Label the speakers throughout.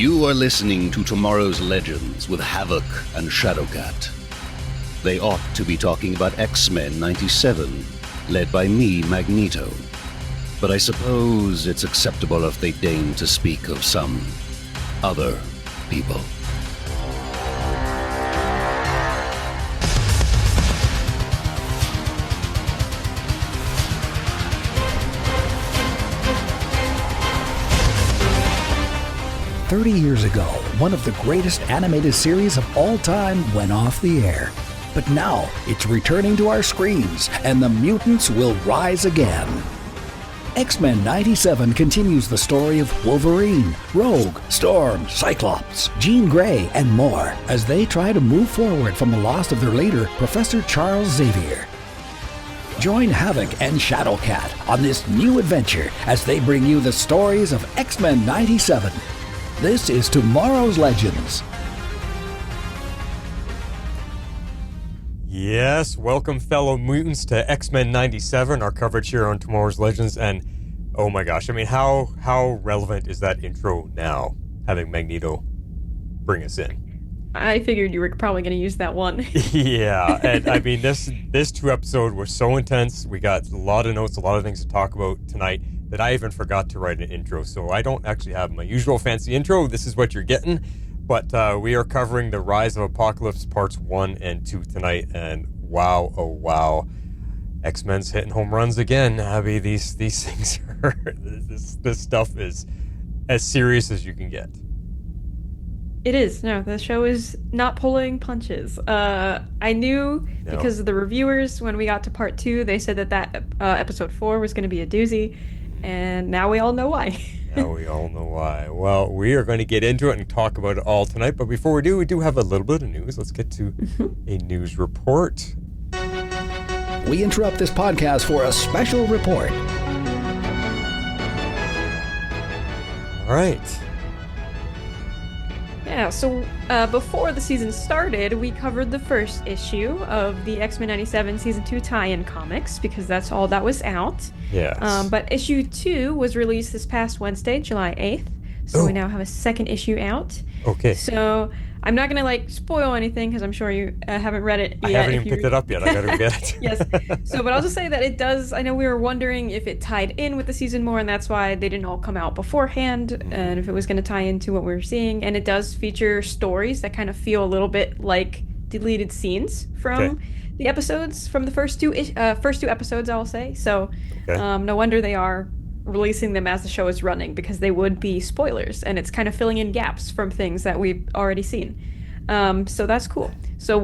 Speaker 1: You are listening to Tomorrow's Legends with Havoc and Shadowcat. They ought to be talking about X-Men 97, led by me, Magneto. But I suppose it's acceptable if they deign to speak of some other people.
Speaker 2: "30 years ago, one of the greatest animated series of all time went off the air. But now it's returning to our screens, and the mutants will rise again. X-Men 97 continues the story of Wolverine, Rogue, Storm, Cyclops, Jean Grey, and more as they try to move forward from the loss of their leader, Professor Charles Xavier. Join Havoc and Shadowcat on this new adventure as they bring you the stories of X-Men 97. This is Tomorrow's Legends.
Speaker 3: Yes, welcome fellow mutants to X-Men 97, our coverage here on Tomorrow's Legends, and oh my gosh, I mean, how relevant is that intro now, having Magneto bring us in?
Speaker 4: I figured you were probably going to use that one.
Speaker 3: Yeah, and I mean, this 2 episode was so intense. We got a lot of notes, a lot of things to talk about tonight that I even forgot to write an intro, so I don't actually have my usual fancy intro. This is what you're getting. But we are covering the Rise of Apocalypse parts 1 and 2 tonight, and wow, oh wow, X-Men's hitting home runs again. Abby, these things are, this stuff is as serious as you can get.
Speaker 4: It is. No, the show is not pulling punches. I knew because of the reviewers, when we got to part 2, they said that episode 4 was going to be a doozy, and now we all know why.
Speaker 3: Now we all know why. Well, we are going to get into it and talk about it all tonight. But before we do have a little bit of news. Let's get to a news report.
Speaker 2: We interrupt this podcast for a special report.
Speaker 3: All right.
Speaker 4: Yeah, so before the season started, we covered the first issue of the X-Men 97 Season 2 tie-in comics, because that's all that was out.
Speaker 3: Yes.
Speaker 4: But issue 2 was released this past Wednesday, July 8th, so we now have a second issue out.
Speaker 3: Okay.
Speaker 4: So I'm not going to spoil anything, because I'm sure you haven't read it yet.
Speaker 3: I haven't even picked it up yet. I got to get it.
Speaker 4: Yes. So, but I'll just say that it does. I know we were wondering if it tied in with the season more, and that's why they didn't all come out beforehand, and if it was going to tie into what we were seeing. And it does feature stories that kind of feel a little bit like deleted scenes from the episodes, from the first two episodes, I'll say. So, no wonder they are releasing them as the show is running, because they would be spoilers, and it's kind of filling in gaps from things that we've already seen. So that's cool. So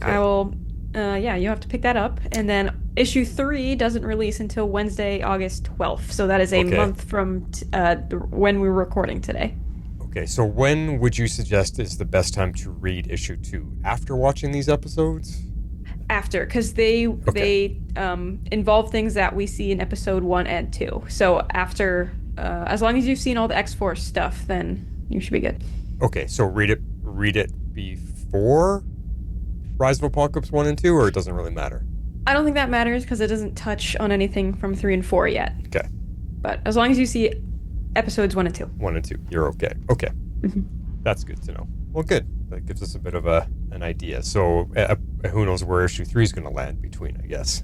Speaker 4: I will you have to pick that up. And then issue 3 doesn't release until Wednesday, August 12th. So that is a month from when we're recording today.
Speaker 3: Okay, so when would you suggest is the best time to read issue 2? After watching these episodes?
Speaker 4: After, because they involve things that we see in episode 1 and 2. So after, as long as you've seen all the X-Force stuff, then you should be good. Okay,
Speaker 3: so read it before Rise of Apocalypse 1 and 2, or it doesn't really matter?
Speaker 4: I don't think that matters, because it doesn't touch on anything from 3 and 4 yet.
Speaker 3: Okay.
Speaker 4: But as long as you see episodes 1 and 2.
Speaker 3: 1 and 2, you're okay. Okay. Mm-hmm. That's good to know. Well, good. That gives us a bit of an idea. So who knows where issue 3 is going to land between, I guess.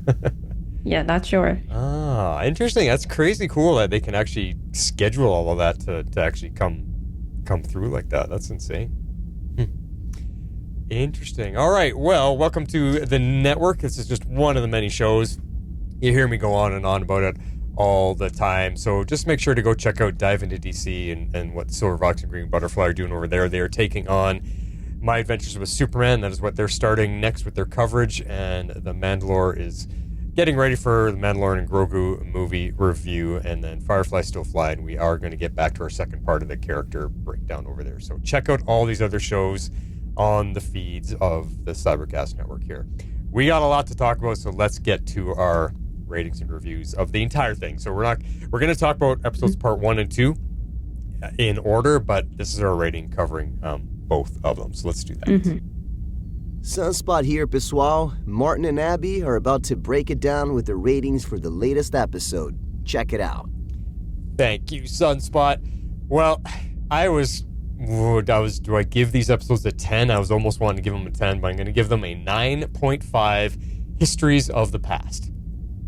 Speaker 4: Yeah, not sure.
Speaker 3: Ah, interesting. That's crazy cool that they can actually schedule all of that to actually come through like that. That's insane. Interesting. All right. Well, welcome to the network. This is just one of the many shows. You hear me go on and on about it all the time. So just make sure to go check out Dive Into DC and what Silver Fox and Green Butterfly are doing over there. They are taking on My Adventures with Superman. That is what they're starting next with their coverage. And The Mandalore is getting ready for the Mandalorian and Grogu movie review. And then Firefly Still Fly. And we are going to get back to our second part of the character breakdown over there. So check out all these other shows on the feeds of the Cybercast network here. We got a lot to talk about, so let's get to our ratings and reviews of the entire thing. So we're going to talk about episodes part 1 and 2 in order, but this is our rating covering both of them. So let's do that.
Speaker 5: Sunspot here, Pessoal. Martin and Abby are about to break it down with the ratings for the latest episode. Check it out.
Speaker 3: Thank you, Sunspot. Well, I was do I give these episodes a 10? I was almost wanting to give them a 10, but I'm going to give them a 9.5 Histories of the Past.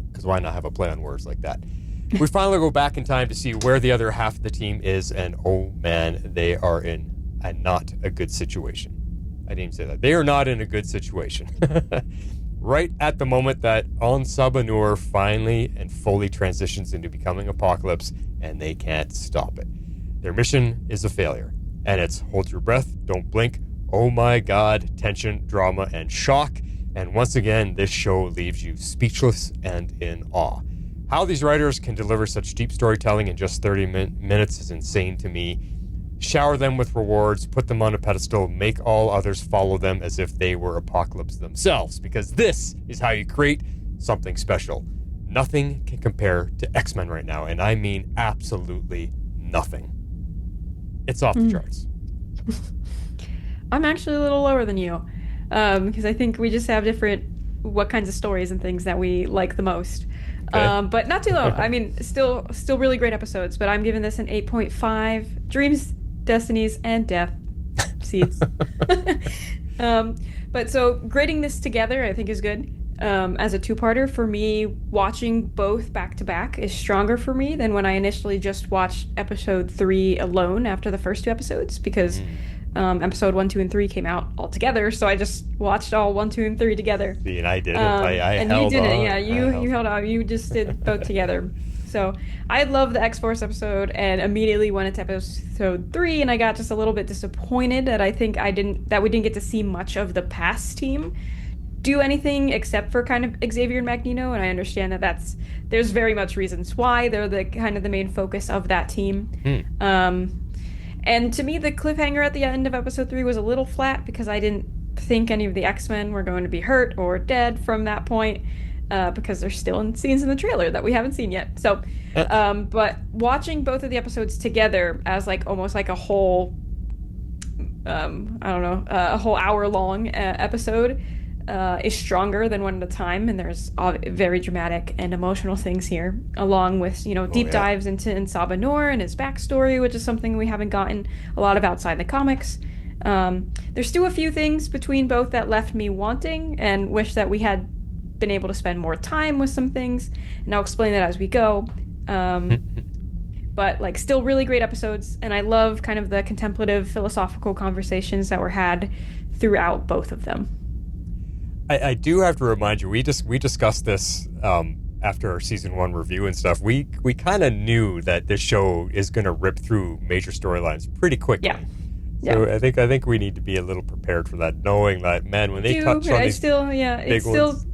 Speaker 3: Because why not have a play on words like that? We finally go back in time to see where the other half of the team is, and oh man, they are in not a good situation. I didn't even say that. They are not in a good situation. Right at the moment that Sabanur finally and fully transitions into becoming Apocalypse, and they can't stop it. Their mission is a failure, and it's hold your breath, don't blink, oh my god, tension, drama, and shock. And once again, this show leaves you speechless and in awe. How these writers can deliver such deep storytelling in just 30 minutes is insane to me. Shower them with rewards, put them on a pedestal, make all others follow them as if they were Apocalypse themselves, because this is how you create something special. Nothing can compare to X-Men right now, and I mean absolutely nothing. It's off the charts.
Speaker 4: I'm actually a little lower than you, because I think we just have different what kinds of stories and things that we like the most. Okay. But not too low. I mean, still really great episodes, but I'm giving this an 8.5. Dreams, Destinies, and Death Seeds. But so grading this together, I think, is good. As a two-parter, for me, watching both back-to-back is stronger for me than when I initially just watched episode 3 alone after the first 2 episodes, because episode 1, 2, and 3 came out all together, so I just watched all 1, 2, and 3 together.
Speaker 3: See, and I didn't. I
Speaker 4: and
Speaker 3: held
Speaker 4: you didn't.
Speaker 3: on.
Speaker 4: Yeah, you held on. You just did both together. So I love the X-Force episode, and immediately went into episode 3, and I got just a little bit disappointed that we didn't get to see much of the past team do anything except for kind of Xavier and Magneto, and I understand that there's very much reasons why they're the kind of the main focus of that team. And to me, the cliffhanger at the end of episode 3 was a little flat, because I didn't think any of the X-Men were going to be hurt or dead from that point, because there's still scenes in the trailer that we haven't seen yet. So, but watching both of the episodes together as almost like a whole, a whole hour-long episode is stronger than one at a time, and there's very dramatic and emotional things here, along with deep dives into Sabanur and his backstory, which is something we haven't gotten a lot of outside the comics. There's still a few things between both that left me wanting and wish that we had been able to spend more time with some things, and I'll explain that as we go. But still really great episodes, and I love kind of the contemplative philosophical conversations that were had throughout both of them.
Speaker 3: I do have to remind you, we discussed this after our season 1 review and stuff. We kind of knew that this show is going to rip through major storylines pretty quickly. Yeah. So I think we need to be a little prepared for that, knowing that, man, when they touch on these big ones,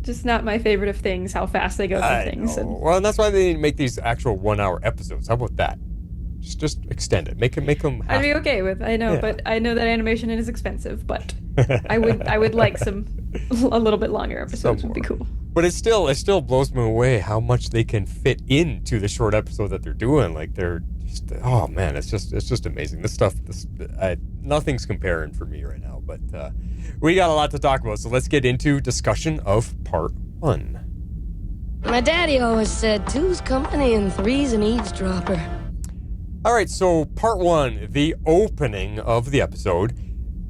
Speaker 4: just not my favorite of things, how fast they go through things.
Speaker 3: Well, and that's why they make these actual 1-hour episodes. How about that? Just extend it. Make them.
Speaker 4: I'd be okay with. I know, but I know that animation is expensive. But I would like a little bit longer episodes would be cool.
Speaker 3: But it still blows me away how much they can fit into the short episode that they're doing. They're just, oh man, it's just amazing. This stuff, nothing's comparing for me right now. But we got a lot to talk about, so let's get into discussion of part 1.
Speaker 6: My daddy always said 2's company and 3's an eavesdropper.
Speaker 3: All right, so part 1, the opening of the episode.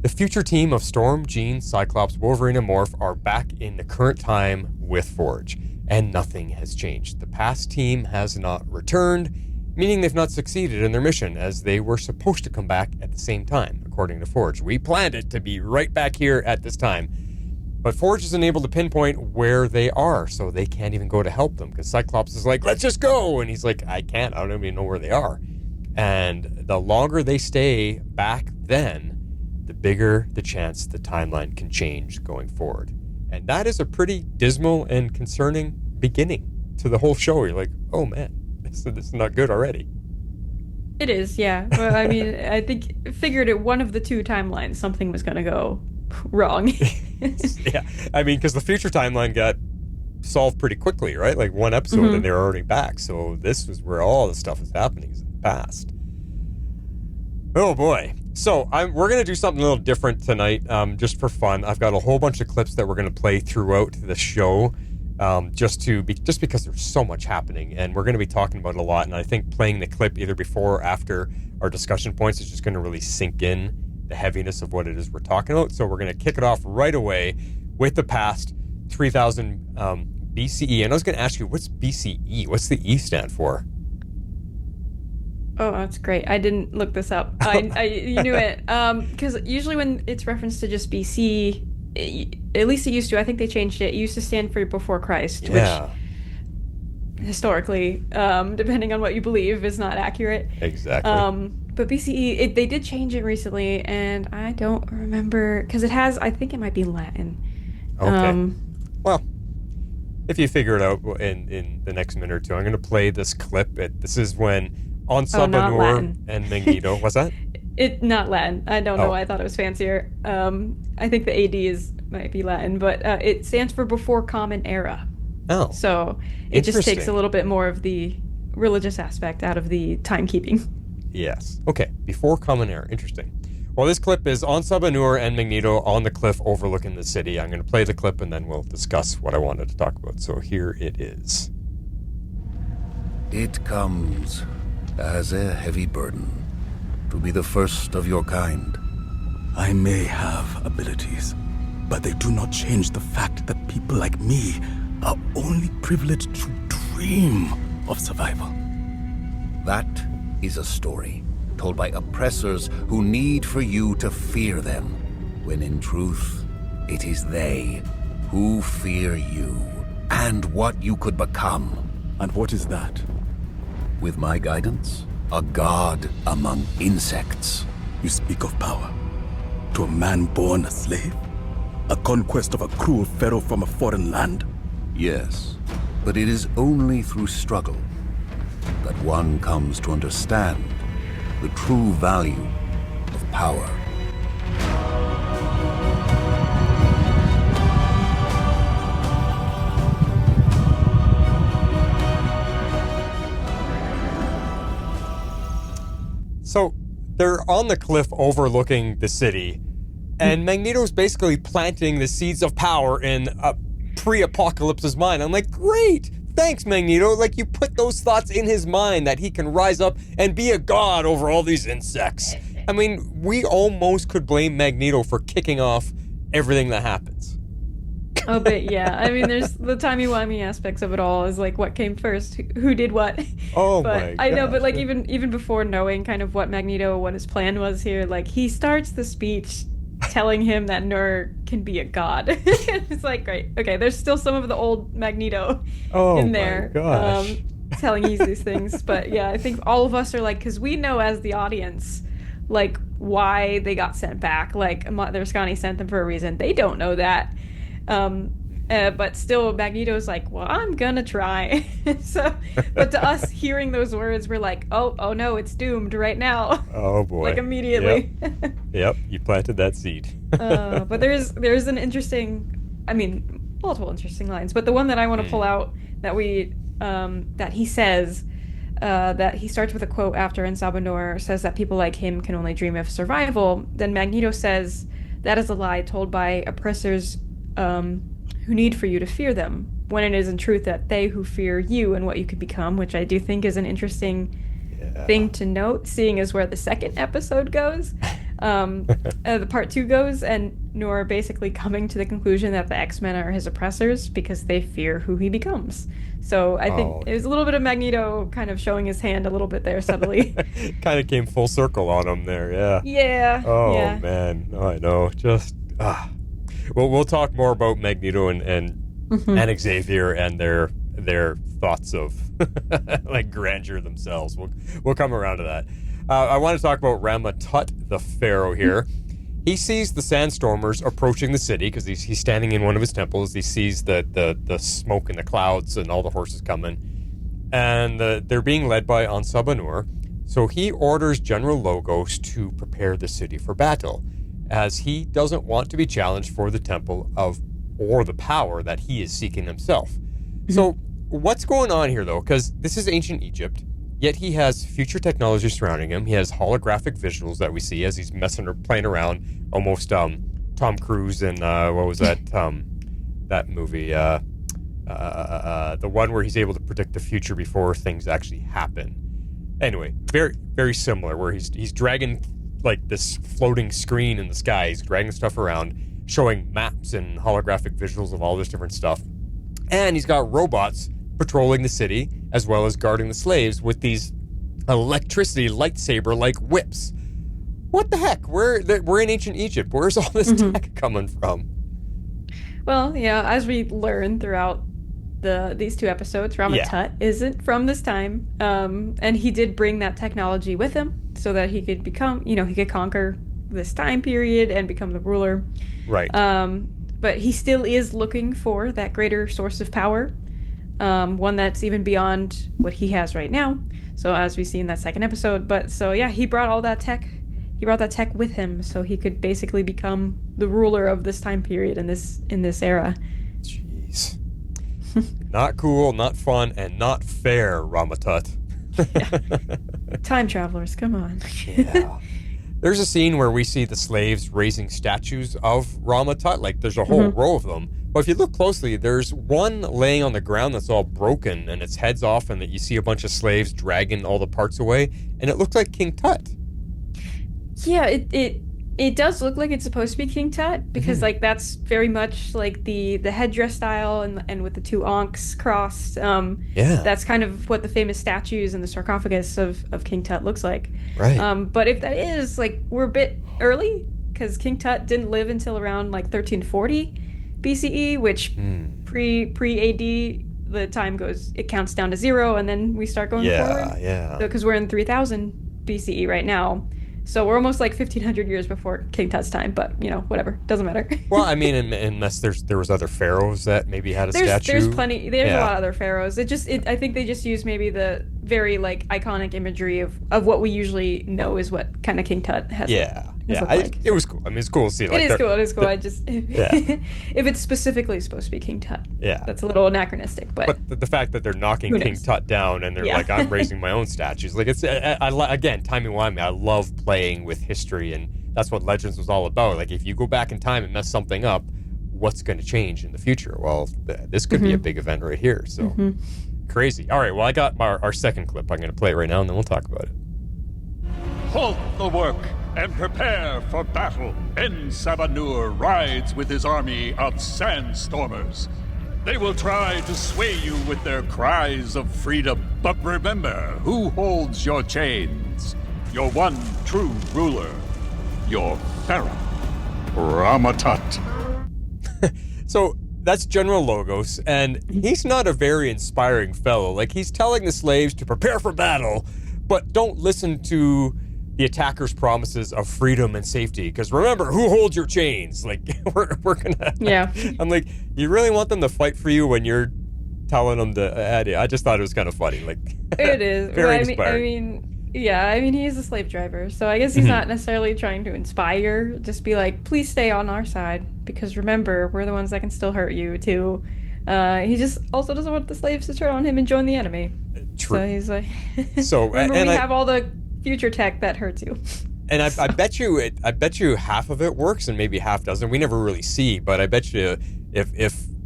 Speaker 3: The future team of Storm, Jean, Cyclops, Wolverine, and Morph are back in the current time with Forge, and nothing has changed. The past team has not returned, meaning they've not succeeded in their mission, as they were supposed to come back at the same time, according to Forge. We planned it to be right back here at this time, but Forge is unable to pinpoint where they are, so they can't even go to help them, because Cyclops is like, let's just go, and he's like, I can't, I don't even know where they are. And the longer they stay back then, the bigger the chance the timeline can change going forward. And that is a pretty dismal and concerning beginning to the whole show. You're like, oh man, this is not good already.
Speaker 4: It is, yeah. Well, I mean, I figured at one of the 2 timelines, something was going to go wrong.
Speaker 3: Yeah, I mean, because the future timeline got solved pretty quickly, right? 1 episode and they were already back. So this was where all the stuff is happening. Past. Oh boy. So we're going to do something a little different tonight, just for fun. I've got a whole bunch of clips that we're going to play throughout the show. just because there's so much happening, and we're going to be talking about it a lot. And I think playing the clip either before or after our discussion points is just going to really sink in the heaviness of what it is we're talking about. So we're going to kick it off right away with the past 3000 BCE. And I was going to ask you, what's BCE? What's the E stand for?
Speaker 4: Oh, that's great. I didn't look this up. You knew it. Because usually when it's referenced to just BC, at least it used to. I think they changed it. It used to stand for before Christ,
Speaker 3: Yeah.
Speaker 4: which historically, depending on what you believe, is not accurate.
Speaker 3: Exactly.
Speaker 4: But BCE, they did change it recently, and I don't remember because it has. I think it might be Latin.
Speaker 3: Okay. Well, if you figure it out in the next minute or two, I'm going to play this clip. This is when Onsabanur and Magneto. What's that?
Speaker 4: It not Latin. I don't know why I thought it was fancier. I think the AD might be Latin, but it stands for before Common Era.
Speaker 3: Oh.
Speaker 4: So it just takes a little bit more of the religious aspect out of the timekeeping.
Speaker 3: Yes. Okay. Before Common Era. Interesting. Well, this clip is Onsabanur and Magneto on the cliff overlooking the city. I'm going to play the clip and then we'll discuss what I wanted to talk about. So here it is.
Speaker 1: It comes as a heavy burden to be the first of your kind.
Speaker 7: I may have abilities, but they do not change the fact that people like me are only privileged to dream of survival.
Speaker 1: That is a story told by oppressors who need for you to fear them, when in truth, it is they who fear you and what you could become.
Speaker 7: And what is that?
Speaker 1: With my guidance, a god among insects.
Speaker 7: You speak of power. To a man born a slave? A conquest of a cruel pharaoh from a foreign land?
Speaker 1: Yes, but it is only through struggle that one comes to understand the true value of power.
Speaker 3: So they're on the cliff overlooking the city, and Magneto's basically planting the seeds of power in a pre-apocalypse's mind. I'm like, great! Thanks, Magneto. Like, you put those thoughts in his mind that he can rise up and be a god over all these insects. I mean, we almost could blame Magneto for kicking off everything that happens.
Speaker 4: A bit, yeah. I mean, there's the timey-wimey aspects of it all is like what came first, who did what.
Speaker 3: Oh
Speaker 4: but
Speaker 3: my god.
Speaker 4: I know, but like even before knowing kind of what his plan was here, like he starts the speech telling him that Nur can be a god. It's like, great. Okay, there's still some of the old Magneto in there.
Speaker 3: Oh my gosh.
Speaker 4: Telling you these things. But yeah, I think all of us are like, because we know as the audience, like, why they got sent back. Like, Mother Skani sent them for a reason. They don't know that. But still, Magneto's like, well, I'm gonna try. So, but to us, hearing those words, we're like, oh no, it's doomed right now.
Speaker 3: Oh boy.
Speaker 4: Like, immediately.
Speaker 3: Yep, you planted that seed.
Speaker 4: But there's an interesting, I mean, multiple interesting lines, but the one that I want to pull out that that he says, that he starts with a quote after Onsabanur says that people like him can only dream of survival. Then Magneto says that is a lie told by oppressors who need for you to fear them, when it is in truth that they who fear you and what you could become, which I do think is an interesting thing to note, seeing as where the second episode goes, the part 2 goes, and Nur basically coming to the conclusion that the X-Men are his oppressors because they fear who he becomes. So I think it was a little bit of Magneto kind of showing his hand a little bit there subtly.
Speaker 3: Kind of came full circle on him there, yeah.
Speaker 4: Yeah.
Speaker 3: Oh,
Speaker 4: yeah.
Speaker 3: man. Oh, I know. Just, Well, we'll talk more about Magneto and Xavier and their thoughts of like grandeur themselves. We'll come around to that. I want to talk about Ramatut, the pharaoh here. He sees the Sandstormers approaching the city because he's standing in one of his temples. He sees the smoke in the clouds and all the horses coming, and they're being led by Onsabanur. So he orders General Logos to prepare the city for battle, as he doesn't want to be challenged for the temple or the power that he is seeking himself. So what's going on here, though? Because this is ancient Egypt, yet he has future technology surrounding him. He has holographic visuals that we see as he's playing around, almost Tom Cruise in, what was that, that movie? The one where he's able to predict the future before things actually happen. Anyway, very, very similar, where he's dragging like this floating screen in the sky. He's dragging stuff around, showing maps and holographic visuals of all this different stuff. And he's got robots patrolling the city, as well as guarding the slaves with these electricity lightsaber-like whips. What the heck? We're in ancient Egypt. Where's all this tech coming from?
Speaker 4: Well, yeah, as we learn throughout these 2 episodes, Rama-Tut isn't from this time, and he did bring that technology with him so that he could become, he could conquer this time period and become the ruler.
Speaker 3: Right.
Speaker 4: But he still is looking for that greater source of power, one that's even beyond what he has right now. So as we see in that 2nd episode, he brought all that tech. He brought that tech with him so he could basically become the ruler of this time period in this era.
Speaker 3: Jeez. Not cool, not fun, and not fair, Rama-Tut.
Speaker 4: Time travelers, come on.
Speaker 3: Yeah. There's a scene where we see the slaves raising statues of Rama-Tut. Like, there's a whole row of them. But if you look closely, there's one laying on the ground that's all broken, and its head's off, and that you see a bunch of slaves dragging all the parts away, and it looks like King Tut.
Speaker 4: Yeah, it does look like it's supposed to be King Tut, because like that's very much like the headdress style and with the 2 ankhs crossed. That's kind of what the famous statues in the sarcophagus of King Tut looks like.
Speaker 3: Right.
Speaker 4: But if that is, like, we're a bit early, because King Tut didn't live until around like 1340 BCE, which pre-AD, the time it counts down to 0, and then we start going forward.
Speaker 3: Yeah.
Speaker 4: Because we're in 3000 BCE right now. So we're almost like 1,500 years before King Tut's time, but, whatever. Doesn't matter.
Speaker 3: Well, I mean, unless there was other pharaohs that maybe had a statue.
Speaker 4: There's plenty. There's a lot of other pharaohs. I think they just use maybe the very, like, iconic imagery of what we usually know is what kind of King Tut has. Like.
Speaker 3: It was cool. I mean, it's cool to see. Like,
Speaker 4: it is cool. I just... if it's specifically supposed to be King Tut.
Speaker 3: Yeah.
Speaker 4: That's a little anachronistic, but
Speaker 3: the fact that they're knocking King Tut down and they're like, I'm raising my own statues. Like, it's... again, timey-wimey, I love playing with history, and that's what Legends was all about. Like, if you go back in time and mess something up, what's going to change in the future? Well, this could be a big event right here. So, crazy. All right, well, I got our second clip. I'm going to play it right now, and then we'll talk about it.
Speaker 8: Halt the work and prepare for battle. Sabanur rides with his army of sandstormers. They will try to sway you with their cries of freedom. But remember, who holds your chains? Your one true ruler, your pharaoh, Rama-Tut.
Speaker 3: So that's General Logos, and he's not a very inspiring fellow. Like, he's telling the slaves to prepare for battle, but don't listen to the attackers' promises of freedom and safety. Because remember, who holds your chains? Like, we're gonna... Yeah. I'm like, you really want them to fight for you when you're telling them to... I just thought it was kind of funny. Like,
Speaker 4: it is.
Speaker 3: Very inspiring.
Speaker 4: I mean, he's a slave driver, so I guess he's not necessarily trying to inspire. Just be like, please stay on our side, because remember, we're the ones that can still hurt you, too. He just also doesn't want the slaves to turn on him and join the enemy.
Speaker 3: True.
Speaker 4: So he's like...
Speaker 3: remember,
Speaker 4: we have all the future tech that hurts you.
Speaker 3: And I bet you half of it works and maybe half doesn't. We never really see, but I bet you if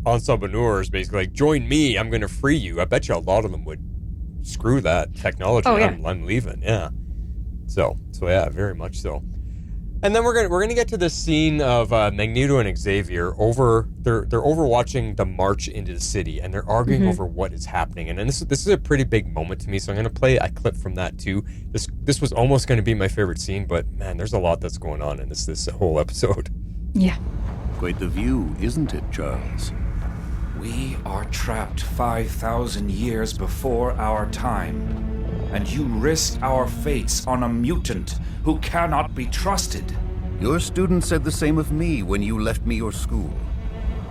Speaker 3: Sabanur is basically like, join me, I'm going to free you, I bet you a lot of them would screw that technology.
Speaker 4: Oh, yeah.
Speaker 3: I'm leaving. Yeah. So yeah, very much so. And then we're gonna get to this scene of Magneto and Xavier they're overwatching the march into the city, and they're arguing over what is happening. And this is a pretty big moment to me, so I'm gonna play a clip from that too. This was almost gonna be my favorite scene, but man, there's a lot that's going on in this whole episode.
Speaker 4: Yeah.
Speaker 1: Quite the view, isn't it, Charles?
Speaker 9: We are trapped 5,000 years before our time. And you risked our fates on a mutant who cannot be trusted.
Speaker 1: Your student said the same of me when you left me your school.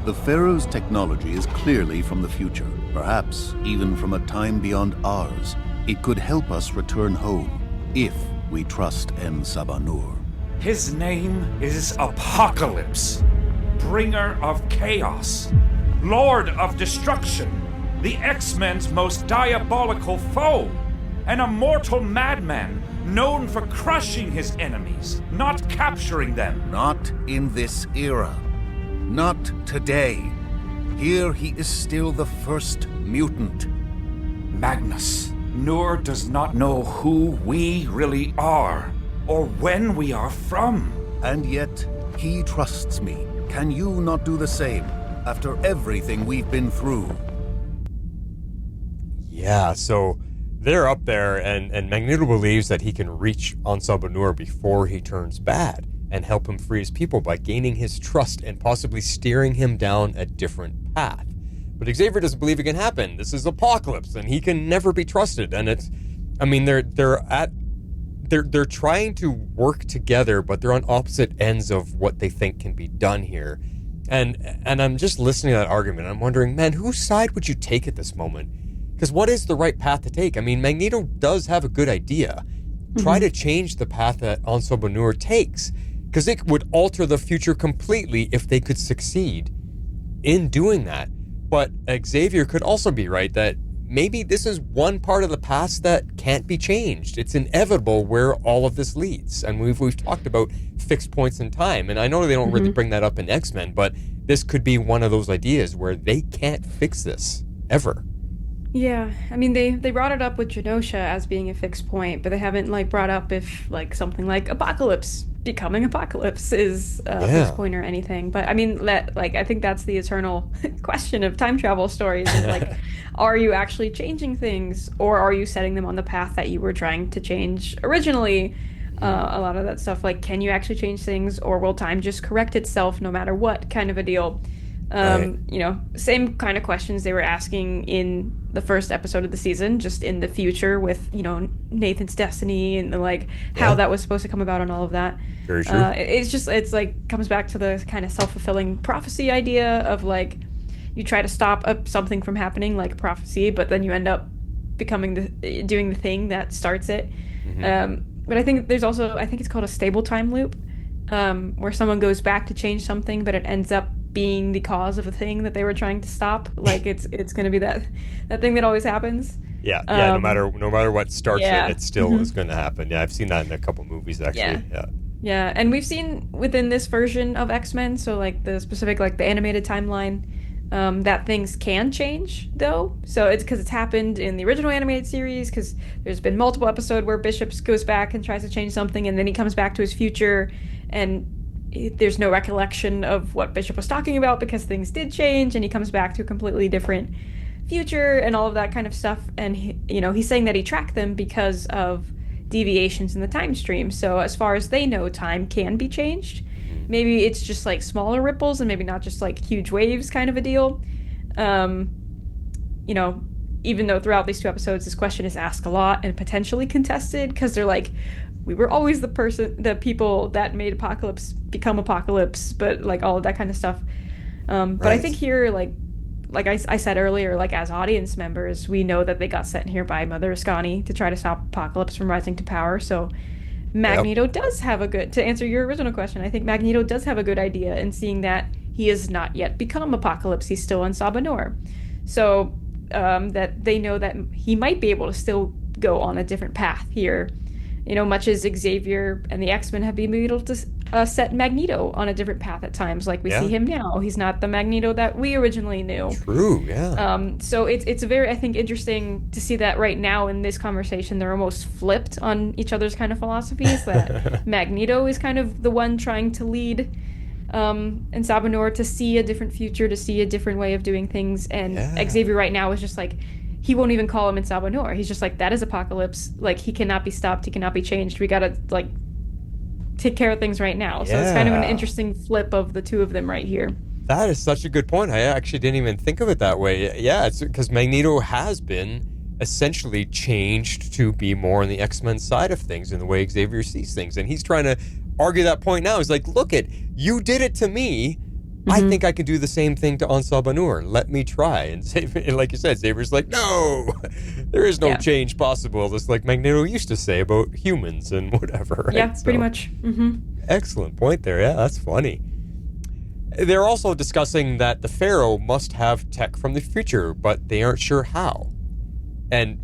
Speaker 1: The Pharaoh's technology is clearly from the future, perhaps even from a time beyond ours. It could help us return home, if we trust Sabanur.
Speaker 9: His name is Apocalypse, bringer of chaos, lord of destruction, the X-Men's most diabolical foe, an immortal madman known for crushing his enemies, not capturing them.
Speaker 1: Not in this era. Not today.
Speaker 10: Here he is still the first mutant.
Speaker 9: Magnus, Noor does not know who we really are, or when we are from.
Speaker 10: And yet, he trusts me. Can you not do the same, after everything we've been through?
Speaker 3: Yeah, so they're up there, and Magneto believes that he can reach Ansaba Noor before he turns bad and help him free his people by gaining his trust and possibly steering him down a different path. But Xavier doesn't believe it can happen. This is Apocalypse, and he can never be trusted. And they're trying to work together, but they're on opposite ends of what they think can be done here. And I'm just listening to that argument. I'm wondering, man, whose side would you take at this moment? Because what is the right path to take? I mean, Magneto does have a good idea. Try to change the path that Ansaba Noor takes, because it would alter the future completely if they could succeed in doing that. But Xavier could also be right that maybe this is one part of the past that can't be changed. It's inevitable where all of this leads. And we've talked about fixed points in time. And I know they don't really bring that up in X-Men, but this could be one of those ideas where they can't fix this ever.
Speaker 4: Yeah, I mean, they brought it up with Genosha as being a fixed point, but they haven't, like, brought up if, like, something like Apocalypse becoming Apocalypse is a fixed point or anything. But, I mean, I think that's the eternal question of time travel stories. Is, like, are you actually changing things, or are you setting them on the path that you were trying to change originally? A lot of that stuff, like, can you actually change things, or will time just correct itself no matter what, kind of a deal?
Speaker 3: Right.
Speaker 4: You know, same kind of questions they were asking in the first episode of the season, just in the future with, you know, Nathan's destiny and like how that was supposed to come about and all of that.
Speaker 3: Very true.
Speaker 4: It's like comes back to the kind of self-fulfilling prophecy idea of like you try to stop something from happening, like prophecy, but then you end up doing the thing that starts it. But I think there's also, I think it's called a stable time loop, where someone goes back to change something, but it ends up being the cause of a thing that they were trying to stop. Like it's going to be that thing that always happens.
Speaker 3: Yeah. No matter what starts it still is going to happen. Yeah, I've seen that in a couple movies actually.
Speaker 4: Yeah, and we've seen within this version of X-Men, so like the specific, like the animated timeline, that things can change though. So it's because it's happened in the original animated series, because there's been multiple episodes where Bishop goes back and tries to change something, and then he comes back to his future and there's no recollection of what Bishop was talking about because things did change, and he comes back to a completely different future and all of that kind of stuff. And he's saying that he tracked them because of deviations in the time stream. So as far as they know, time can be changed. Maybe it's just like smaller ripples and maybe not just like huge waves kind of a deal. Even though throughout these two episodes this question is asked a lot and potentially contested, because they're like, we were always the people that made Apocalypse become Apocalypse, but like all of that kind of stuff. But I think here, like I said earlier, like as audience members, we know that they got sent here by Mother Ascani to try to stop Apocalypse from rising to power. So Magneto does have to answer your original question, I think Magneto does have a good idea in seeing that he has not yet become Apocalypse. He's still Ansaba Noor. So that they know that he might be able to still go on a different path here. Much as Xavier and the X-Men have been able to set Magneto on a different path at times, like we see him now. He's not the Magneto that we originally knew.
Speaker 3: True, yeah.
Speaker 4: So it's very, I think, interesting to see that right now in this conversation they're almost flipped on each other's kind of philosophies, that Magneto is kind of the one trying to lead Ansaba Noor to see a different future, to see a different way of doing things, and Xavier right now is just like, he won't even call him Ansaba Noor. He's just like, that is Apocalypse. Like, he cannot be stopped. He cannot be changed. We gotta, like, take care of things right now. So it's kind of an interesting flip of the two of them right here.
Speaker 3: That is such a good point. I actually didn't even think of it that way. Yeah, it's because Magneto has been essentially changed to be more on the X-Men side of things in the way Xavier sees things. And he's trying to argue that point now. He's like, look you did it to me. I think I could do the same thing to Ansaba Noor. Let me try. And like you said, Xavier's like, no, there is no change possible. Just like Magneto used to say about humans and whatever. Right?
Speaker 4: Yeah, pretty much.
Speaker 3: Excellent point there. Yeah, that's funny. They're also discussing that the Pharaoh must have tech from the future, but they aren't sure how. And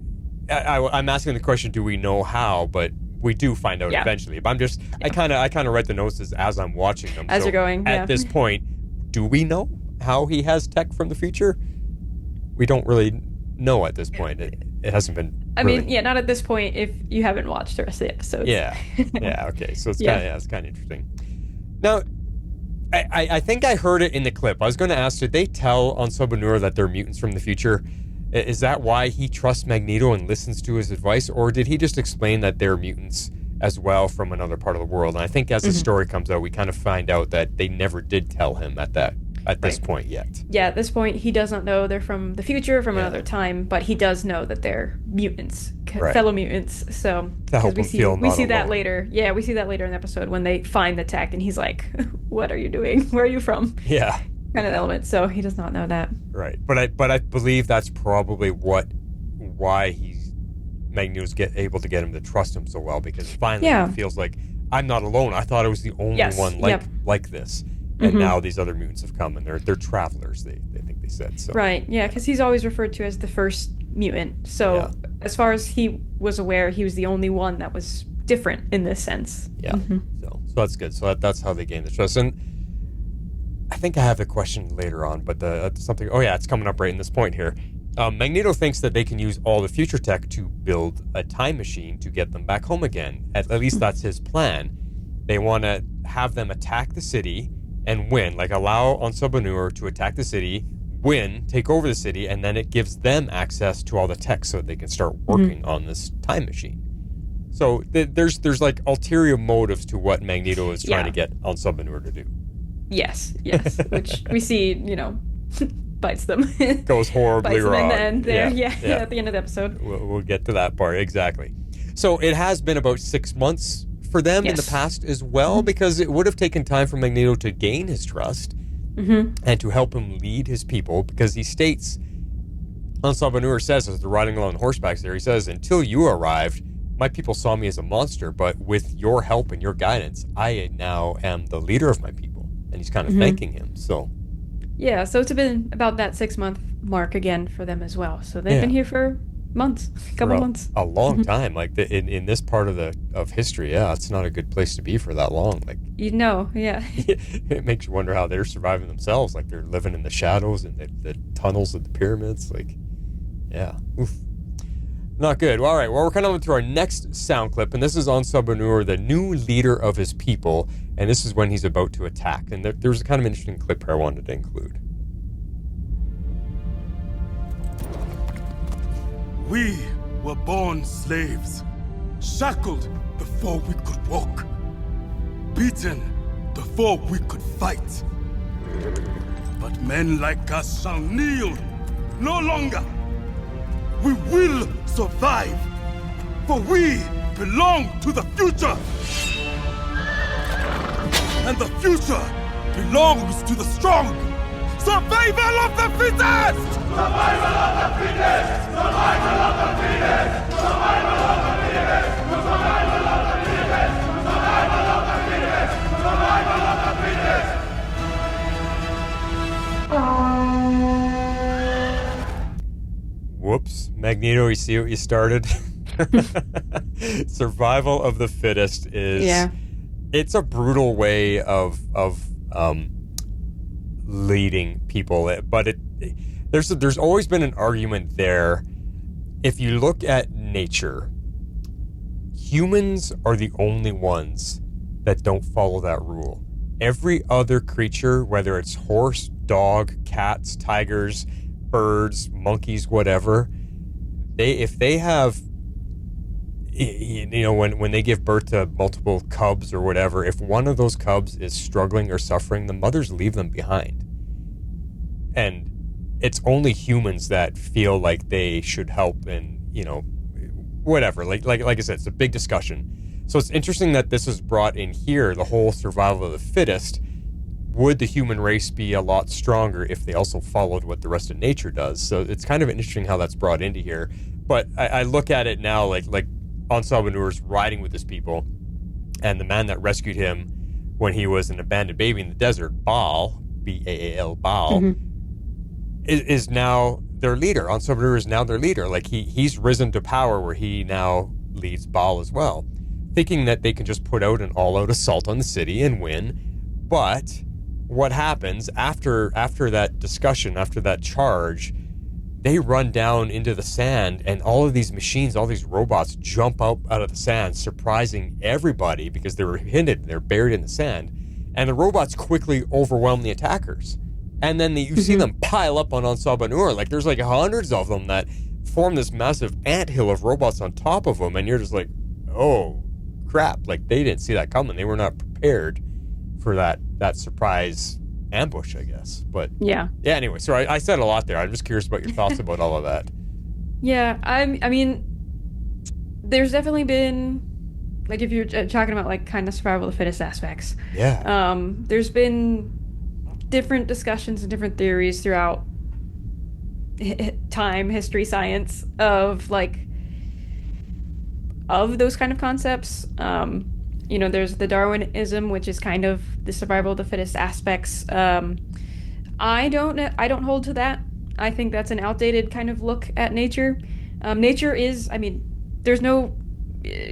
Speaker 3: I'm asking the question, do we know how? But we do find out eventually. But I kind of write the notes as I'm watching them.
Speaker 4: As you're going,
Speaker 3: At this point, do we know? how he has tech from the future, we don't really know at this point. It hasn't been.
Speaker 4: I mean, yeah, not at this point if you haven't watched the rest of the episodes.
Speaker 3: Yeah. Okay. So it's kind of interesting. Now, I think I heard it in the clip. I was going to ask, did they tell on Sobanur that they're mutants from the future? Is that why he trusts Magneto and listens to his advice, or did he just explain that they're mutants as well from another part of the world? And I think as the story comes out, we kind of find out that they never did tell him at this point yet.
Speaker 4: Yeah, at this point, he does not know they're from the future, from another time, but he does know that they're mutants, fellow mutants. So
Speaker 3: to help him feel
Speaker 4: we see that
Speaker 3: alone.
Speaker 4: later. Yeah, we see that later in the episode when they find the tech, and he's like, "What are you doing? Where are you from?"
Speaker 3: Yeah,
Speaker 4: kind of element. So he does not know that.
Speaker 3: Right, but I believe that's probably why Magneto's able to get him to trust him so well, because finally he feels like, I'm not alone. I thought I was the only one like this. And now these other mutants have come, and they're travelers, they think they said. So.
Speaker 4: Right, yeah, because he's always referred to as the first mutant. So as far as he was aware, he was the only one that was different in this sense.
Speaker 3: Yeah, so that's good. So that's how they gain the trust. And I think I have a question later on, but it's coming up right in this point here. Magneto thinks that they can use all the future tech to build a time machine to get them back home again. At least that's his plan. They want to have them attack the city and win, like allow Onsobanur to attack the city, win, take over the city, and then it gives them access to all the tech so they can start working on this time machine. So there's like ulterior motives to what Magneto is trying to get Onsobanur to do.
Speaker 4: Yes, which we see, bites them.
Speaker 3: Goes horribly wrong.
Speaker 4: And then at the end of the episode.
Speaker 3: We'll get to that part, exactly. So it has been about 6 months for them in the past as well, because it would have taken time for Magneto to gain his trust and to help him lead his people, because he states, Onsobanur says, as they're riding along horseback there, he says, until you arrived, my people saw me as a monster, but with your help and your guidance, I now am the leader of my people. And he's kind of thanking him, so...
Speaker 4: Yeah, so it's been about that 6-month mark again for them as well. So they've been here for months, a couple months.
Speaker 3: A long time. Like in this part of history, it's not a good place to be for that long. Like it makes you wonder how they're surviving themselves. Like they're living in the shadows and the tunnels of the pyramids. Like, oof. Not good. Well, all right. Well, we're kind of on to our next sound clip, and this is Onsobanur, the new leader of his people, and this is when he's about to attack. And there's a kind of interesting clip here I wanted to include.
Speaker 7: We were born slaves, shackled before we could walk, beaten before we could fight. But men like us shall kneel no longer. We will survive, for we belong to the future. And the future belongs to the strong. Survival of the fittest! Survival of the fittest! Survival of the fittest! Survival of the fittest! Survival of the fittest! Survival of the fittest! Survival of the fittest!
Speaker 3: Whoops. Magneto, you see what you started? Survival of the fittest is... It's a brutal way of leading people, but there's always been an argument there. If you look at nature, humans are the only ones that don't follow that rule. Every other creature, whether it's horse, dog, cats, tigers, birds, monkeys, whatever, if they have, when they give birth to multiple cubs or whatever, if one of those cubs is struggling or suffering, the mothers leave them behind. And it's only humans that feel like they should help and, whatever. Like I said, it's a big discussion. So it's interesting that this is brought in here, the whole survival of the fittest. Would the human race be a lot stronger if they also followed what the rest of nature does? So it's kind of interesting how that's brought into here. But I look at it now like Onsobanur's riding with his people, and the man that rescued him when he was an abandoned baby in the desert, Baal, B-A-A-L, Baal, is now their leader. Onsobanur is now their leader. Like he's risen to power where he now leads Baal as well, thinking that they can just put out an all-out assault on the city and win. But what happens after that discussion, after that charge, they run down into the sand, and all of these machines, all these robots jump out of the sand, surprising everybody because they were hidden, they're buried in the sand. And the robots quickly overwhelm the attackers. And then you see them pile up on Sabanur. Like, there's like hundreds of them that form this massive anthill of robots on top of them. And you're just like, oh, crap. Like, they didn't see that coming. They were not prepared for that surprise ambush, I guess. But yeah, anyway, so I said a lot there. I'm just curious about your thoughts about all of that.
Speaker 4: Yeah, I mean, there's definitely been, like, if you're talking about, like, kind of survival of the fittest aspects.
Speaker 3: Yeah.
Speaker 4: There's been different discussions and different theories throughout time, history, science of those kind of concepts. There's the Darwinism, which is kind of the survival of the fittest aspects. I don't hold to that. I think that's an outdated kind of look at nature. Nature is, there's no,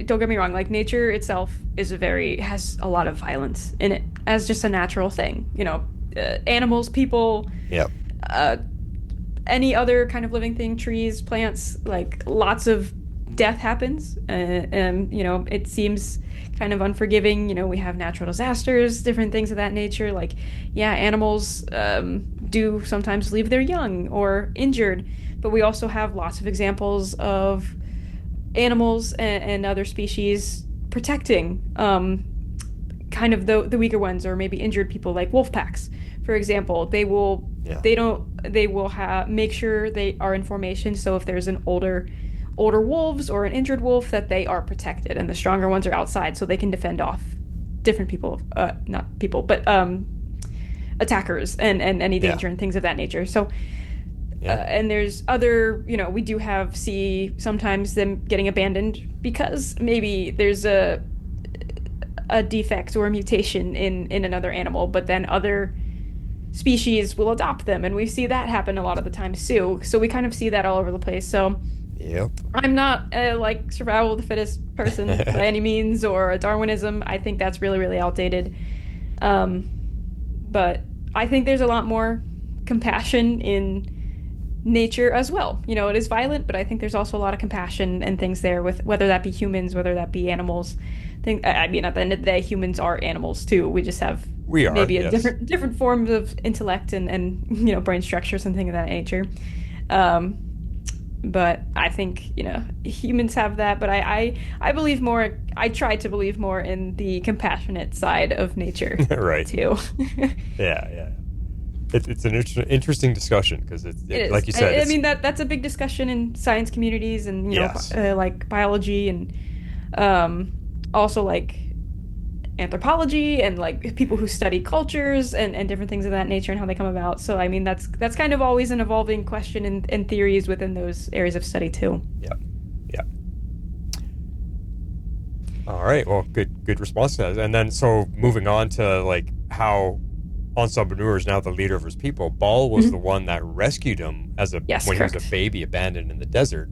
Speaker 4: don't get me wrong, like, nature itself has a lot of violence in it as just a natural thing. Animals, people, any other kind of living thing, trees, plants, like, lots of death happens. It seems kind of unforgiving. We have natural disasters, different things of that nature. Like, animals do sometimes leave their young or injured, but we also have lots of examples of animals and other species protecting kind of the weaker ones, or maybe injured people, like wolf packs, for example. They will make sure they are in formation, so if there's an older wolves or an injured wolf, that they are protected, and the stronger ones are outside so they can defend off different people, not people, but attackers and any danger and things of that nature. So and there's other, we do see sometimes them getting abandoned because maybe there's a defect or a mutation in another animal, but then other species will adopt them, and we see that happen a lot of the times too. So we kind of see that all over the place. So I'm not a survival of the fittest person by any means, or a Darwinism. I think that's really, really outdated. But I think there's a lot more compassion in nature as well. It is violent, but I think there's also a lot of compassion and things there, with whether that be humans, whether that be animals. At the end of the day, humans are animals too. We just have different forms of intellect and brain structures and things of that nature. But I think humans have that. But I believe more. I try to believe more in the compassionate side of nature,
Speaker 3: right?
Speaker 4: Too.
Speaker 3: Yeah. It's an interesting discussion, because it like you said.
Speaker 4: That's a big discussion in science communities, and like biology, and also like anthropology, and like people who study cultures and different things of that nature and how they come about. So that's kind of always an evolving question and theories within those areas of study too. Yeah.
Speaker 3: All right. Well, good response to that. And then, so moving on to like how Sabanur is now the leader of his people. Ball was the one that rescued him when he was a baby, abandoned in the desert.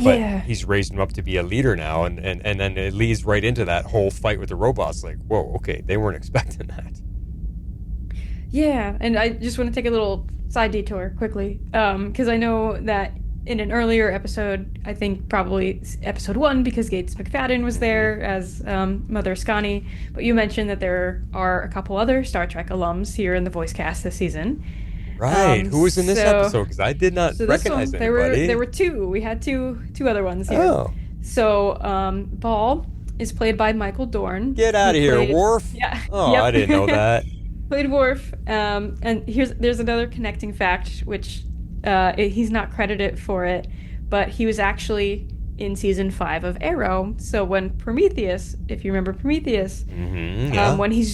Speaker 3: But he's raised him up to be a leader now, and then it leads right into that whole fight with the robots. Like, whoa, okay, they weren't expecting that.
Speaker 4: Yeah, and I just want to take a little side detour quickly, because I know that in an earlier episode, I think probably episode 1, because Gates McFadden was there as Mother Scani, but you mentioned that there are a couple other Star Trek alums here in the voice cast this season.
Speaker 3: Right. Who was in this episode? Because I did not recognize anybody.
Speaker 4: There were two. We had two other ones here. Oh. So Ball is played by Michael Dorn.
Speaker 3: Get out of here, Worf.
Speaker 4: Yeah.
Speaker 3: Oh, yep. I didn't know that.
Speaker 4: Played Worf. And there's another connecting fact, which he's not credited for it, but he was actually in season 5 of Arrow. So when Prometheus, if you remember Prometheus, when he's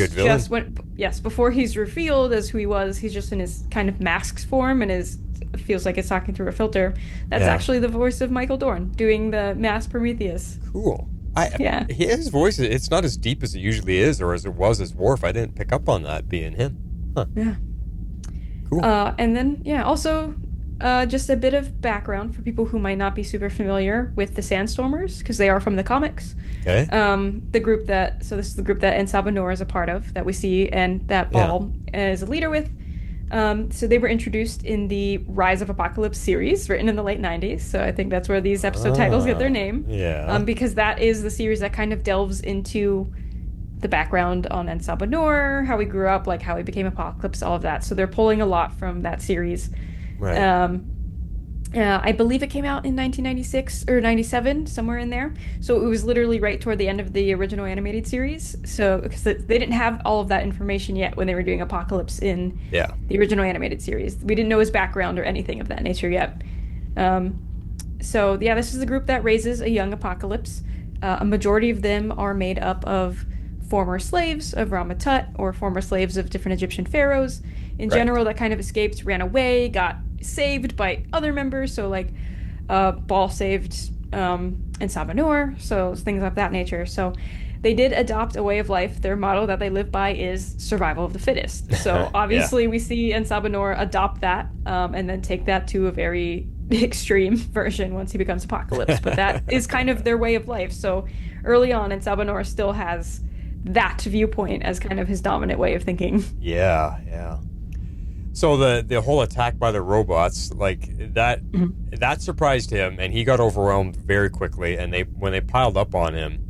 Speaker 4: before he's revealed as who he was, he's just in his kind of masked form and feels like it's talking through a filter. That's actually the voice of Michael Dorn doing the masked Prometheus.
Speaker 3: Cool. His voice, it's not as deep as it usually is, or as it was as Worf. I didn't pick up on that being him. Huh.
Speaker 4: Yeah. Cool. And then also just a bit of background for people who might not be super familiar with the Sandstormers, because they are from the comics.
Speaker 3: Okay.
Speaker 4: This is the group that Ensabanur is a part of, that we see, and that Ball is a leader with. So they were introduced in the Rise of Apocalypse series, written in the late 90s. So I think that's where these episode titles get their name.
Speaker 3: Yeah.
Speaker 4: Because that is the series that kind of delves into the background on Ensabanur, how he grew up, like how he became Apocalypse, all of that. So they're pulling a lot from that series.
Speaker 3: Right.
Speaker 4: I believe it came out in 1996 or 97, somewhere in there. So it was literally right toward the end of the original animated series. So because they didn't have all of that information yet when they were doing Apocalypse in the original animated series. We didn't know his background or anything of that nature yet. This is the group that raises a young Apocalypse. A majority of them are made up of former slaves of Ramatut, or former slaves of different Egyptian pharaohs in general that kind of escaped, ran away, got saved by other members. So like Ball saved Ensabanur, so things of that nature. So they did adopt a way of life. Their motto that they live by is survival of the fittest. So obviously we see Ensabanur adopt that and then take that to a very extreme version once he becomes Apocalypse. But that is kind of their way of life. So early on, Ensabanur still has that viewpoint as kind of his dominant way of thinking.
Speaker 3: Yeah. So the whole attack by the robots, like that, that surprised him, and he got overwhelmed very quickly. And when they piled up on him,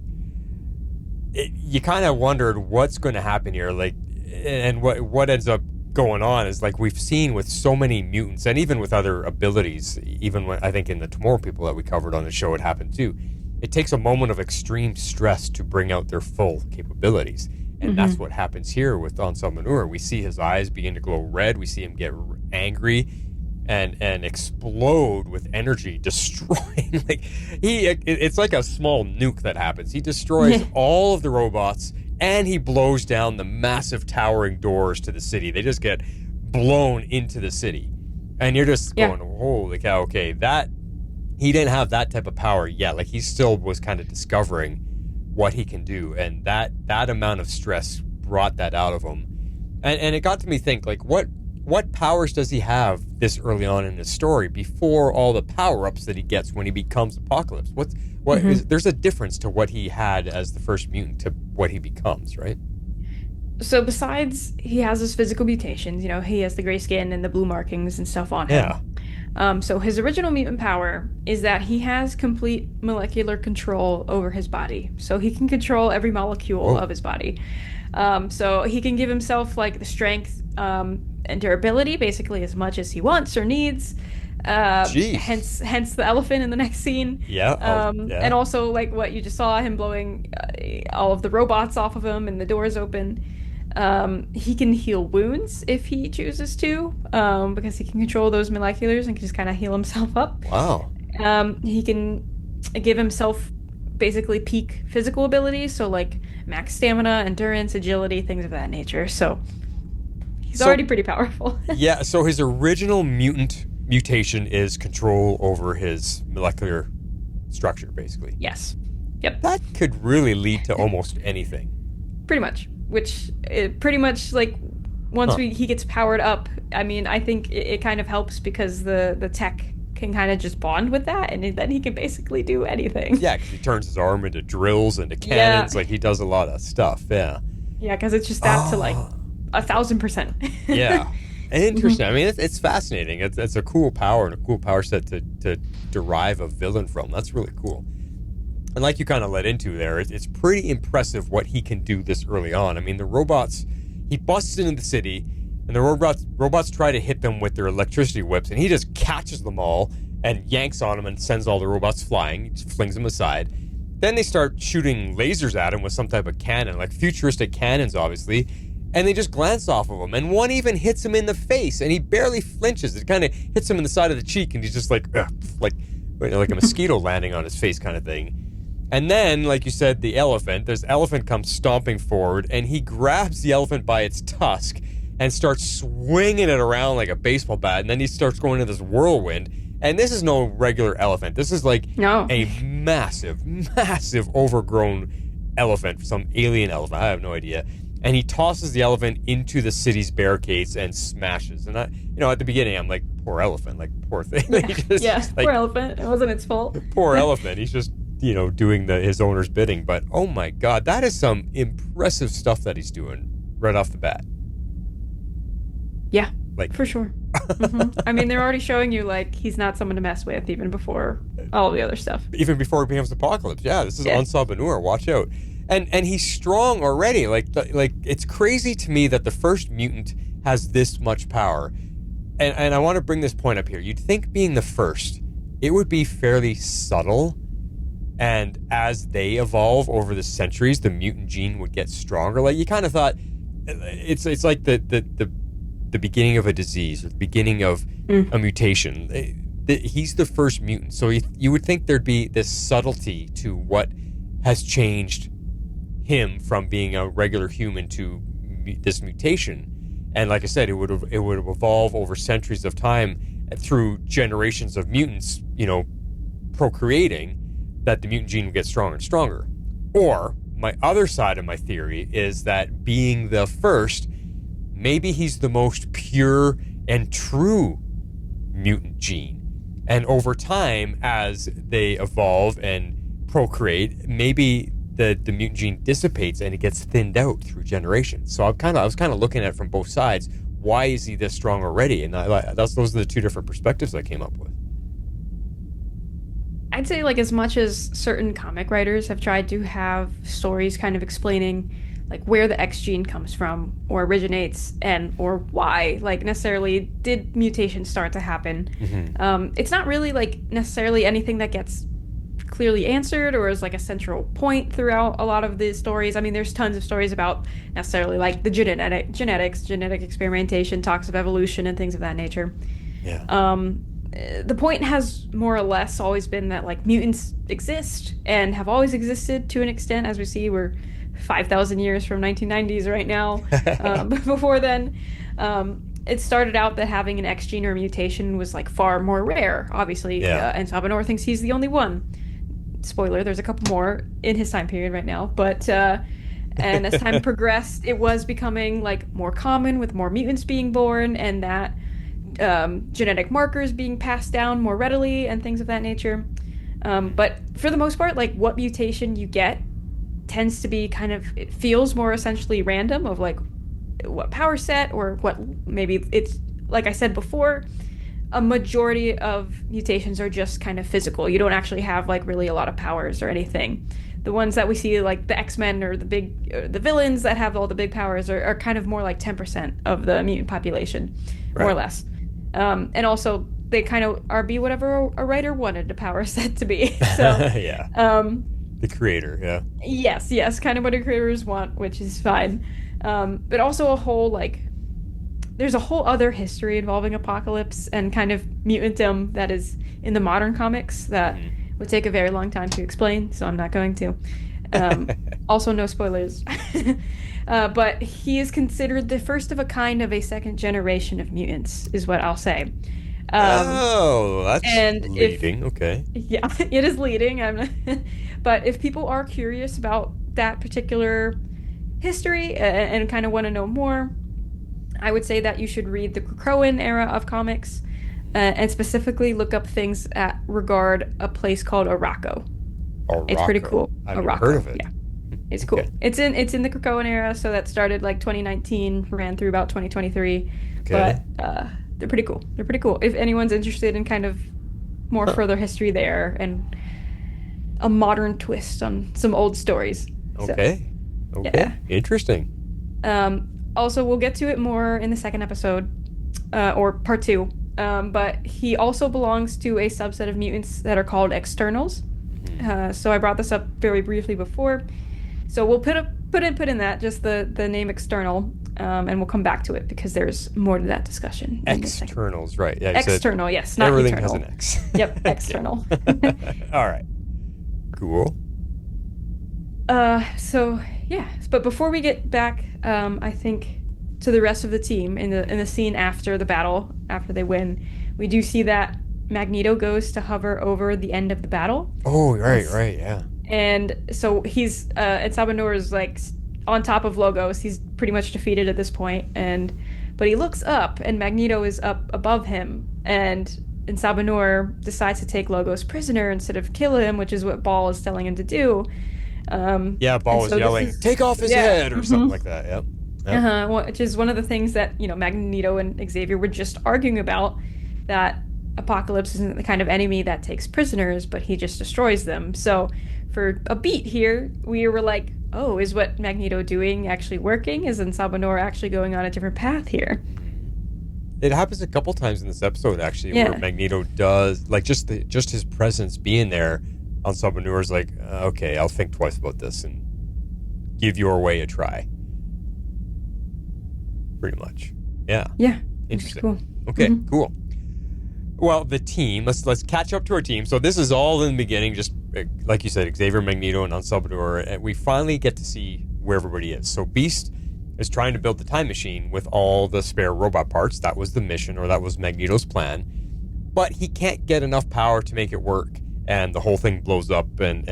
Speaker 3: you kind of wondered what's going to happen here. Like, and what ends up going on is, like we've seen with so many mutants, and even with other abilities, even when I think in the Tomorrow People that we covered on the show, it happened too. It takes a moment of extreme stress to bring out their full capabilities. And that's what happens here with Ensabanur. We see his eyes begin to glow red. We see him get angry and explode with energy, destroying. It's like a small nuke that happens. He destroys all of the robots, and he blows down the massive towering doors to the city. They just get blown into the city. And you're just going, holy cow, okay, he didn't have that type of power yet. Like, he still was kind of discovering what he can do, and that amount of stress brought that out of him. And it got to me think, like, what powers does he have this early on in his story before all the power-ups that he gets when he becomes Apocalypse? There's a difference to what he had as the first mutant to what he becomes, right?
Speaker 4: So besides he has his physical mutations, he has the gray skin and the blue markings and stuff on him. So his original mutant power is that he has complete molecular control over his body. So he can control every molecule of his body. So he can give himself like the strength and durability basically as much as he wants or needs. Hence the elephant in the next scene. And also like what you just saw, him blowing all of the robots off of him and the doors open. He can heal wounds if he chooses to, because he can control those moleculars and can just kind of heal himself up.
Speaker 3: Wow.
Speaker 4: He can give himself basically peak physical abilities, so like max stamina, endurance, agility, things of that nature. So he's already pretty powerful.
Speaker 3: So his original mutation is control over his molecular structure, basically.
Speaker 4: Yes. Yep.
Speaker 3: That could really lead to almost anything.
Speaker 4: Pretty much. Which pretty much like once he gets powered up, I mean, I think it kind of helps because the tech can kind of just bond with that, and then he can basically do anything.
Speaker 3: Yeah, because he turns his arm into drills, into cannons. Like, he does a lot of stuff. Yeah,
Speaker 4: because it's just that to like 1,000%.
Speaker 3: Yeah, interesting. I mean, it's fascinating. It's a cool power and a cool power set to derive a villain from. That's really cool. And like you kind of led into there, it's pretty impressive what he can do this early on. I mean, the robots, he busts into the city, and the robots try to hit them with their electricity whips, and he just catches them all and yanks on them and sends all the robots flying. He just flings them aside. Then they start shooting lasers at him with some type of cannon, like futuristic cannons, obviously, and they just glance off of him. And one even hits him in the face, and he barely flinches. It kind of hits him in the side of the cheek, and he's just like a mosquito landing on his face kind of thing. And then, like you said, the elephant comes stomping forward, and he grabs the elephant by its tusk and starts swinging it around like a baseball bat, and then he starts going into this whirlwind. And this is no regular elephant. This is like a massive, massive overgrown elephant, some alien elephant. I have no idea. And he tosses the elephant into the city's barricades and smashes. And at the beginning, I'm like, poor elephant, like poor thing.
Speaker 4: Poor elephant. It wasn't its fault.
Speaker 3: Poor elephant. He's just, doing his owner's bidding. But oh my God, that is some impressive stuff that he's doing right off the bat.
Speaker 4: Yeah, for sure. I mean, they're already showing you like he's not someone to mess with even before all the other stuff.
Speaker 3: Even before he becomes Apocalypse. Yeah, this is on Sabanur. Watch out. And he's strong already. Like it's crazy to me that the first mutant has this much power. And I want to bring this point up here. You'd think being the first, it would be fairly subtle. And as they evolve over the centuries, the mutant gene would get stronger. Like you kind of thought it's like the beginning of a disease, or the beginning of a mutation. He's the first mutant. So you would think there'd be this subtlety to what has changed him from being a regular human to this mutation. And like I said, it would evolve over centuries of time through generations of mutants, procreating, that the mutant gene would get stronger and stronger. Or my other side of my theory is that being the first, maybe he's the most pure and true mutant gene. And over time, as they evolve and procreate, maybe the mutant gene dissipates and it gets thinned out through generations. So I was kind of looking at it from both sides. Why is he this strong already? And those are the two different perspectives I came up with.
Speaker 4: I'd say like as much as certain comic writers have tried to have stories kind of explaining like where the X gene comes from or originates or why, like necessarily did mutations start to happen. It's not really like necessarily anything that gets clearly answered or is like a central point throughout a lot of the stories. I mean, there's tons of stories about necessarily like the genetic experimentation, talks of evolution and things of that nature. Yeah. The point has more or less always been that like mutants exist and have always existed to an extent. As we see, we're 5,000 years from 1990s right now. But before then, it started out that having an X gene or mutation was like far more rare, obviously. And Sabanur thinks he's the only one. Spoiler, there's a couple more in his time period right now. But and as time progressed, it was becoming like more common with more mutants being born and that genetic markers being passed down more readily and things of that nature. But for the most part, like what mutation you get tends to be it feels more essentially random of like what power set or what maybe it's like I said before, a majority of mutations are just kind of physical. You don't actually have like really a lot of powers or anything. The ones that we see like the X-Men or the villains that have all the big powers are kind of more like 10% of the mutant population, more or less. And also they kind of be whatever a writer wanted a power set to be. So
Speaker 3: the creator,
Speaker 4: yes, kind of what the creators want, which is fine. But also there's a whole other history involving Apocalypse and kind of mutantdom that is in the modern comics that would take a very long time to explain, so I'm not going to. Also, no spoilers. But he is considered the first of a kind of a second generation of mutants, is what I'll say.
Speaker 3: That's leading. Okay.
Speaker 4: Yeah, it is leading. But if people are curious about that particular history and kind of want to know more, I would say that you should read the Krakoan era of comics and specifically look up things that regard a place called Arakko. It's pretty cool.
Speaker 3: I've never heard of it.
Speaker 4: Yeah. It's cool. Okay. It's in the Krakoan era, so that started like 2019, ran through about 2023. Okay. But they're pretty cool. They're pretty cool. If anyone's interested in kind of more further history there and a modern twist on some old stories.
Speaker 3: Okay. So, okay. Yeah. Interesting.
Speaker 4: Also, we'll get to it more in the second episode, or part 2. But he also belongs to a subset of mutants that are called externals. So I brought this up very briefly before. So we'll put in that just the name external, and we'll come back to it because there's more to that discussion.
Speaker 3: Externals, right? Yeah.
Speaker 4: External, yes, not
Speaker 3: everything
Speaker 4: internal.
Speaker 3: Has an X.
Speaker 4: Yep, external.
Speaker 3: All right. Cool.
Speaker 4: So yeah, but before we get back, I think to the rest of the team in the scene after the battle, after they win, we do see that Magneto goes to hover over the end of the battle.
Speaker 3: Oh, right, yeah.
Speaker 4: And so he's and Sabanur is like on top of Logos. He's pretty much defeated at this point, but he looks up, and Magneto is up above him, and Sabanur decides to take Logos prisoner instead of kill him, which is what Ball is telling him to do.
Speaker 3: Ball was yelling, "Take off his head," or something like that. Yep.
Speaker 4: Which is one of the things that, Magneto and Xavier were just arguing about, that Apocalypse isn't the kind of enemy that takes prisoners, but he just destroys them. So for a beat here, we were like, oh, is what Magneto doing actually working? Is Sabanur actually going on a different path here?
Speaker 3: It happens a couple times in this episode, actually, where Magneto does, like, just his presence being there on Sabanur is like, okay, I'll think twice about this and give your way a try. Pretty much. Yeah.
Speaker 4: Yeah.
Speaker 3: Interesting.
Speaker 4: Cool.
Speaker 3: Okay, cool. Well, the team, let's catch up to our team. So this is all in the beginning, just like you said, Xavier, Magneto, and Sabanur, and we finally get to see where everybody is. So Beast is trying to build the time machine with all the spare robot parts. That was the mission, or that was Magneto's plan. But he can't get enough power to make it work, and the whole thing blows up, and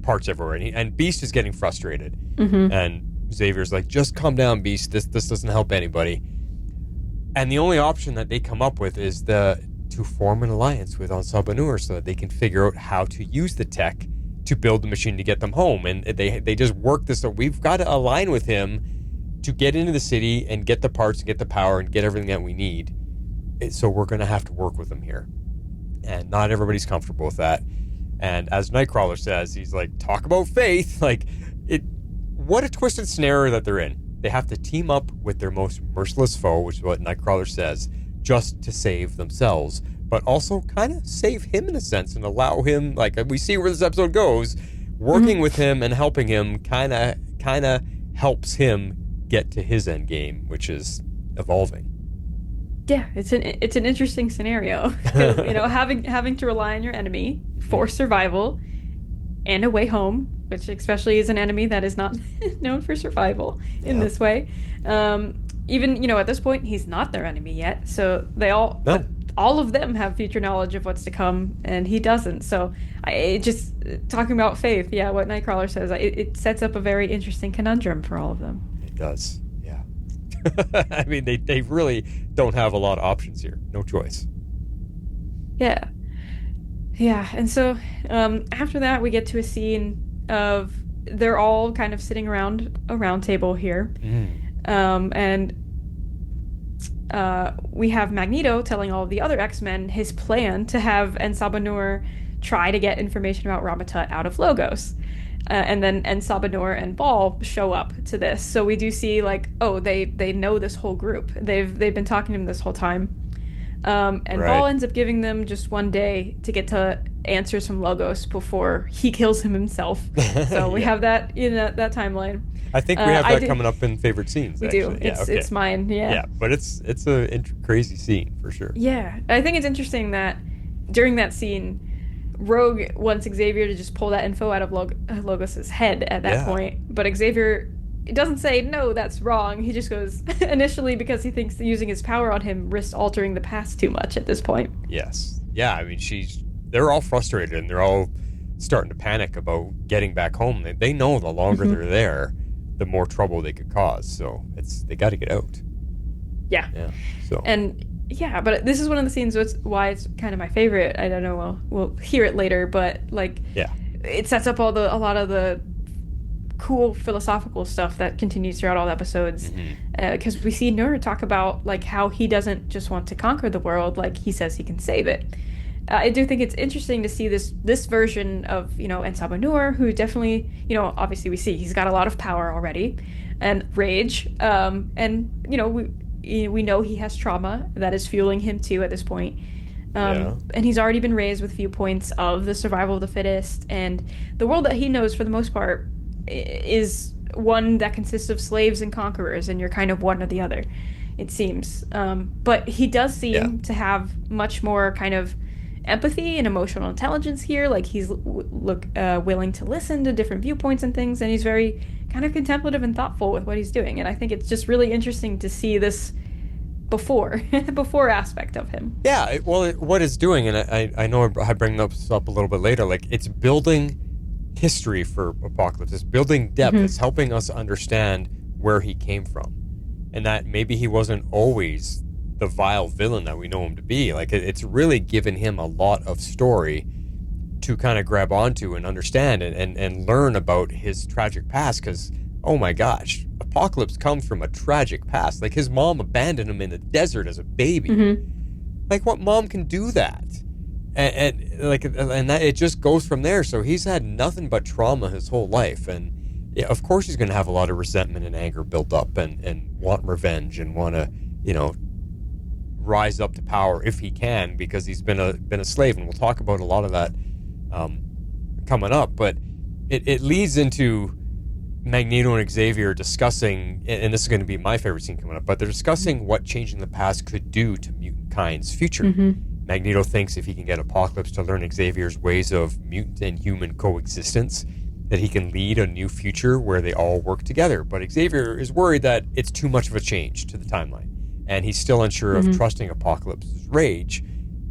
Speaker 3: parts everywhere. And Beast is getting frustrated. And Xavier's like, just calm down, Beast. This doesn't help anybody. And the only option that they come up with is to form an alliance with Sabanur so that they can figure out how to use the tech to build the machine to get them home. And they just work this out. We've got to align with him to get into the city and get the parts and get the power and get everything that we need. So we're going to have to work with him here. And not everybody's comfortable with that. And as Nightcrawler says, he's like, talk about faith. Like, what a twisted scenario that they're in. They have to team up with their most merciless foe, which is what Nightcrawler says, just to save themselves, but also kind of save him in a sense and allow him, like we see where this episode goes, working with him and helping him kind of helps him get to his end game, which is evolving.
Speaker 4: Yeah, it's an interesting scenario. Having to rely on your enemy for survival and a way home, which especially is an enemy that is not known for survival in this way. Even, at this point, he's not their enemy yet. So all of them have future knowledge of what's to come, and he doesn't. So just talking about faith, what Nightcrawler says, it sets up a very interesting conundrum for all of them.
Speaker 3: It does, yeah. I mean, they really don't have a lot of options here. No choice.
Speaker 4: Yeah. Yeah, and so after that, we get to a scene of they're all kind of sitting around a round table here. And we have Magneto telling all of the other X-Men his plan to have Sabanur try to get information about Ramatut out of Logos. And then Sabanur and Ball show up to this. So we do see, like, they know this whole group. They've been talking to him this whole time. And Ball ends up giving them just one day to get to answers from Logos before he kills him himself. So we have that in that timeline.
Speaker 3: I think we have that coming up in favorite scenes.
Speaker 4: We
Speaker 3: actually.
Speaker 4: do. It's mine. Yeah.
Speaker 3: Yeah, but it's a crazy scene for sure.
Speaker 4: Yeah, I think it's interesting that during that scene, Rogue wants Xavier to just pull that info out of Logos's head at that point, but Xavier doesn't say no, that's wrong. He just goes initially because he thinks that using his power on him risks altering the past too much at this point.
Speaker 3: Yes. Yeah. I mean, they're all frustrated and they're all starting to panic about getting back home. They know the longer they're there, the more trouble they could cause. So they got to get out.
Speaker 4: Yeah.
Speaker 3: Yeah. So.
Speaker 4: And yeah, but this is one of the scenes why it's kind of my favorite. I don't know. We'll hear it later, but it sets up a lot of the cool philosophical stuff that continues throughout all the episodes. Because we see Nur talk about like how he doesn't just want to conquer the world, like he says he can save it. I do think it's interesting to see this version of, Sabanur, who definitely, obviously we see he's got a lot of power already and rage. We know he has trauma that is fueling him too at this point. And he's already been raised with viewpoints of the survival of the fittest. And the world that he knows for the most part is one that consists of slaves and conquerors, and you're kind of one or the other, it seems. But he does seem to have much more kind of empathy and emotional intelligence here. Like he's willing to listen to different viewpoints and things, and he's very kind of contemplative and thoughtful with what he's doing. And I think it's just really interesting to see this before aspect of him.
Speaker 3: Yeah, what it's doing, and I know I bring this up a little bit later, like it's building history for Apocalypse. It's building depth. It's helping us understand where he came from. and that maybe he wasn't always the vile villain that we know him to be. Like, it's really given him a lot of story to kind of grab onto and understand and learn about his tragic past, because, oh my gosh, Apocalypse comes from a tragic past. Like, his mom abandoned him in the desert as a baby. Like, what mom can do that? And that, it just goes from there. So he's had nothing but trauma his whole life, and yeah, of course he's going to have a lot of resentment and anger built up, and want revenge and want to, rise up to power if he can, because he's been a slave, and we'll talk about a lot of that coming up. But it leads into Magneto and Xavier discussing, and this is going to be my favorite scene coming up, but they're discussing what changing the past could do to mutant kind's future. Magneto thinks if he can get Apocalypse to learn Xavier's ways of mutant and human coexistence, that he can lead a new future where they all work together. But Xavier is worried that it's too much of a change to the timeline, and he's still unsure of trusting Apocalypse's rage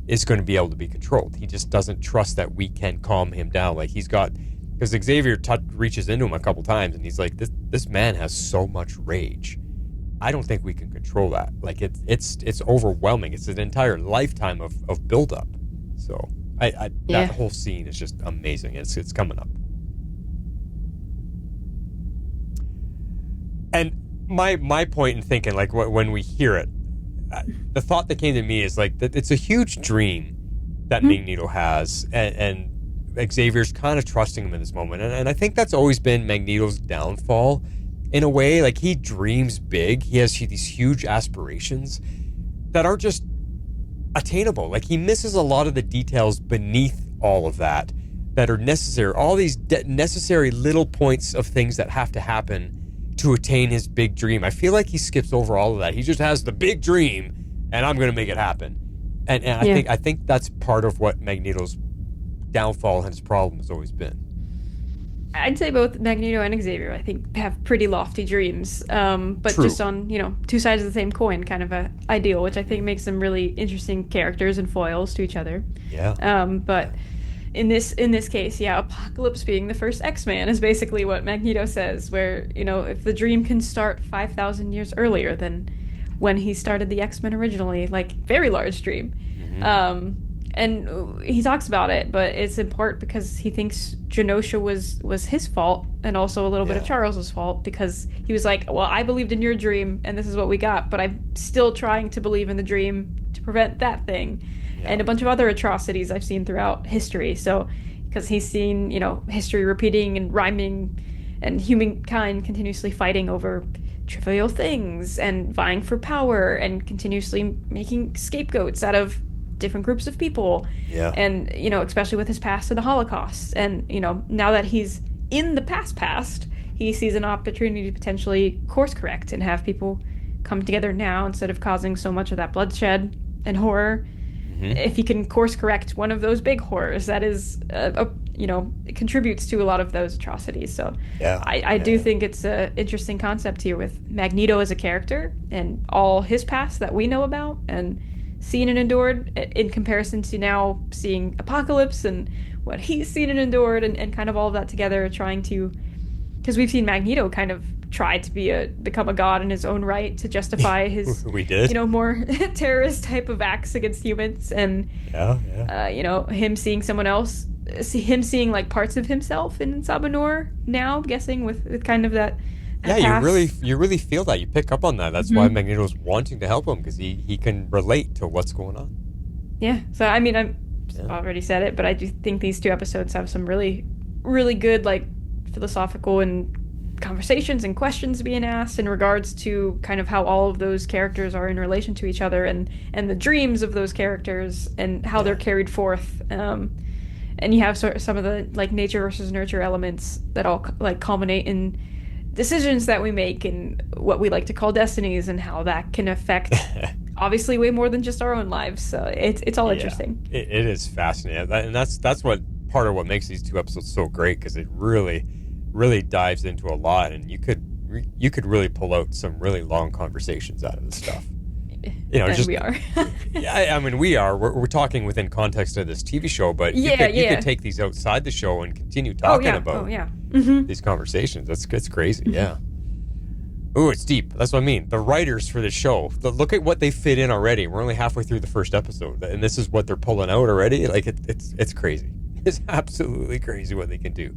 Speaker 3: is going to be able to be controlled. He just doesn't trust that we can calm him down. Like, he's got, because Xavier reaches into him a couple times, and he's like, this man has so much rage. I don't think we can control that. Like, it's overwhelming. It's an entire lifetime of buildup. So that whole scene is just amazing. It's coming up. And my point in thinking, like, when we hear it, the thought that came to me is like that it's a huge dream that Magneto has, and Xavier's kind of trusting him in this moment. And I think that's always been Magneto's downfall. In a way, like, he dreams big. He has these huge aspirations that aren't just attainable. Like, he misses a lot of the details beneath all of that are necessary. All these necessary little points of things that have to happen to attain his big dream. I feel like he skips over all of that. He just has the big dream, and I'm going to make it happen. And I think that's part of what Magneto's downfall and his problem has always been.
Speaker 4: I'd say both Magneto and Xavier, I think, have pretty lofty dreams, but
Speaker 3: True.
Speaker 4: Just on, two sides of the same coin kind of a ideal, which I think makes them really interesting characters and foils to each other.
Speaker 3: Yeah.
Speaker 4: But in this case, Apocalypse being the first X-Man is basically what Magneto says, where, if the dream can start 5,000 years earlier than when he started the X-Men originally, like, very large dream. And he talks about it, but it's in part because he thinks Genosha was his fault, and also a little bit of Charles's fault, because he was like, well, I believed in your dream, and this is what we got, but I'm still trying to believe in the dream to prevent that thing. And a bunch of other atrocities I've seen throughout history. So, because he's seen, history repeating and rhyming, and humankind continuously fighting over trivial things, and vying for power, and continuously making scapegoats out of different groups of people. And especially with his past to the Holocaust, and now that he's in the past, he sees an opportunity to potentially course correct and have people come together now instead of causing so much of that bloodshed and horror. If he can course correct one of those big horrors, that is it contributes to a lot of those atrocities. So I do think it's an interesting concept here with Magneto as a character and all his past that we know about and seen and endured, in comparison to now seeing Apocalypse and what he's seen and endured, and kind of all of that together, trying to, because we've seen Magneto kind of try to become a god in his own right to justify his
Speaker 3: we did
Speaker 4: more terrorist type of acts against humans, and him seeing someone else, him seeing like parts of himself in Sabanur now, I'm guessing with kind of that.
Speaker 3: Yeah, you really feel that. You pick up on that. That's why Magneto's wanting to help him, because he can relate to what's going on.
Speaker 4: Yeah. So I mean, I've already said it, but I do think these two episodes have some really, really good, like, philosophical and conversations and questions being asked in regards to kind of how all of those characters are in relation to each other, and the dreams of those characters and how they're carried forth. And you have some of the, like, nature versus nurture elements that all, like, culminate in decisions that we make and what we like to call destinies, and how that can affect obviously way more than just our own lives. So it's all interesting.
Speaker 3: It is fascinating, and that's what part of what makes these two episodes so great, because it really dives into a lot, and you could really pull out some really long conversations out of this stuff.
Speaker 4: And we are.
Speaker 3: I mean, we are. We're talking within context of this TV show, but you could take these outside the show and continue talking about these conversations. It's crazy, yeah. Ooh, it's deep. That's what I mean. The writers for this show, look at what they fit in already. We're only halfway through the first episode, and this is what they're pulling out already. Like, it's crazy. It's absolutely crazy what they can do.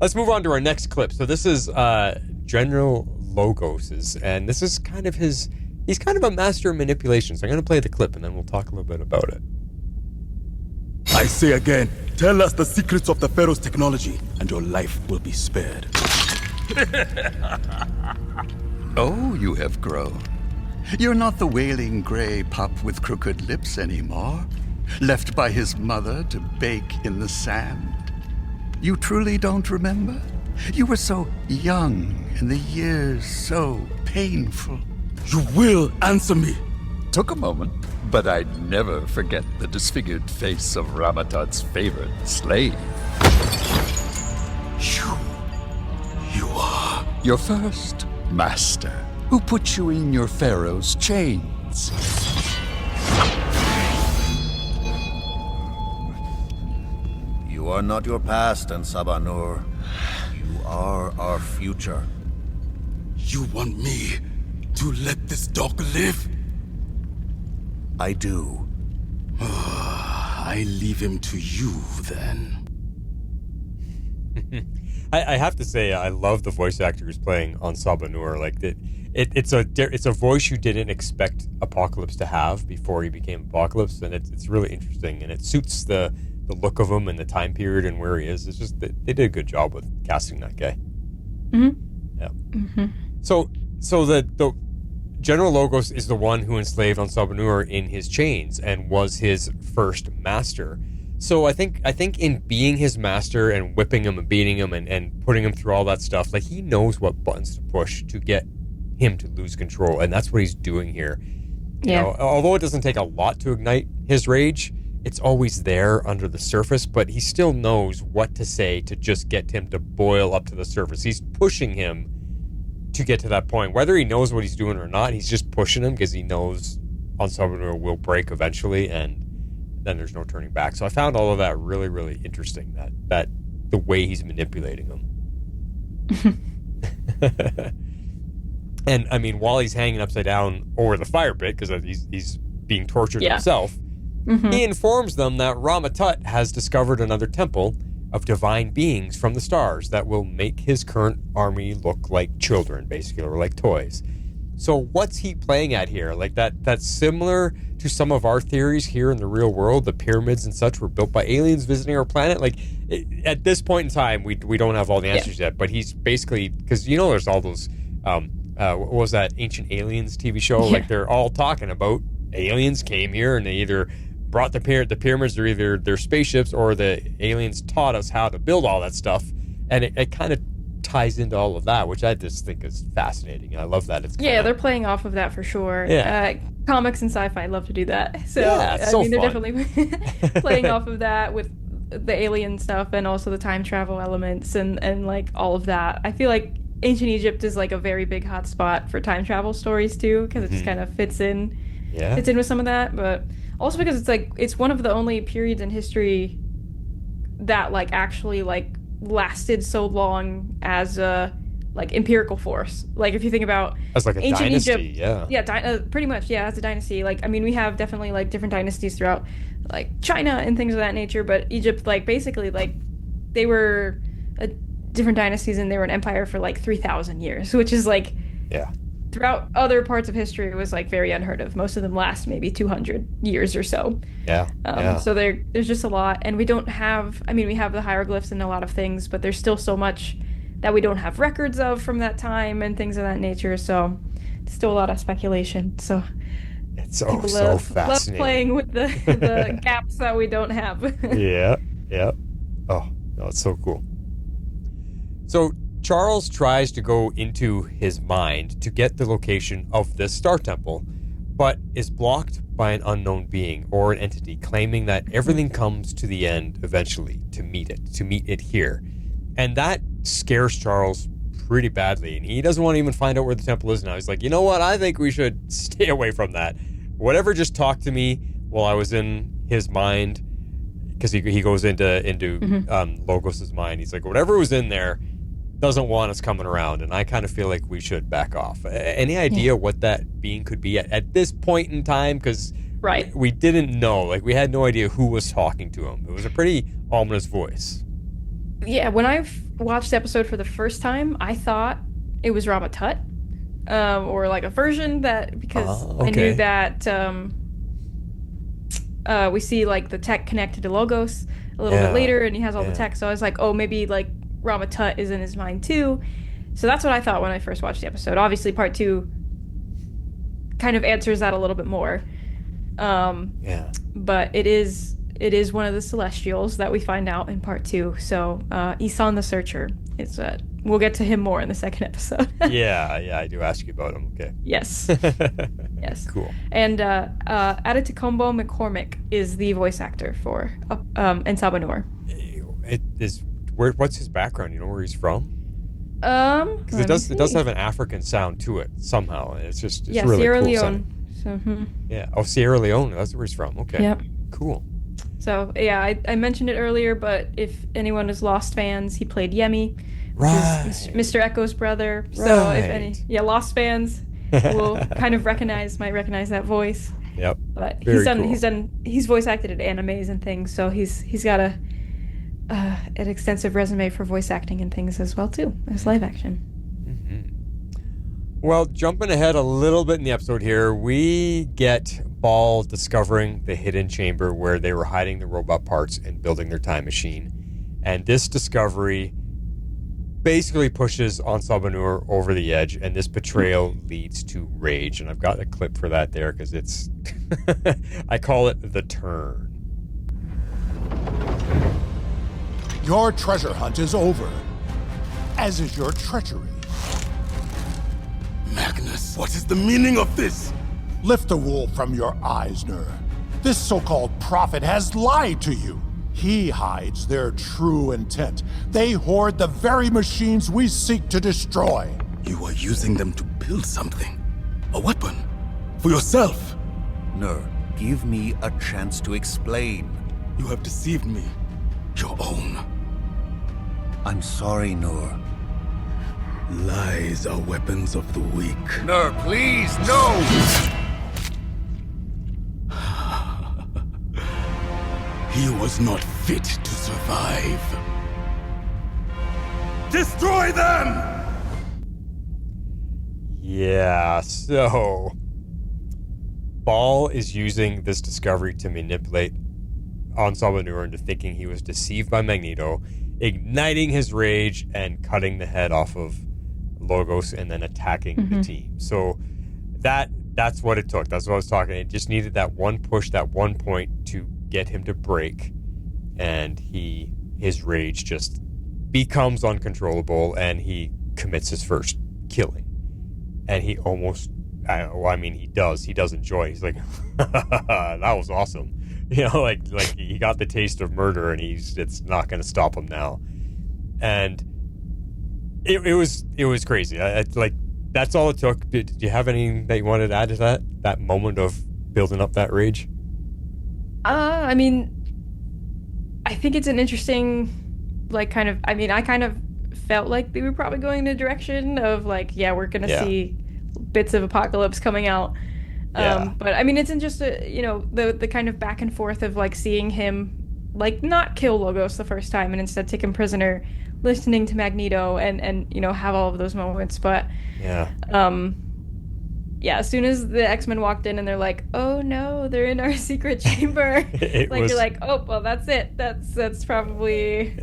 Speaker 3: Let's move on to our next clip. So this is General Logos's, and this is kind of he's kind of a master of manipulation. So I'm going to play the clip, and then we'll talk a little bit about it.
Speaker 7: I say again, tell us the secrets of the Pharaoh's technology, and your life will be spared.
Speaker 11: Oh, you have grown. You're not the wailing gray pup with crooked lips anymore, left by his mother to bake in the sand. You truly don't remember? You were so young, and the years so painful.
Speaker 7: You will answer me.
Speaker 11: Took a moment, but I'd never forget the disfigured face of Ramatat's favorite slave.
Speaker 7: You are...
Speaker 11: Your first master, who put you in your pharaoh's chains.
Speaker 10: You are not your past, and Sabanur. You are our future.
Speaker 7: You want me to let this dog live?
Speaker 10: I do.
Speaker 7: I leave him to you, then.
Speaker 3: I have to say, I love the voice actor who's playing on Sabanur. Like, it's a voice you didn't expect Apocalypse to have before he became Apocalypse, and it's really interesting, and it suits the look of him and the time period and where he is. It's just they did a good job with casting that guy.
Speaker 4: Mm-hmm.
Speaker 3: Yeah.
Speaker 4: Mm-hmm.
Speaker 3: So the General Logos is the one who enslaved on Sabanur in his chains and was his first master. So I think in being his master and whipping him and beating him and putting him through all that stuff, like, he knows what buttons to push to get him to lose control, and that's what he's doing here. You know, although it doesn't take a lot to ignite his rage, it's always there under the surface, but he still knows what to say to just get him to boil up to the surface. He's pushing him to get to that point. Whether he knows what he's doing or not, he's just pushing him because he knows on Sabanur will break eventually, and then there's no turning back. So I found all of that really, really interesting, that the way he's manipulating him. And, I mean, while he's hanging upside down over the fire pit, because he's being tortured himself, he informs them that Rama-Tut has discovered another temple of divine beings from the stars that will make his current army look like children, basically, or like toys. So what's he playing at here? Like, that's similar to some of our theories here in the real world. The pyramids and such were built by aliens visiting our planet. Like, at this point in time, we don't have all the answers yet, but he's basically, because, you know, there's all those, what was that Ancient Aliens TV show? Like, they're all talking about aliens came here and they either brought the pyramids, or either their spaceships, or the aliens taught us how to build all that stuff. And it kind of ties into all of that, which I just think is fascinating. And I love that. It's
Speaker 4: they're playing off of that for sure. Comics and sci-fi love to do that. So,
Speaker 3: it's so
Speaker 4: they're
Speaker 3: fun.
Speaker 4: Definitely playing off of that with the alien stuff and also the time travel elements and like all of that. I feel like ancient Egypt is like a very big hot spot for time travel stories too, because it just kind of fits in with some of that, but also because it's like it's one of the only periods in history that like actually like lasted so long as a like empirical force. Like, if you think about
Speaker 3: as like a
Speaker 4: ancient
Speaker 3: dynasty,
Speaker 4: Egypt, pretty much, as a dynasty. Like, I mean, we have definitely like different dynasties throughout, like China and things of that nature. But Egypt, like, basically, like, they were different dynasties and they were an empire for like 3,000 years, which is like throughout other parts of history, it was like very unheard of. Most of them last maybe 200 years or so. So there's just a lot, and we don't have. I mean, we have the hieroglyphs and a lot of things, but there's still so much that we don't have records of from that time and things of that nature. So it's still a lot of speculation. So
Speaker 3: it's so fascinating.
Speaker 4: Love playing with the gaps that we don't have.
Speaker 3: Oh no, it's so cool. So Charles tries to go into his mind to get the location of this star temple, but is blocked by an unknown being or an entity claiming that everything comes to the end eventually to meet it here. And that scares Charles pretty badly, and he doesn't want to even find out where the temple is now. He's like, you know what? I think we should stay away from that. Whatever just talked to me while I was in his mind, because he goes into Logos's mind. He's like, whatever was in there, doesn't want us coming around, and I kind of feel like we should back off. Any idea what that being could be at this point in time? Because we didn't know. Like, we had no idea who was talking to him. It was a pretty ominous voice.
Speaker 4: Yeah, when I watched the episode for the first time, I thought it was Rama Tut, or like a version that, because I knew that we see like the tech connected to Logos a little bit later, and he has all the tech. So I was like, oh, maybe like Rama Tut is in his mind too. So that's what I thought when I first watched the episode. Obviously, part 2 kind of answers that a little bit more. But it is one of the Celestials that we find out in part 2. So Isan the Searcher is we'll get to him more in the second episode. yeah,
Speaker 3: I do ask you about him. Okay.
Speaker 4: Yes. Yes.
Speaker 3: Cool.
Speaker 4: And Adetokunbo McCormick is the voice actor for Ensabanur.
Speaker 3: What's his background? You know where he's from? Because it does have an African sound to it somehow. It's really
Speaker 4: Sierra
Speaker 3: cool
Speaker 4: Leone.
Speaker 3: sounding.
Speaker 4: So,
Speaker 3: Yeah. Oh, Sierra Leone. That's where he's from. Okay.
Speaker 4: Yep.
Speaker 3: Cool.
Speaker 4: So yeah, I mentioned it earlier, but if anyone is Lost fans, he played Yemi,
Speaker 3: right,
Speaker 4: which is Mr. Echo's brother. So if any Lost fans will kind of recognize that voice.
Speaker 3: Yep.
Speaker 4: But
Speaker 3: Very
Speaker 4: he's voice acted in animes and things, so he's got an extensive resume for voice acting and things as well too as live action.
Speaker 3: Well, jumping ahead a little bit in the episode here, we get Ball discovering the hidden chamber where they were hiding the robot parts and building their time machine. And this discovery basically pushes Ensabanur over the edge, and this betrayal leads to rage. And I've got a clip for that there because it's... I call it the turn.
Speaker 12: Your treasure hunt is over, as is your treachery.
Speaker 7: Magnus, what is the meaning of this?
Speaker 12: Lift the wool from your eyes, Nur. This so-called prophet has lied to you. He hides their true intent. They hoard the very machines we seek to destroy.
Speaker 7: You are using them to build something. A weapon. For yourself.
Speaker 10: Nur, give me a chance to explain.
Speaker 7: You have deceived me. Your own.
Speaker 10: I'm sorry, Nur.
Speaker 7: Lies are weapons of the weak.
Speaker 10: Nur, please, no!
Speaker 7: He was not fit to survive. Destroy them!
Speaker 3: Yeah, so... Ball is using this discovery to manipulate Ensabanur into thinking he was deceived by Magneto, igniting his rage and cutting the head off of Logos and then attacking the team. So that's what it took. That's what I was talking. It just needed that one push, that one point to get him to break, and his rage just becomes uncontrollable, and he commits his first killing. And he almost, he does enjoy it. He's like, that was awesome. You know, like he got the taste of murder, and it's not going to stop him now. And it was crazy. That's all it took. Did you have anything that you wanted to add to that moment of building up that rage?
Speaker 4: I think it's an interesting, I kind of felt like they were probably going in a direction of we're gonna see bits of Apocalypse coming out. But it's in just the kind of back and forth of seeing him not kill Logos the first time and instead take him prisoner, listening to Magneto and have all of those moments. But as soon as the X-Men walked in and they're like, oh no, they're in our secret chamber, you're like, oh well, that's it. That's probably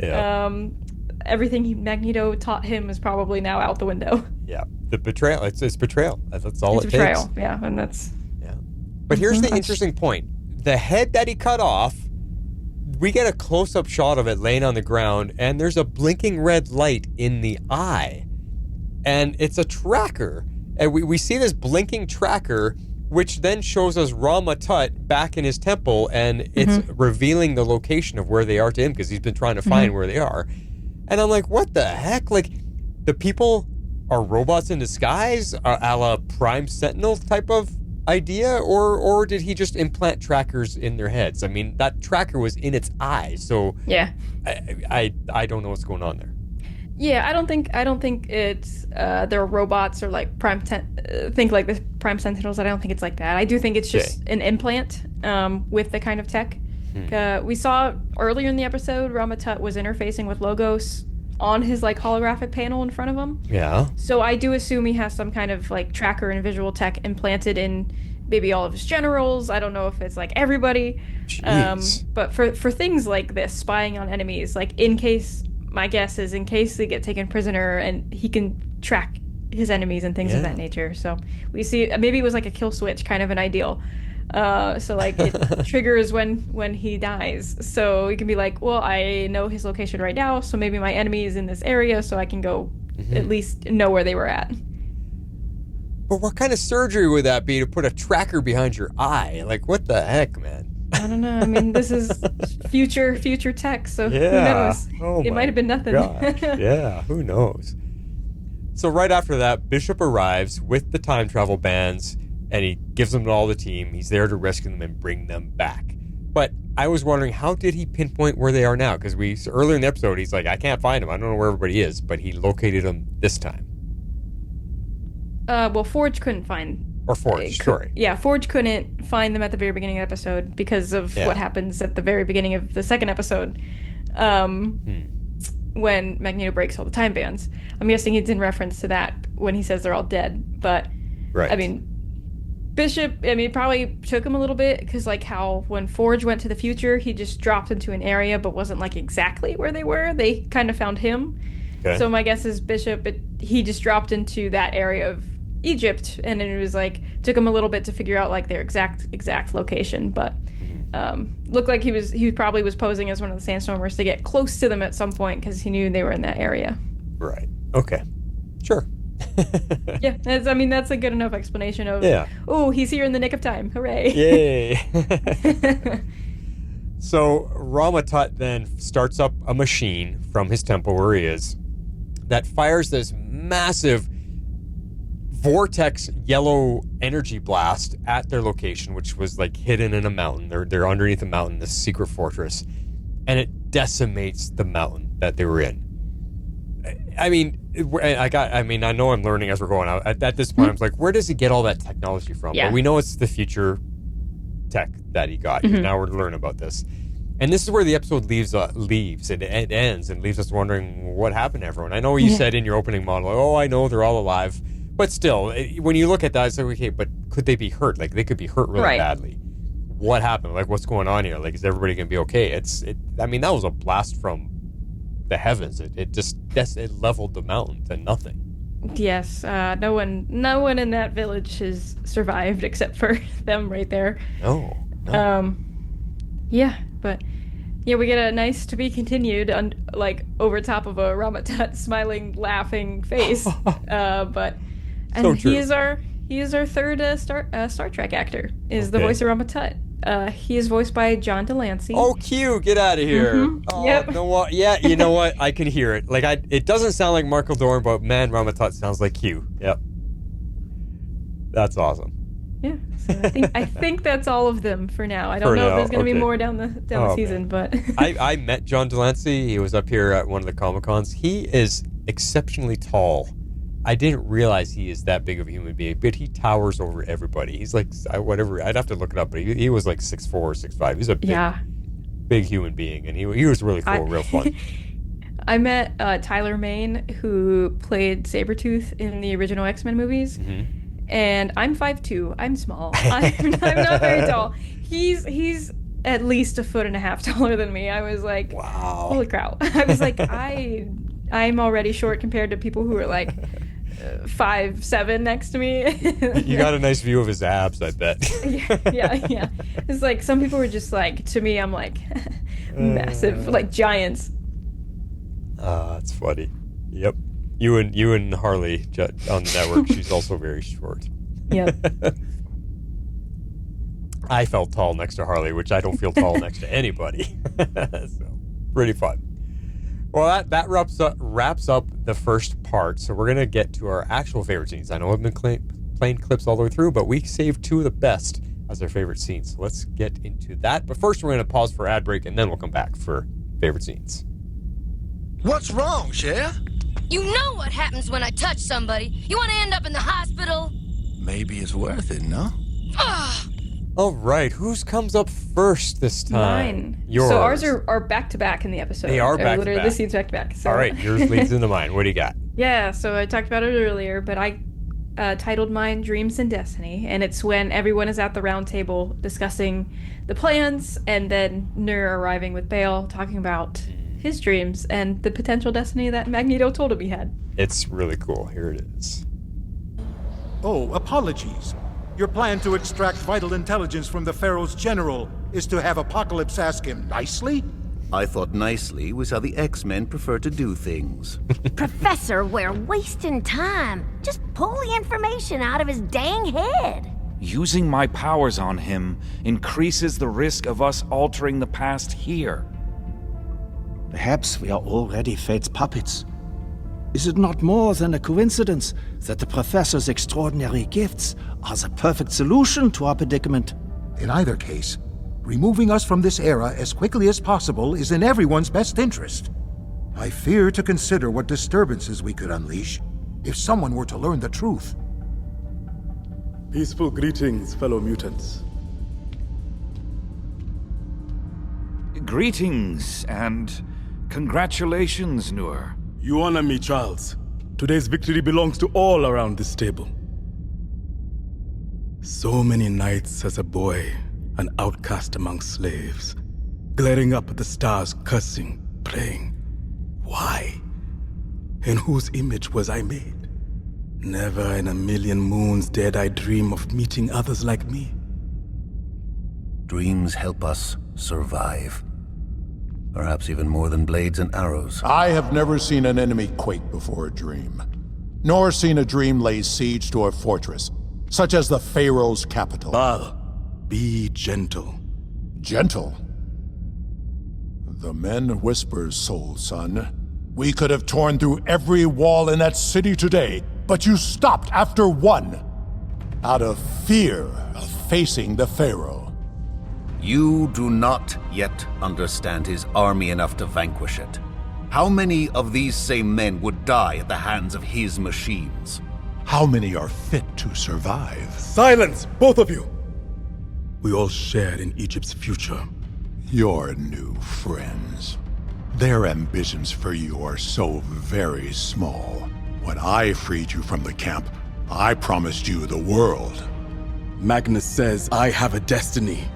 Speaker 4: everything Magneto taught him is probably now out the window.
Speaker 3: Yeah, the betrayal. It's betrayal. That's all
Speaker 4: it's
Speaker 3: it
Speaker 4: betrayal.
Speaker 3: takes.
Speaker 4: Yeah, and that's.
Speaker 3: Yeah, but here's the interesting point: the head that he cut off. We get a close-up shot of it laying on the ground, and there's a blinking red light in the eye. And it's a tracker. And we see this blinking tracker, which then shows us Rama Tut back in his temple, and it's revealing the location of where they are to him, because he's been trying to find where they are. And I'm like, what the heck? The people are robots in disguise, a la Prime Sentinel type of idea, or did he just implant trackers in their heads? That tracker was in its eye, so
Speaker 4: yeah,
Speaker 3: I don't know what's going on there.
Speaker 4: Yeah, I don't think it's they're robots or like think like the Prime Sentinels. I don't think it's like that. I do think it's just an implant with the kind of tech. We saw earlier in the episode Rama Tut was interfacing with Logos on his like holographic panel in front of him.
Speaker 3: Yeah.
Speaker 4: So I do assume he has some kind of like tracker and visual tech implanted in maybe all of his generals. I don't know if it's like everybody. But for things like this, spying on enemies, like my guess is in case they get taken prisoner and he can track his enemies and things of that nature. So we see maybe it was like a kill switch kind of an ideal. So like it triggers when he dies. So you can be like, well, I know his location right now, so maybe my enemy is in this area, so I can go at least know where they were at.
Speaker 3: But what kind of surgery would that be to put a tracker behind your eye? Like, what the heck, man?
Speaker 4: I don't know. I mean, this is future tech, so who knows? It might have been nothing.
Speaker 3: Yeah, who knows? So right after that, Bishop arrives with the time travel bands, and he gives them to all the team. He's there to rescue them and bring them back. But I was wondering, how did he pinpoint where they are now? Because earlier in the episode, he's like, I can't find them. I don't know where everybody is. But he located them this time.
Speaker 4: Well, Forge couldn't find...
Speaker 3: Or Forge, sorry.
Speaker 4: Yeah, Forge couldn't find them at the very beginning of the episode because of what happens at the very beginning of the second episode. When Magneto breaks all the time bands. I'm guessing it's in reference to that when he says they're all dead. But, I mean, Bishop, it probably took him a little bit because, like, how when Forge went to the future, he just dropped into an area but wasn't, like, exactly where they were. They kind of found him. Okay. So my guess is Bishop, he just dropped into that area of Egypt, and it was like took him a little bit to figure out like their exact location, but looked like he probably was posing as one of the Sandstormers to get close to them at some point because he knew they were in that area.
Speaker 3: Right. Okay. Sure.
Speaker 4: Yeah, that's a good enough explanation of oh, he's here in the nick of time. Hooray.
Speaker 3: Yay. So Rama Tut then starts up a machine from his temple where he is that fires this massive vortex yellow energy blast at their location, which was like hidden in a mountain. They're underneath a mountain, this secret fortress, and it decimates the mountain that they were in. I know I'm learning as we're going out. At this point, I was like, where does he get all that technology from?
Speaker 4: Yeah.
Speaker 3: Well, we know it's the future tech that he got. Now we're learning about this. And this is where the episode leaves and it ends and leaves us wondering what happened to everyone. I know you said in your opening monologue, oh, I know they're all alive. But still, when you look at that, it's like, okay, but could they be hurt? Like, they could be hurt really badly. What happened? Like, what's going on here? Like, is everybody going to be okay? That was a blast from the heavens. It leveled the mountain to nothing.
Speaker 4: Yes, no one in that village has survived except for them right there.
Speaker 3: No.
Speaker 4: Yeah, but we get a nice to be continued over top of a Rama Tut smiling, laughing face. He is our third Star Trek actor. Is the voice of Rama Tut. He is voiced by John Delancey.
Speaker 3: Oh, Q, get out of here.
Speaker 4: Mm-hmm.
Speaker 3: Oh,
Speaker 4: yep.
Speaker 3: You know what? Yeah, you know what? I can hear it. Like, it doesn't sound like Marco Dorn, but man, Rama Tut sounds like Q. Yep. That's awesome.
Speaker 4: Yeah, so I think that's all of them for now. I don't know if there's going to be more down the season, but
Speaker 3: I met John Delancey. He was up here at one of the Comic-Cons. He is exceptionally tall. I didn't realize he is that big of a human being, but he towers over everybody. He's like whatever. I'd have to look it up, but he was like 6'4" or 6'5". He's a big human being, and he was really cool, real fun.
Speaker 4: I met Tyler Mane, who played Sabretooth in the original X-Men movies. Mm-hmm. And I'm 5'2". I'm small. I'm not very tall. He's at least 1.5 foot taller than me. I was like, wow, holy cow. I was like, I'm already short compared to people who are like 5'7" next to me.
Speaker 3: You got a nice view of his abs, I bet.
Speaker 4: Yeah. It's like some people were just like, to me, I'm like massive, like giants.
Speaker 3: That's funny. Yep. You and Harley on the network, she's also very short.
Speaker 4: Yep.
Speaker 3: I felt tall next to Harley, which I don't feel tall next to anybody. So, pretty fun. Well, that wraps up the first part, so we're going to get to our actual favorite scenes. I know I've been playing clips all the way through, but we saved 2 of the best as our favorite scenes. So let's get into that. But first, we're going to pause for ad break, and then we'll come back for favorite scenes.
Speaker 13: What's wrong, Cher?
Speaker 6: You know what happens when I touch somebody. You want to end up in the hospital?
Speaker 10: Maybe it's worth it, no?
Speaker 3: All right, whose comes up first this time?
Speaker 4: Mine.
Speaker 3: Yours.
Speaker 4: So ours are back-to-back in the episode.
Speaker 3: They are
Speaker 4: Literally,
Speaker 3: back-to-back.
Speaker 4: the scenes back-to-back. So.
Speaker 3: All right, yours leads into mine. What do you got?
Speaker 4: Yeah, so I talked about it earlier, but I titled mine Dreams and Destiny, and it's when everyone is at the round table discussing the plans, and then Nur arriving with Bale, talking about his dreams and the potential destiny that Magneto told him he had.
Speaker 3: It's really cool. Here it is.
Speaker 12: Oh, apologies. Your plan to extract vital intelligence from the Pharaoh's general is to have Apocalypse ask him nicely?
Speaker 1: I thought nicely was how the X-Men prefer to do things.
Speaker 13: Professor, we're wasting time. Just pull the information out of his dang head.
Speaker 9: Using my powers on him increases the risk of us altering the past here.
Speaker 14: Perhaps we are already Fate's puppets. Is it not more than a coincidence that the Professor's extraordinary gifts are the perfect solution to our predicament?
Speaker 12: In either case, removing us from this era as quickly as possible is in everyone's best interest. I fear to consider what disturbances we could unleash if someone were to learn the truth.
Speaker 7: Peaceful greetings, fellow mutants.
Speaker 9: Greetings and congratulations, Nur.
Speaker 7: You honor me, Charles. Today's victory belongs to all around this table. So many nights as a boy, an outcast among slaves, glaring up at the stars, cursing, praying. Why? In whose image was I made? Never in a million moons dared I dream of meeting others like me.
Speaker 1: Dreams help us survive. Perhaps even more than blades and arrows.
Speaker 12: I have never seen an enemy quake before a dream, nor seen a dream lay siege to a fortress, such as the Pharaoh's capital.
Speaker 7: Baal, be gentle.
Speaker 12: Gentle? The men whisper, soul son. We could have torn through every wall in that city today, but you stopped after one, out of fear of facing the Pharaoh.
Speaker 1: You do not yet understand his army enough to vanquish it. How many of these same men would die at the hands of his machines?
Speaker 12: How many are fit to survive?
Speaker 7: Silence, both of you! We all shared in Egypt's future.
Speaker 12: Your new friends. Their ambitions for you are so very small. When I freed you from the camp, I promised you the world.
Speaker 7: Magnus says I have a destiny.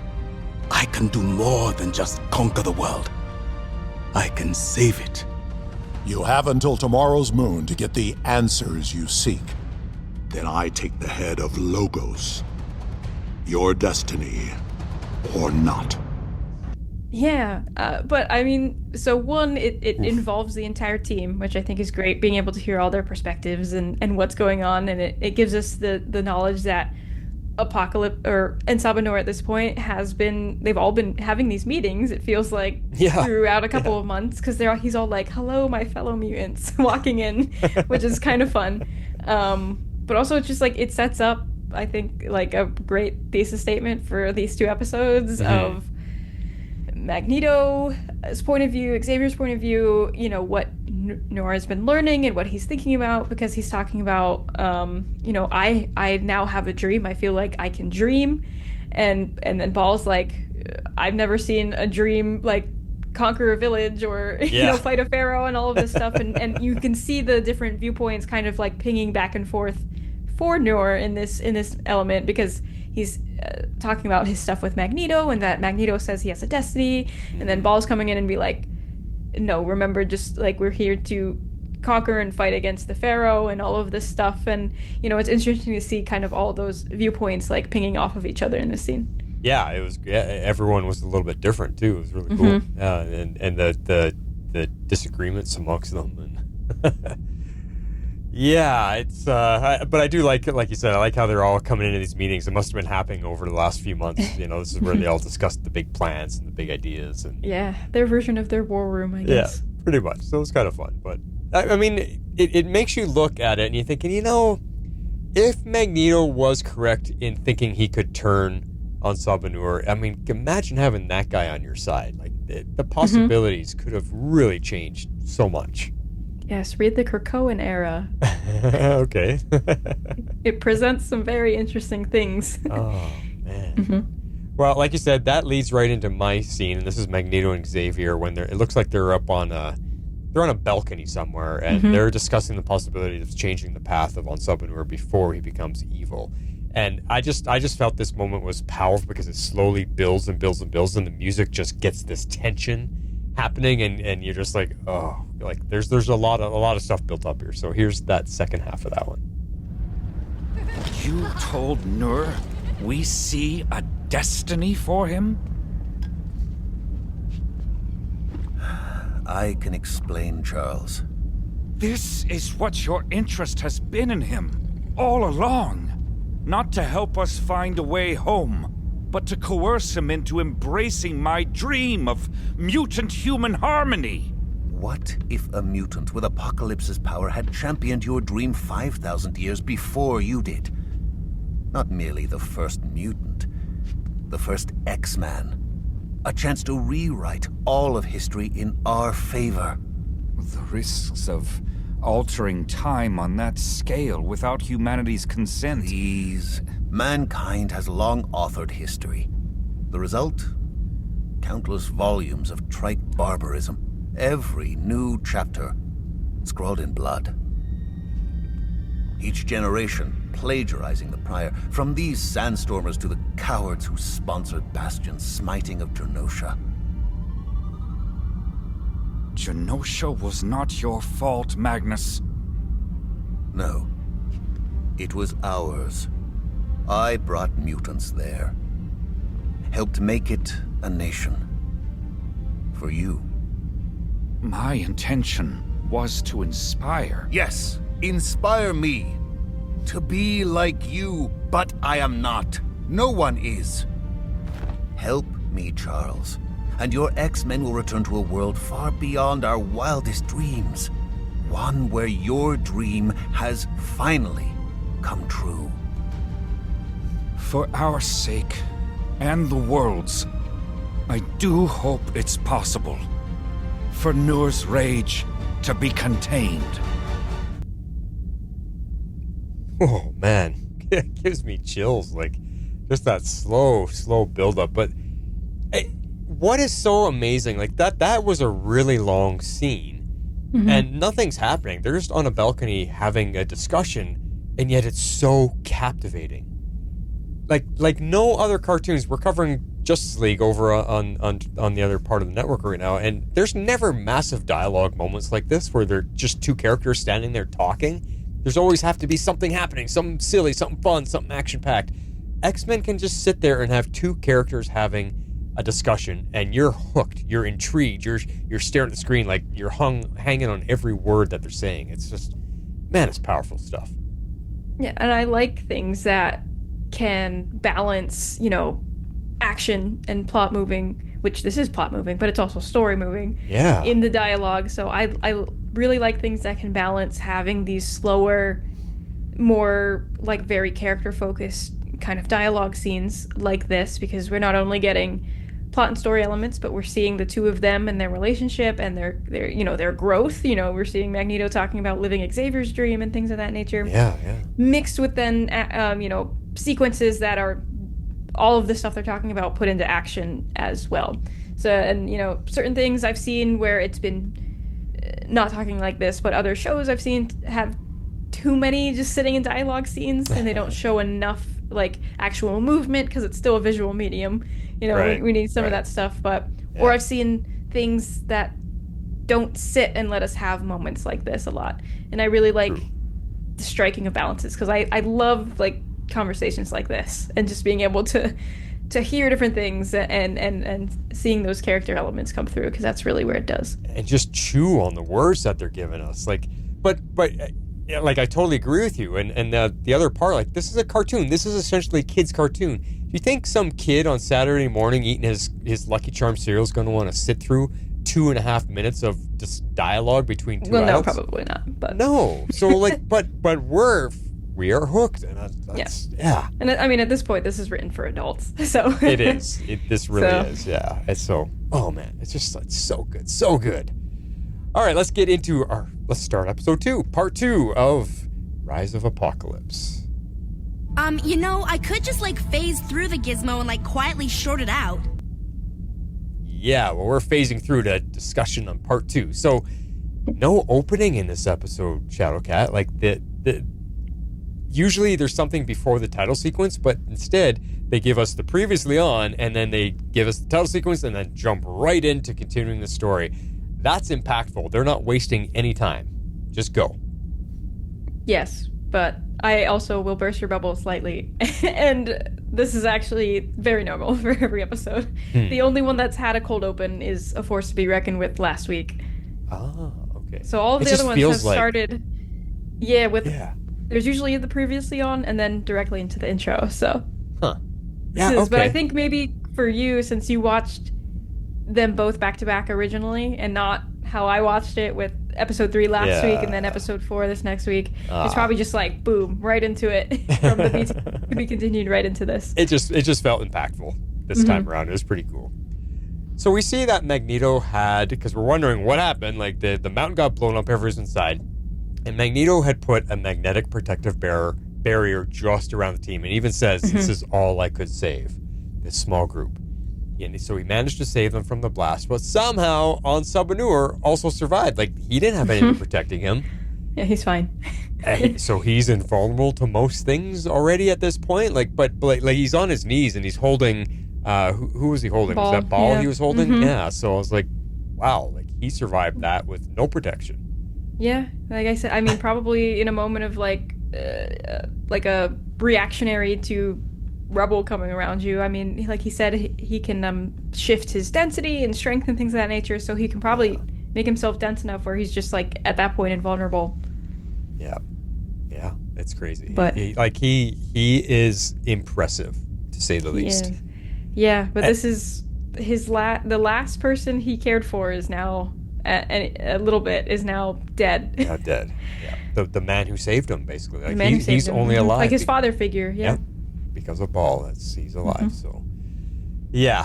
Speaker 7: I can do more than just conquer the world. I can save it.
Speaker 12: You have until tomorrow's moon to get the answers you seek. Then I take the head of Logos. Your destiny, or not.
Speaker 4: Yeah, but I mean, so one, it involves the entire team, which I think is great, being able to hear all their perspectives and what's going on, and it gives us the knowledge that Apocalypse and Sabanur at this point they've all been having these meetings, it feels like, throughout a couple of months, because he's all like, hello my fellow mutants, walking in, which is kind of fun. But also it's just like, it sets up, I think, like a great thesis statement for these two episodes of Magneto's point of view, Xavier's point of view, what Nora's been learning and what he's thinking about, because he's talking about, I now have a dream. I feel like I can dream. And then Ball's like, I've never seen a dream like conquer a village or, fight a pharaoh and all of this stuff. And you can see the different viewpoints kind of like pinging back and forth for Nor in this element, because he's talking about his stuff with Magneto and that Magneto says he has a destiny. And then Ball's coming in and be like, no, remember, just like we're here to conquer and fight against the Pharaoh and all of this stuff. And, it's interesting to see kind of all those viewpoints like pinging off of each other in this scene.
Speaker 3: Yeah, it was. Yeah, everyone was a little bit different too. It was really cool. And the disagreements amongst them. And yeah, it's. But I do like you said, I like how they're all coming into these meetings. It must have been happening over the last few months. This is where they all discussed the big plans and the big ideas. And
Speaker 4: yeah, their version of their war room, I guess.
Speaker 3: Yeah, pretty much. So it was kind of fun. But I mean, it makes you look at it and you're thinking, if Magneto was correct in thinking he could turn on Sabanur, I mean, imagine having that guy on your side. Like the possibilities could have really changed so much.
Speaker 4: Yes, read the Krakoan era.
Speaker 3: Okay.
Speaker 4: It presents some very interesting things.
Speaker 3: Oh, man. Well, like you said, that leads right into my scene, and this is Magneto and Xavier when it looks like they're up on they're on a balcony somewhere, and they're discussing the possibility of changing the path of Ansabanur before he becomes evil. And I just felt this moment was powerful because it slowly builds and builds and builds, and the music just gets this tension happening, and you're just like, oh, like there's a lot of stuff built up here. So here's that second half of that one.
Speaker 9: You told Nur we see a destiny for him?
Speaker 10: I can explain, Charles.
Speaker 9: This is what your interest has been in him all along. Not to help us find a way home, but to coerce him into embracing my dream of mutant-human harmony.
Speaker 10: What if a mutant with Apocalypse's power had championed your dream 5,000 years before you did? Not merely the first mutant, the first X-Man. A chance to rewrite all of history in our favor.
Speaker 9: The risks of altering time on that scale without humanity's consent.
Speaker 10: Please. Mankind has long authored history. The result? Countless volumes of trite barbarism. Every new chapter scrawled in blood. Each generation plagiarizing the prior, from these sandstormers to the cowards who sponsored Bastion's smiting of Genosha.
Speaker 9: Genosha was not your fault, Magnus.
Speaker 10: No. It was ours. I brought mutants there. Helped make it a nation. For you.
Speaker 9: My intention was to inspire.
Speaker 10: Yes, inspire me. To be like you, but I am not. No one is. Help me, Charles, and your X-Men will return to a world far beyond our wildest dreams. One where your dream has finally come true.
Speaker 9: For our sake, and the world's, I do hope it's possible for Nur's rage to be contained.
Speaker 3: Oh, man. It gives me chills, like, just that slow build-up. But what is so amazing, like, that was a really long scene, and nothing's happening. They're just on a balcony having a discussion, and yet it's so captivating. Like no other cartoons. We're covering Justice League over on the other part of the network right now, and there's never massive dialogue moments like this where they're just two characters standing there talking. There's always have to be something happening, something silly, something fun, something action-packed. X-Men can just sit there and have two characters having a discussion, and you're hooked, you're intrigued, you're staring at the screen like you're hanging on every word that they're saying. It's just, man, it's powerful stuff.
Speaker 4: Yeah, and I like things that can balance, action and plot moving, which this is plot moving, but it's also story moving in the dialogue. So I really like things that can balance having these slower, more like very character focused kind of dialogue scenes like this, because we're not only getting plot and story elements, but we're seeing the two of them and their relationship and their growth. We're seeing Magneto talking about living Xavier's dream and things of that nature.
Speaker 3: Yeah.
Speaker 4: Mixed with then sequences that are all of the stuff they're talking about put into action as well. So, and certain things I've seen where it's been not talking like this, but other shows I've seen have too many just sitting in dialogue scenes, and they don't show enough like actual movement because it's still a visual medium.
Speaker 3: Right.
Speaker 4: We need some of that stuff, or I've seen things that don't sit and let us have moments like this a lot, and I really like the striking of balances, because I love like conversations like this and just being able to hear different things and seeing those character elements come through, because that's really where it does. And
Speaker 3: just chew on the words that they're giving us, like, but like, I totally agree with you. And the other part, like, this is a cartoon. This is essentially a kid's cartoon. Do you think some kid on Saturday morning eating his Lucky Charms cereal is going to want to sit through 2.5 minutes of just dialogue between two adults?
Speaker 4: No, probably not. But
Speaker 3: no. So like, but we are hooked, and that's yeah.
Speaker 4: And I mean, at this point, this is written for adults, so
Speaker 3: it is. This really is. Yeah. It's so. Oh man, it's so good, so good. All right, let's get into let's start episode 2, part 2 of Rise of Apocalypse.
Speaker 15: I could just, phase through the gizmo and, quietly short it out.
Speaker 3: Yeah, well, we're phasing through the discussion on part 2. So, no opening in this episode, Shadowcat. Usually there's something before the title sequence, but instead they give us the previously on, and then they give us the title sequence, and then jump right into continuing the story. That's impactful. They're not wasting any time. Just go.
Speaker 4: Yes, but I also will burst your bubble slightly. And this is actually very normal for every episode. The only one that's had a cold open is A Force to Be Reckoned With last week.
Speaker 3: Oh, okay.
Speaker 4: So all of the other ones have started... There's usually the previously on and then directly into the intro, so...
Speaker 3: Yeah, okay.
Speaker 4: But I think maybe for you, since you watched them both back-to-back originally, and not how I watched it with episode 3 last week and then episode 4 this next week, it's probably just boom, right into it from the to be continued right into this.
Speaker 3: It just felt impactful this time around. It was pretty cool. So we see that Magneto had, because we're wondering what happened, the mountain got blown up, everyone's inside, and Magneto had put a magnetic protective barrier just around the team, and even says, this is all I could save, this small group. And so he managed to save them from the blast, but somehow on Sabanur also survived. He didn't have anything protecting him.
Speaker 4: Yeah, he's fine.
Speaker 3: So he's invulnerable to most things already at this point. But he's on his knees and he's holding. Who was he holding?
Speaker 4: Ball,
Speaker 3: was that ball he was holding? Yeah. So I was like, wow, he survived that with no protection.
Speaker 4: Yeah, like I said, I mean, probably in a moment of a reactionary to rubble coming around you. I mean, like he said, he can shift his density and strength and things of that nature, so he can probably make himself dense enough where he's just at that point invulnerable.
Speaker 3: Yeah, it's crazy.
Speaker 4: But
Speaker 3: he is impressive, to say the least.
Speaker 4: Yeah, but this is his the last person he cared for is now a little bit is now dead.
Speaker 3: Yeah, dead. Yeah, the man who saved him, basically.
Speaker 4: He's
Speaker 3: only alive.
Speaker 4: Like his father figure. Yeah.
Speaker 3: Because of Ball, he's alive. So,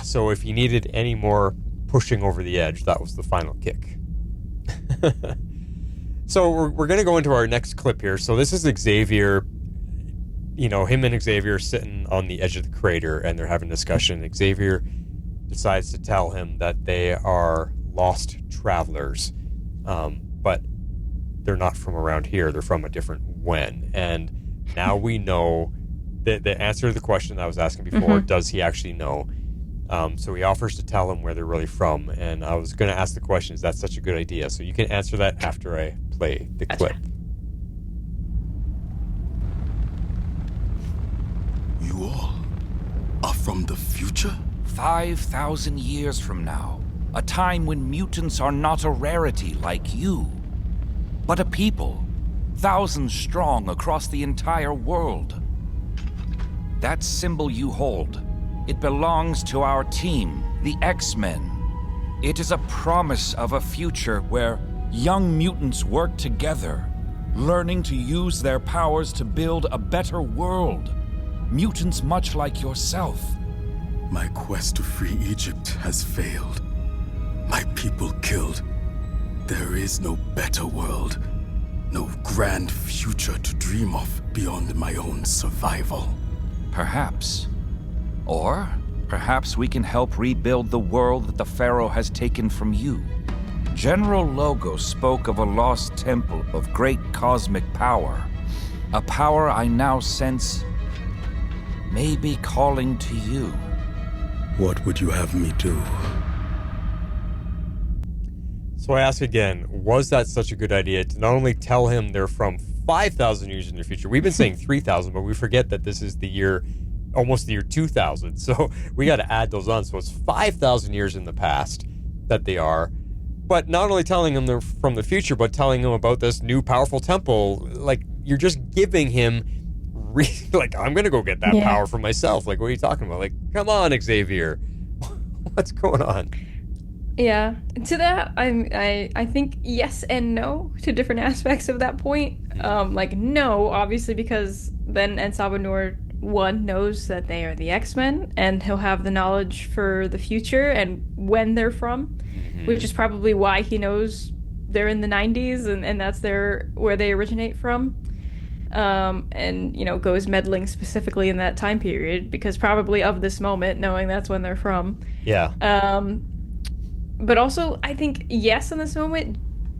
Speaker 3: so if he needed any more pushing over the edge, that was the final kick. So we're going to go into our next clip here. So this is Xavier, him and Xavier sitting on the edge of the crater, and they're having a discussion. Xavier decides to tell him that they are lost travelers, but they're not from around here. They're from a different when. And now we know the answer to the question I was asking before. Does he actually know? So he offers to tell him where they're really from. And I was going to ask the question, is that such a good idea? So you can answer that after I play the clip.
Speaker 7: You all are from the future?
Speaker 9: 5,000 years from now. A time when mutants are not a rarity like you, but a people, thousands strong across the entire world. That symbol you hold, it belongs to our team, the X-Men. It is a promise of a future where young mutants work together, learning to use their powers to build a better world. Mutants much like yourself.
Speaker 7: My quest to free Egypt has failed. My people killed. There is no better world. No grand future to dream of beyond my own survival.
Speaker 9: Perhaps. Or perhaps we can help rebuild the world that the Pharaoh has taken from you. General Logo spoke of a lost temple of great cosmic power. A power I now sense may be calling to you.
Speaker 7: What would you have me do?
Speaker 3: So I ask again, was that such a good idea to not only tell him they're from 5,000 years in the future? We've been saying 3,000, but we forget that this is almost the year 2000. So we got to add those on. So it's 5,000 years in the past that they are. But not only telling him they're from the future, but telling him about this new powerful temple. You're just giving him, I'm going to go get that power for myself. What are you talking about? Come on, Xavier. What's going on?
Speaker 4: Yeah, to that, I think yes and no to different aspects of that point. No, obviously, because then Sabanur 1 knows that they are the X-Men, and he'll have the knowledge for the future and when they're from, which is probably why he knows they're in the 90s and that's where they originate from. And, you know, goes meddling specifically in that time period because probably of this moment, knowing that's when they're from.
Speaker 3: Yeah.
Speaker 4: But also, I think, yes, in this moment,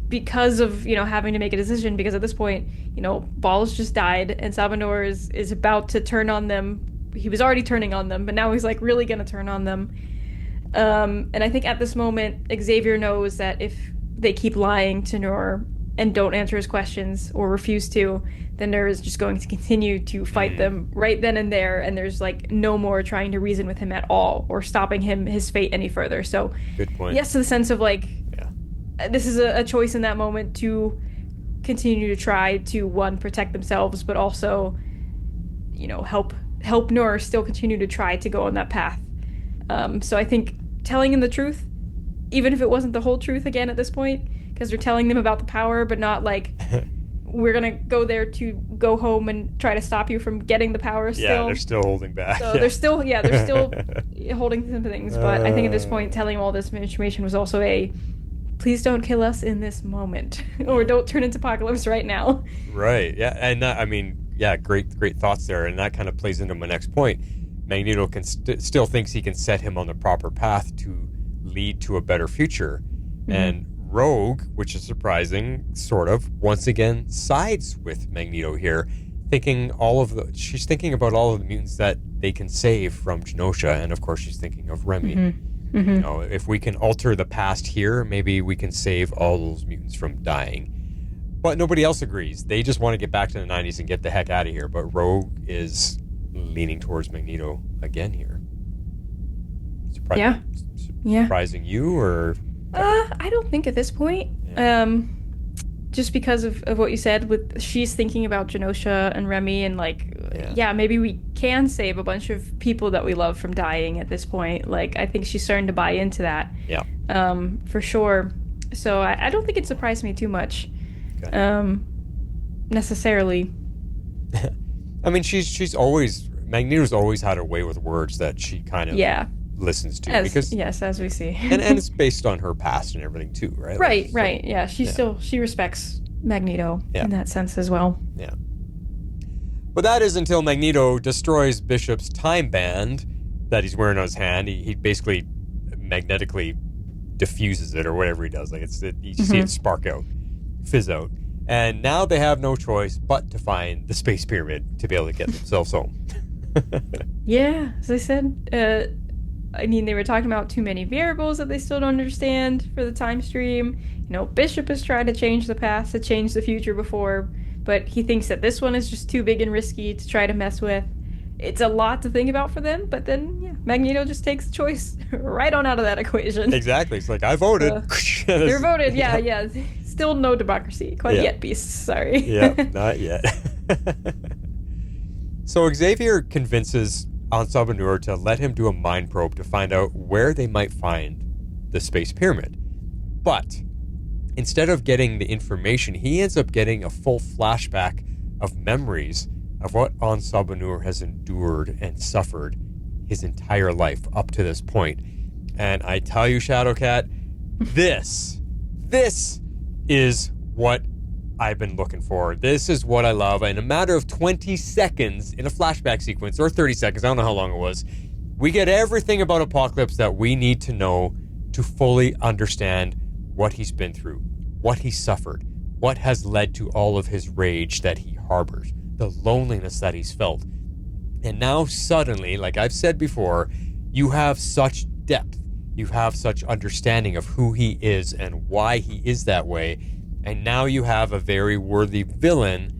Speaker 4: because of, you know, having to make a decision, because at this point, you know, Balls just died and Sabanur is about to turn on them. He was already turning on them, but now he's, like, really going to turn on them. And I think at this moment, Xavier knows that if they keep lying to Noor and don't answer his questions or refuse to, then Noor is just going to continue to fight them right then and there, and there's like no more trying to reason with him at all or stopping his fate any further. So
Speaker 3: good point.
Speaker 4: Yes, to the sense of like, this is a choice in that moment to continue to try to, one, protect themselves, but also, you know, help Noor still continue to try to go on that path. So I think telling him the truth, even if it wasn't the whole truth again at this point, because they're telling them about the power, but not like, we're going to go there to go home and try to stop you from getting the power still.
Speaker 3: Yeah, they're still holding back.
Speaker 4: So they're still holding some things. But I think at this point, telling him all this information was also please don't kill us in this moment. Or don't turn into Apocalypse right now.
Speaker 3: Right, yeah. And I mean, yeah, great thoughts there. And that kind of plays into my next point. Magneto still thinks he can set him on the proper path to lead to a better future. Mm-hmm. And Rogue, which is surprising, sort of, once again sides with Magneto here, she's thinking about all of the mutants that they can save from Genosha, and of course she's thinking of Remy.
Speaker 4: Mm-hmm. Mm-hmm.
Speaker 3: You know, if we can alter the past here, maybe we can save all those mutants from dying. But nobody else agrees. They just want to get back to the 90s and get the heck out of here. But Rogue is leaning towards Magneto again here. Surprising you, or?
Speaker 4: I don't think at this point. Just because of what you said, with she's thinking about Genosha and Remy, and like, maybe we can save a bunch of people that we love from dying at this point. Like, I think she's starting to buy into that. Yeah. For sure. So I don't think it surprised me too much. Okay. Necessarily.
Speaker 3: I mean, Magneto's always had a way with words that she kind of listens to,
Speaker 4: as we see,
Speaker 3: and it's based on her past and everything too, right?
Speaker 4: Right. Yeah, she respects Magneto in that sense as well.
Speaker 3: Yeah. But that is until Magneto destroys Bishop's time band that he's wearing on his hand. He basically magnetically diffuses it or whatever he does. Like you see it spark out, fizz out, and now they have no choice but to find the space pyramid to be able to get themselves home.
Speaker 4: Yeah, as I said. I mean, they were talking about too many variables that they still don't understand for the time stream. You know, Bishop has tried to change the past, to change the future before, but he thinks that this one is just too big and risky to try to mess with. It's a lot to think about for them, but then, Magneto just takes the choice right on out of that equation.
Speaker 3: Exactly. It's like, I voted.
Speaker 4: They're voted, yeah. Still no democracy. Quite yet, beasts. Sorry.
Speaker 3: Yeah, not yet. So Xavier convinces Sabanur to let him do a mind probe to find out where they might find the space pyramid. But instead of getting the information, he ends up getting a full flashback of memories of what Sabanur has endured and suffered his entire life up to this point. And I tell you, Shadowcat, this is what I've been looking for. This is what I love. In a matter of 20 seconds in a flashback sequence, or 30 seconds, I don't know how long it was, we get everything about Apocalypse that we need to know to fully understand what he's been through, what he suffered, what has led to all of his rage that he harbors, the loneliness that he's felt. And now suddenly, like I've said before, you have such depth, you have such understanding of who he is and why he is that way. And now you have a very worthy villain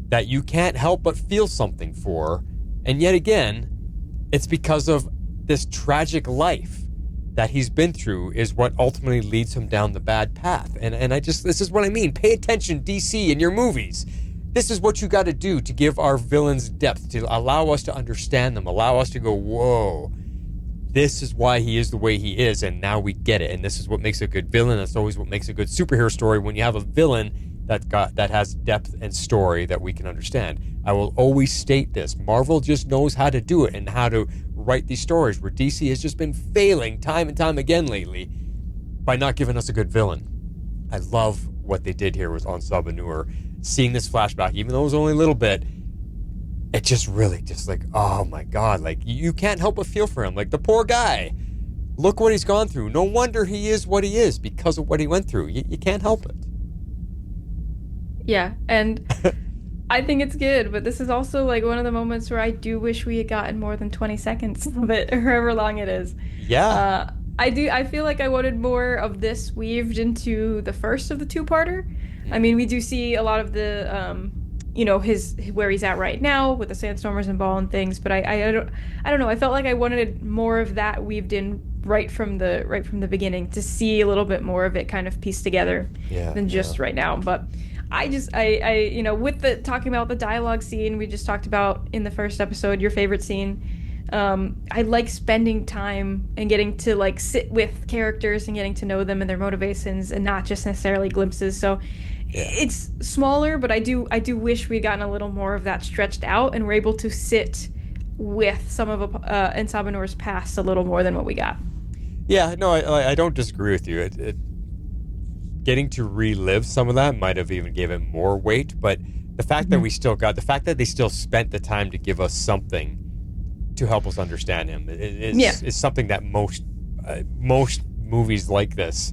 Speaker 3: that you can't help but feel something for. And yet again, it's because of this tragic life that he's been through is what ultimately leads him down the bad path. And this is what I mean. Pay attention, DC, in your movies. This is what you got to do to give our villains depth, to allow us to understand them, allow us to go, whoa, this is why he is the way he is, and now we get it. And this is what makes a good villain. That's always what makes a good superhero story, when you have a villain that has depth and story that we can understand. I will always state this. Marvel just knows how to do it and how to write these stories, where DC has just been failing time and time again lately by not giving us a good villain. I love what they did here with on Sabanur. Seeing this flashback, even though it was only a little bit, it just really just like, oh my God, like you can't help but feel for him. Like the poor guy, look what he's gone through. No wonder he is what he is because of what he went through. You can't help it.
Speaker 4: Yeah, and I think it's good, but this is also like one of the moments where I do wish we had gotten more than 20 seconds of it, or however long it is.
Speaker 3: Yeah.
Speaker 4: I feel like I wanted more of this weaved into the first of the two-parter. I mean, we do see a lot of the, his where he's at right now with the Sandstormers and Ball and things, but I don't know. I felt like I wanted more of that weaved in right from the beginning to see a little bit more of it kind of pieced together than just right now. But I with the talking about the dialogue scene we just talked about in the first episode, your favorite scene. I like spending time and getting to like sit with characters and getting to know them and their motivations and not just necessarily glimpses. So it's smaller, but I do wish we'd gotten a little more of that stretched out and we're able to sit with some of Ensabanur's past a little more than what we got.
Speaker 3: Yeah, no, I don't disagree with you. Getting to relive some of that might have even given more weight, but the fact that the fact that they still spent the time to give us something to help us understand him is something that most movies like this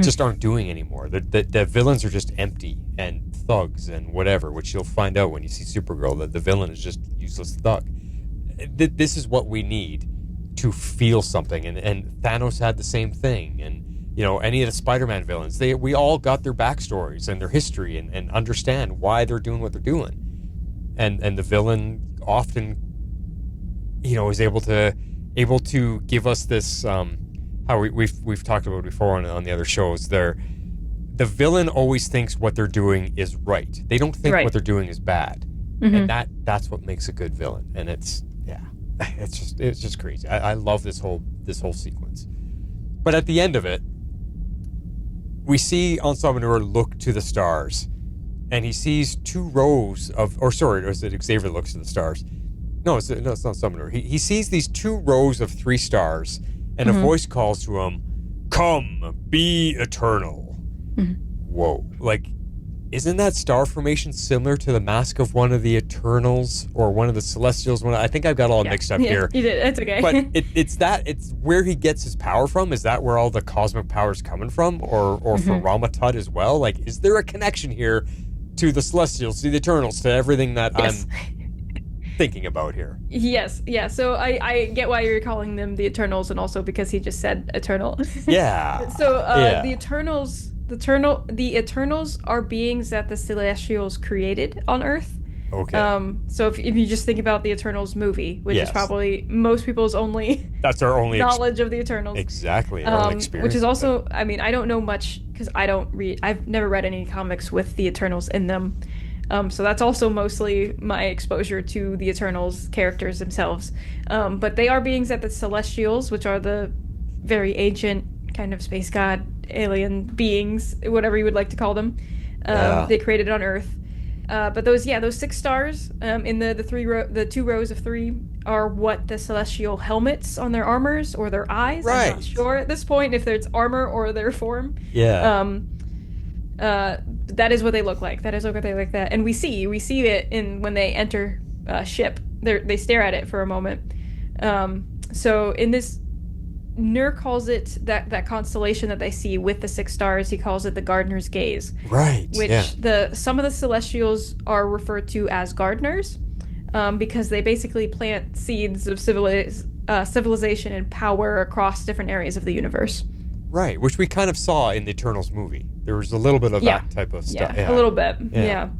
Speaker 3: just aren't doing anymore. The villains are just empty and thugs and whatever, which you'll find out when you see Supergirl, that the villain is just useless thug. This is what we need to feel something, and Thanos had the same thing, and any of the Spider-Man villains, we all got their backstories and their history and understand why they're doing what they're doing, and the villain often is able to give us this how we've talked about before on the other shows. The villain always thinks what they're doing is right. They don't think what they're doing is bad, and that's what makes a good villain. And it's just crazy. I love this whole sequence. But at the end of it, we see Ensabanur look to the stars, and he sees two rows of, or is it Xavier looks to the stars? No, it's not Ensabanur. He sees these two rows of three stars, and a voice calls to him, "Come, be eternal." Whoa. Like, isn't that star formation similar to the mask of one of the Eternals or one of the Celestials? I think I've got all mixed up here.
Speaker 4: You did. It's okay.
Speaker 3: But it's where he gets his power from. Is that where all the cosmic power is coming from? Or for Ramatut as well? Like, is there a connection here to the Celestials, to the Eternals, to everything that I'm thinking about here?
Speaker 4: Yes. Yeah. So I get why you're calling them the Eternals, and also because he just said eternal.
Speaker 3: Yeah.
Speaker 4: So the Eternals... The Eternals are beings that the Celestials created on Earth.
Speaker 3: Okay.
Speaker 4: So if you just think about the Eternals movie, which is probably most people's only knowledge of the Eternals.
Speaker 3: Exactly. Our only experience.
Speaker 4: Which is also, I mean, I don't know much because I've never read any comics with the Eternals in them. So that's also mostly my exposure to the Eternals characters themselves. But they are beings that the Celestials, which are the very ancient kind of space god alien beings, whatever you would like to call them, they created on Earth. But those 6 stars in the 2 rows of 3 are what the celestial helmets on their armors or their eyes.
Speaker 3: Right.
Speaker 4: I'm not sure at this point if it's armor or their form.
Speaker 3: Yeah.
Speaker 4: That is what they look like. And we see it when they enter ship. They stare at it for a moment. So in this, Nur calls it that constellation that they see with the 6 stars. He calls it the Gardener's Gaze.
Speaker 3: Right.
Speaker 4: Which some of the Celestials are referred to as gardeners, because they basically plant seeds of civilization and power across different areas of the universe.
Speaker 3: Right, which we kind of saw in the Eternals movie. There was a little bit of that type of stuff.
Speaker 4: Yeah, a little bit.
Speaker 3: Yeah.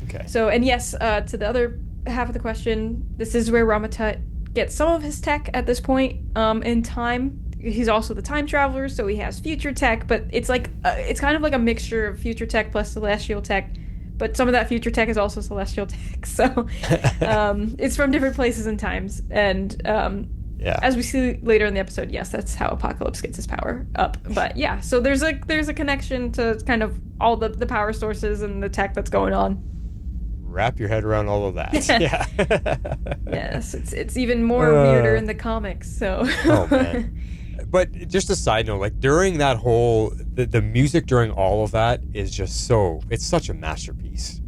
Speaker 4: Okay. So, and yes, to the other half of the question, this is where Ramatut gets some of his tech at this point in time. He's also the time traveler, so he has future tech, but it's like it's kind of like a mixture of future tech plus celestial tech, but some of that future tech is also celestial tech. So it's from different places and times, and as we see later in the episode, yes, that's how Apocalypse gets his power up. But yeah, so there's a connection to kind of all the power sources and the tech that's going on.
Speaker 3: Wrap your head around all of that. Yeah.
Speaker 4: Yes, it's even more weirder in the comics. So.
Speaker 3: Oh man. But just a side note, like during that whole, the music during all of that is just it's such a masterpiece.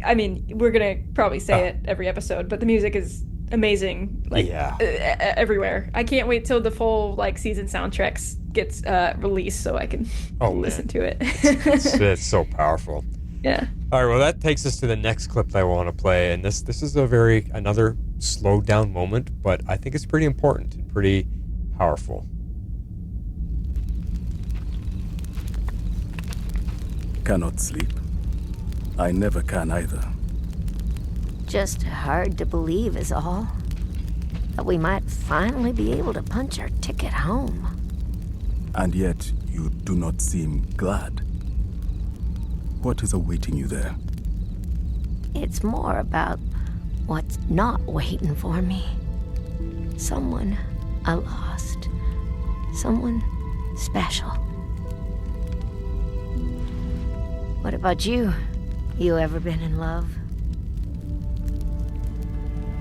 Speaker 4: I mean, we're gonna probably say it every episode, but the music is amazing. Like everywhere. I can't wait till the full like season soundtracks gets released so I can listen to it.
Speaker 3: It's so powerful.
Speaker 4: Yeah.
Speaker 3: All right. Well, that takes us to the next clip that I want to play, and this is another slowed down moment, but I think it's pretty important and pretty powerful.
Speaker 16: Cannot sleep. I never can either.
Speaker 13: Just hard to believe is all. That we might finally be able to punch our ticket home.
Speaker 16: And yet, you do not seem glad. What is awaiting you there?
Speaker 13: It's more about what's not waiting for me. Someone I lost. Someone special. What about you? You ever been in love?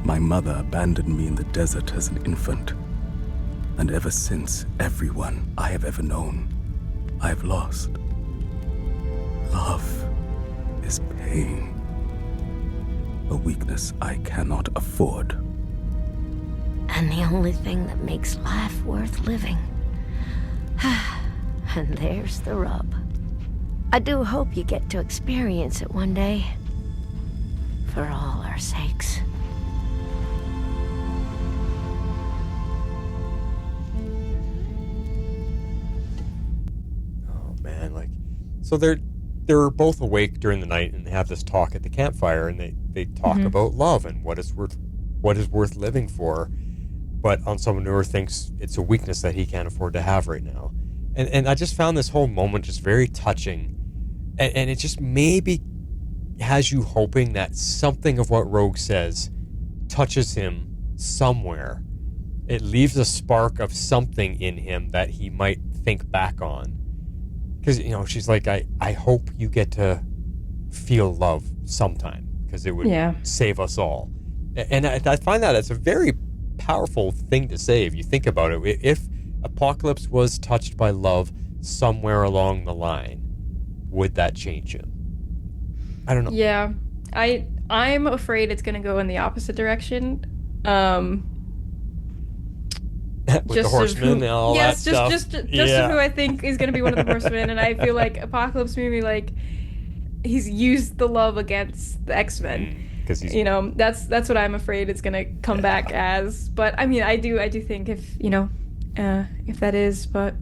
Speaker 16: My mother abandoned me in the desert as an infant. And ever since, everyone I have ever known, I have lost. Love is pain. A weakness I cannot afford.
Speaker 13: And the only thing that makes life worth living. And there's the rub. I do hope you get to experience it one day. For all our sakes.
Speaker 3: Oh man, like, so they're both awake during the night and they have this talk at the campfire, and they talk about love and what is worth living for. But Ansamanur thinks it's a weakness that he can't afford to have right now. And I just found this whole moment just very touching. And it just maybe has you hoping that something of what Rogue says touches him somewhere. It leaves a spark of something in him that he might think back on. Because, she's like, I hope you get to feel love sometime, because it would save us all. And I find that it's a very powerful thing to say if you think about it. If Apocalypse was touched by love somewhere along the line, would that change him? I don't know.
Speaker 4: Yeah. I'm afraid it's going to go in the opposite direction.
Speaker 3: With the horsemen and all that stuff.
Speaker 4: Just who I think is going to be one of the horsemen, and I feel like Apocalypse maybe like he's used the love against the X-Men.
Speaker 3: Because he's,
Speaker 4: that's what I'm afraid it's going to come back as. But I mean, I do think if that is, but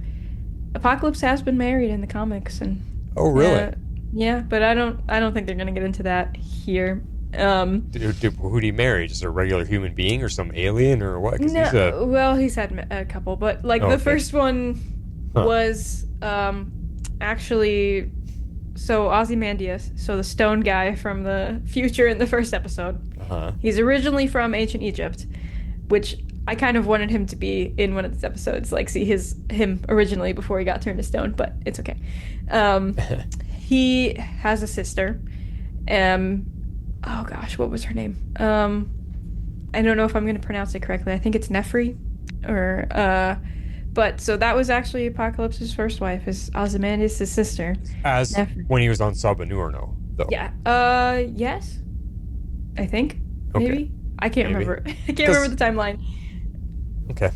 Speaker 4: Apocalypse has been married in the comics, and
Speaker 3: oh really?
Speaker 4: Yeah, but I don't think they're going to get into that here.
Speaker 3: Who'd he marry? Just a regular human being or some alien or what?
Speaker 4: Well, he's had a couple, but the first one was actually Ozymandias, so the stone guy from the future in the first episode. He's originally from ancient Egypt, which I kind of wanted him to be in one of these episodes, like see him originally before he got turned to stone, but it's okay. He has a sister. Oh gosh, what was her name? I don't know if I'm going to pronounce it correctly. I think it's Nefri, but so that was actually Apocalypse's first wife, is Ozymandias' sister.
Speaker 3: As
Speaker 4: Nefri.
Speaker 3: When he was on Sabanur, no, though.
Speaker 4: Yeah. Yes. I think.
Speaker 3: Okay.
Speaker 4: Maybe. I can't remember. I can't remember the timeline.
Speaker 3: Okay.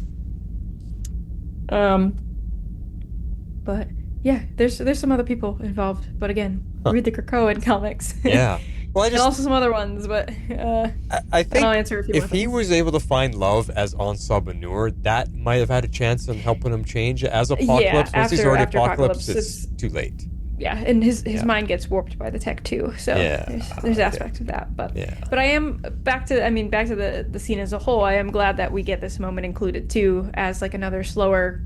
Speaker 4: But yeah, there's some other people involved. But again, read the Krakoan comics.
Speaker 3: Yeah. Well,
Speaker 4: and also some other ones, but
Speaker 3: I think
Speaker 4: I'll answer a few
Speaker 3: if he was able to find love as on Sabanur, that might have had a chance in helping him change as Apocalypse. Once he's already Apocalypse, it's too late.
Speaker 4: Yeah, and his mind gets warped by the tech too. So there's aspects of that. But I am back to the scene as a whole. I am glad that we get this moment included too, as like another slower,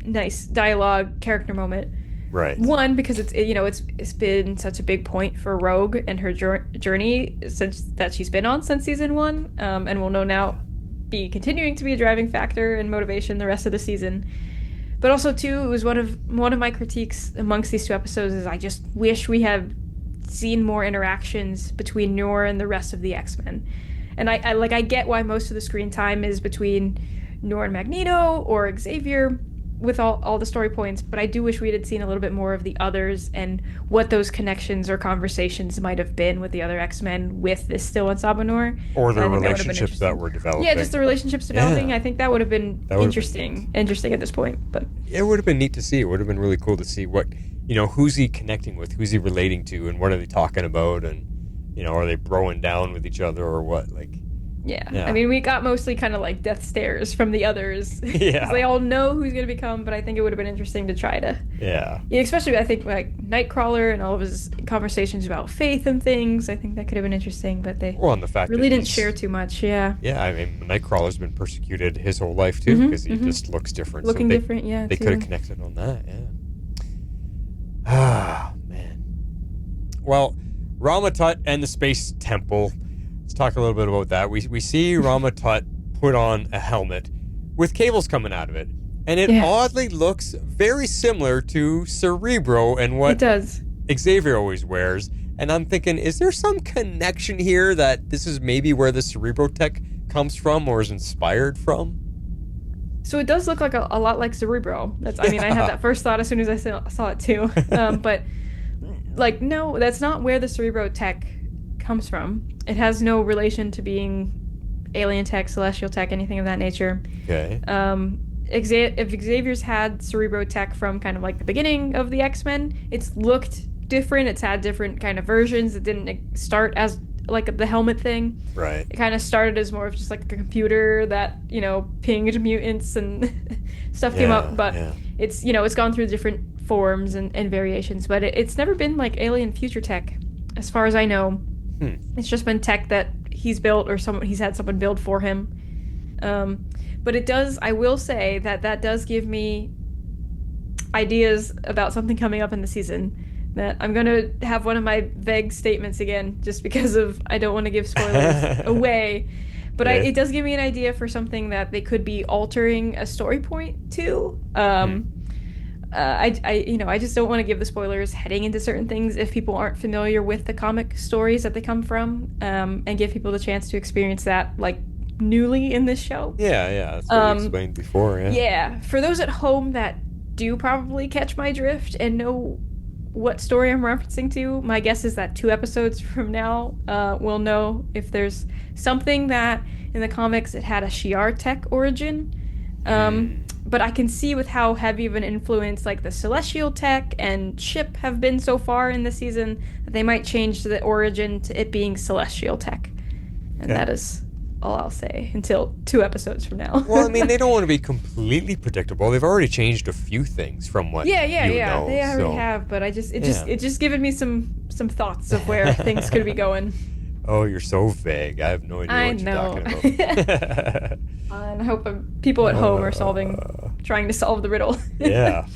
Speaker 4: nice dialogue character moment.
Speaker 3: Right.
Speaker 4: One, because it's been such a big point for Rogue and her journey that she's been on since season 1, and will now be continuing to be a driving factor and motivation the rest of the season. But also too, it was one of my critiques amongst these two episodes is I just wish we had seen more interactions between Noor and the rest of the X-Men. And I get why most of the screen time is between Noor and Magneto or Xavier. with all the story points, but I do wish we had seen a little bit more of the others and what those connections or conversations might have been with the other X-Men with this still on Sabanur.
Speaker 3: Or the
Speaker 4: I think that would've been
Speaker 3: relationships that were developing.
Speaker 4: Yeah, just the relationships developing.
Speaker 3: Yeah.
Speaker 4: I think that would have been
Speaker 3: That would've been
Speaker 4: interesting at this point. But
Speaker 3: it would have been neat to see. It would have been really cool to see what, who's he connecting with, who's he relating to, and what are they talking about, and, are they broing down with each other or what? Like,
Speaker 4: yeah. I mean, we got mostly kind of like death stares from the others.
Speaker 3: Yeah.
Speaker 4: They all know who's going to become, but I think it would have been interesting to try to.
Speaker 3: Yeah.
Speaker 4: Especially, I think, like, Nightcrawler and all of his conversations about faith and things. I think that could have been interesting, but they
Speaker 3: Well, and the fact
Speaker 4: really
Speaker 3: that
Speaker 4: didn't share too much, yeah.
Speaker 3: Yeah, I mean, Nightcrawler's been persecuted his whole life, too, because he just looks different.
Speaker 4: Looking
Speaker 3: so
Speaker 4: different, yeah,
Speaker 3: They
Speaker 4: too.
Speaker 3: could have connected on that, yeah. Ah, man. Well, Ramatut and the Space Temple. Let's talk a little bit about that. We see Ramatut put on a helmet with cables coming out of it. And it oddly looks very similar to Cerebro and what
Speaker 4: it does.
Speaker 3: Xavier always wears. And I'm thinking, is there some connection here that this is maybe where the Cerebro tech comes from or is inspired from?
Speaker 4: So it does look like a lot like Cerebro. I had that first thought as soon as I saw it too. But like, no, that's not where the Cerebro tech comes from. It has no relation to being alien tech, celestial tech, anything of that nature.
Speaker 3: Okay.
Speaker 4: If Xavier's had Cerebro tech from kind of like the beginning of the X-Men, it's looked different. It's had different kind of versions. It didn't start as like the helmet thing.
Speaker 3: Right.
Speaker 4: It kind of started as more of just like a computer that, pinged mutants and stuff came up. But it's, it's gone through different forms and variations. But it's never been like alien future tech, as far as I know. It's just been tech that he's built or he's had someone build for him. But it does, I will say that does give me ideas about something coming up in the season. That I'm going to have one of my vague statements again, just because of I don't want to give spoilers away. But it does give me an idea for something that they could be altering a story point to. I just don't want to give the spoilers heading into certain things if people aren't familiar with the comic stories that they come from, and give people the chance to experience that like newly in this show.
Speaker 3: Yeah, that's what you explained before.
Speaker 4: Yeah, for those at home that do probably catch my drift and know what story I'm referencing to, my guess is that 2 episodes from now, we'll know if there's something that in the comics it had a Shi'ar tech origin. But I can see with how heavy of an influence like the Celestial tech and ship have been so far in the season that they might change the origin to it being Celestial tech. And that is all I'll say until 2 episodes from now.
Speaker 3: Well, I mean, they don't want to be completely predictable. They've already changed a few things from what you know,
Speaker 4: they already have, but it just given me some thoughts of where things could be going.
Speaker 3: Oh, you're so vague. I have no idea what you're talking about.
Speaker 4: And I hope people at home are trying to solve the riddle.
Speaker 3: Yeah.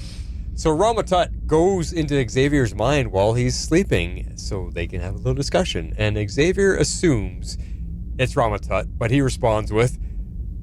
Speaker 3: So Ramatut goes into Xavier's mind while he's sleeping so they can have a little discussion. And Xavier assumes it's Ramatut, but he responds with,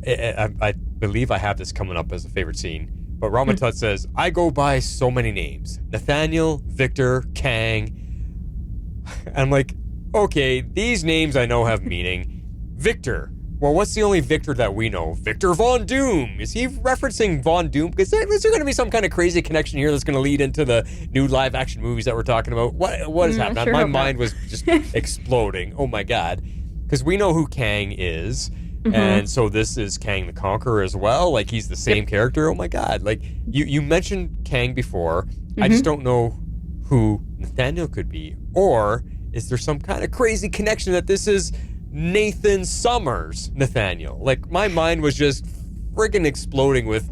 Speaker 3: I believe I have this coming up as a favorite scene, but Ramatut says, I go by so many names. Nathaniel, Victor, Kang. I'm like, okay, these names I know have meaning. Victor. Well, what's the only Victor that we know? Victor Von Doom. Is he referencing Von Doom? Is there going to be some kind of crazy connection here that's going to lead into the new live-action movies that we're talking about? What is happening?
Speaker 4: Sure,
Speaker 3: my mind was just exploding. Oh, my God. Because we know who Kang is. And so this is Kang the Conqueror as well. Like, he's the same character. Oh, my God. Like, you mentioned Kang before. I just don't know who Nathaniel could be. Or is there some kind of crazy connection that this is Nathan Summers Nathaniel? Like, my mind was just friggin' exploding with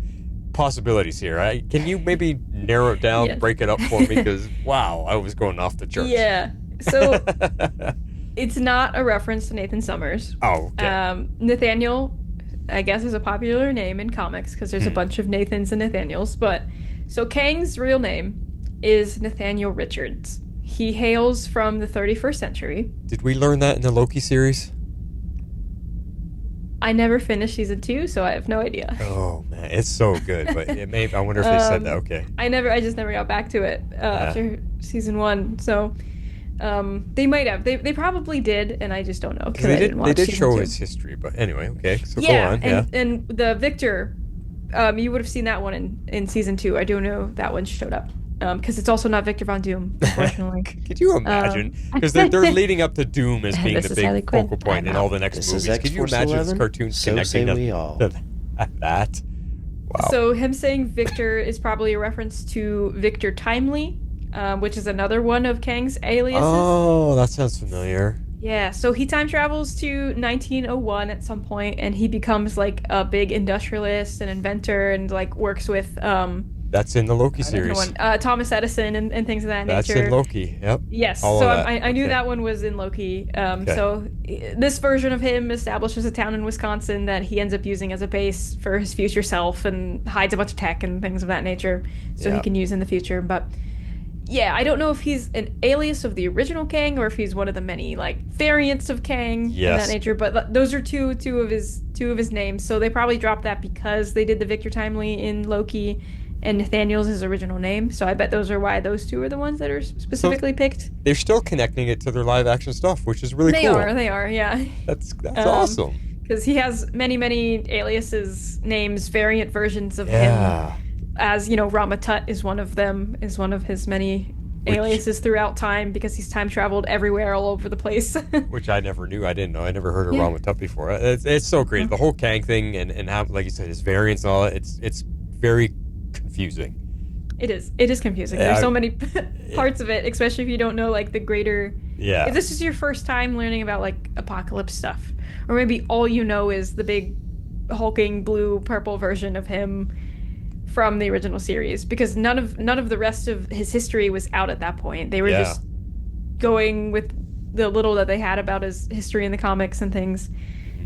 Speaker 3: possibilities here. Can you maybe narrow it down, break it up for me? Because, wow, I was going off the charts.
Speaker 4: Yeah. So, it's not a reference to Nathan Summers.
Speaker 3: Oh, okay.
Speaker 4: Nathaniel, I guess, is a popular name in comics because there's a bunch of Nathans and Nathaniels. But, so Kang's real name is Nathaniel Richards. He hails from the 31st century.
Speaker 3: Did we learn that in the Loki series?
Speaker 4: I never finished season 2, so I have no idea.
Speaker 3: Oh man, it's so good, but I wonder if they said that. Okay.
Speaker 4: I just never got back to it after season 1. So they might have. They probably did, and I just don't know because I didn't watch.
Speaker 3: They did
Speaker 4: season
Speaker 3: show
Speaker 4: 2.
Speaker 3: His history, but anyway, okay. So
Speaker 4: yeah,
Speaker 3: go on.
Speaker 4: And the Victor You would have seen that one in season 2. I do know that one showed up. Because it's also not Victor Von Doom, unfortunately.
Speaker 3: Could you imagine? Because they're leading up to Doom as being the big focal point in all the next movies. Could you imagine this cartoon connecting to that? Wow.
Speaker 4: So him saying Victor is probably a reference to Victor Timely, which is another one of Kang's aliases.
Speaker 3: Oh, that sounds familiar.
Speaker 4: Yeah, so he time travels to 1901 at some point, and he becomes like a big industrialist and inventor, and like works with
Speaker 3: that's in the Loki series.
Speaker 4: Thomas Edison and things of that
Speaker 3: nature. That's in Loki. Yep.
Speaker 4: Yes.
Speaker 3: All
Speaker 4: so I knew that one was in Loki.
Speaker 3: Okay.
Speaker 4: So this version of him establishes a town in Wisconsin that he ends up using as a base for his future self, and hides a bunch of tech and things of that nature, so he can use in the future. But yeah, I don't know if he's an alias of the original Kang or if he's one of the many like variants of Kang in that nature. But those are two of his names. So they probably dropped that because they did the Victor Timely in Loki. And Nathaniel's his original name, so I bet those are why those two are the ones that are specifically picked.
Speaker 3: They're still connecting it to their live action stuff, which is really cool.
Speaker 4: They are, yeah.
Speaker 3: That's awesome.
Speaker 4: Because he has many aliases, names, variant versions of him. As Rama Tut is one of them, is one of his many aliases throughout time, because he's time traveled everywhere, all over the place.
Speaker 3: Which I never knew. I didn't know. I never heard of Rama Tut before. It's so great. The whole Kang thing and how, like you said, his variants and all that. It's very confusing.
Speaker 4: It is confusing. There's so many parts of it, especially if you don't know like the greater.
Speaker 3: Yeah.
Speaker 4: If this is your first time learning about like apocalypse stuff, or maybe all you know is the big hulking blue purple version of him from the original series, because none of the rest of his history was out at that point. They were just going with the little that they had about his history in the comics and things.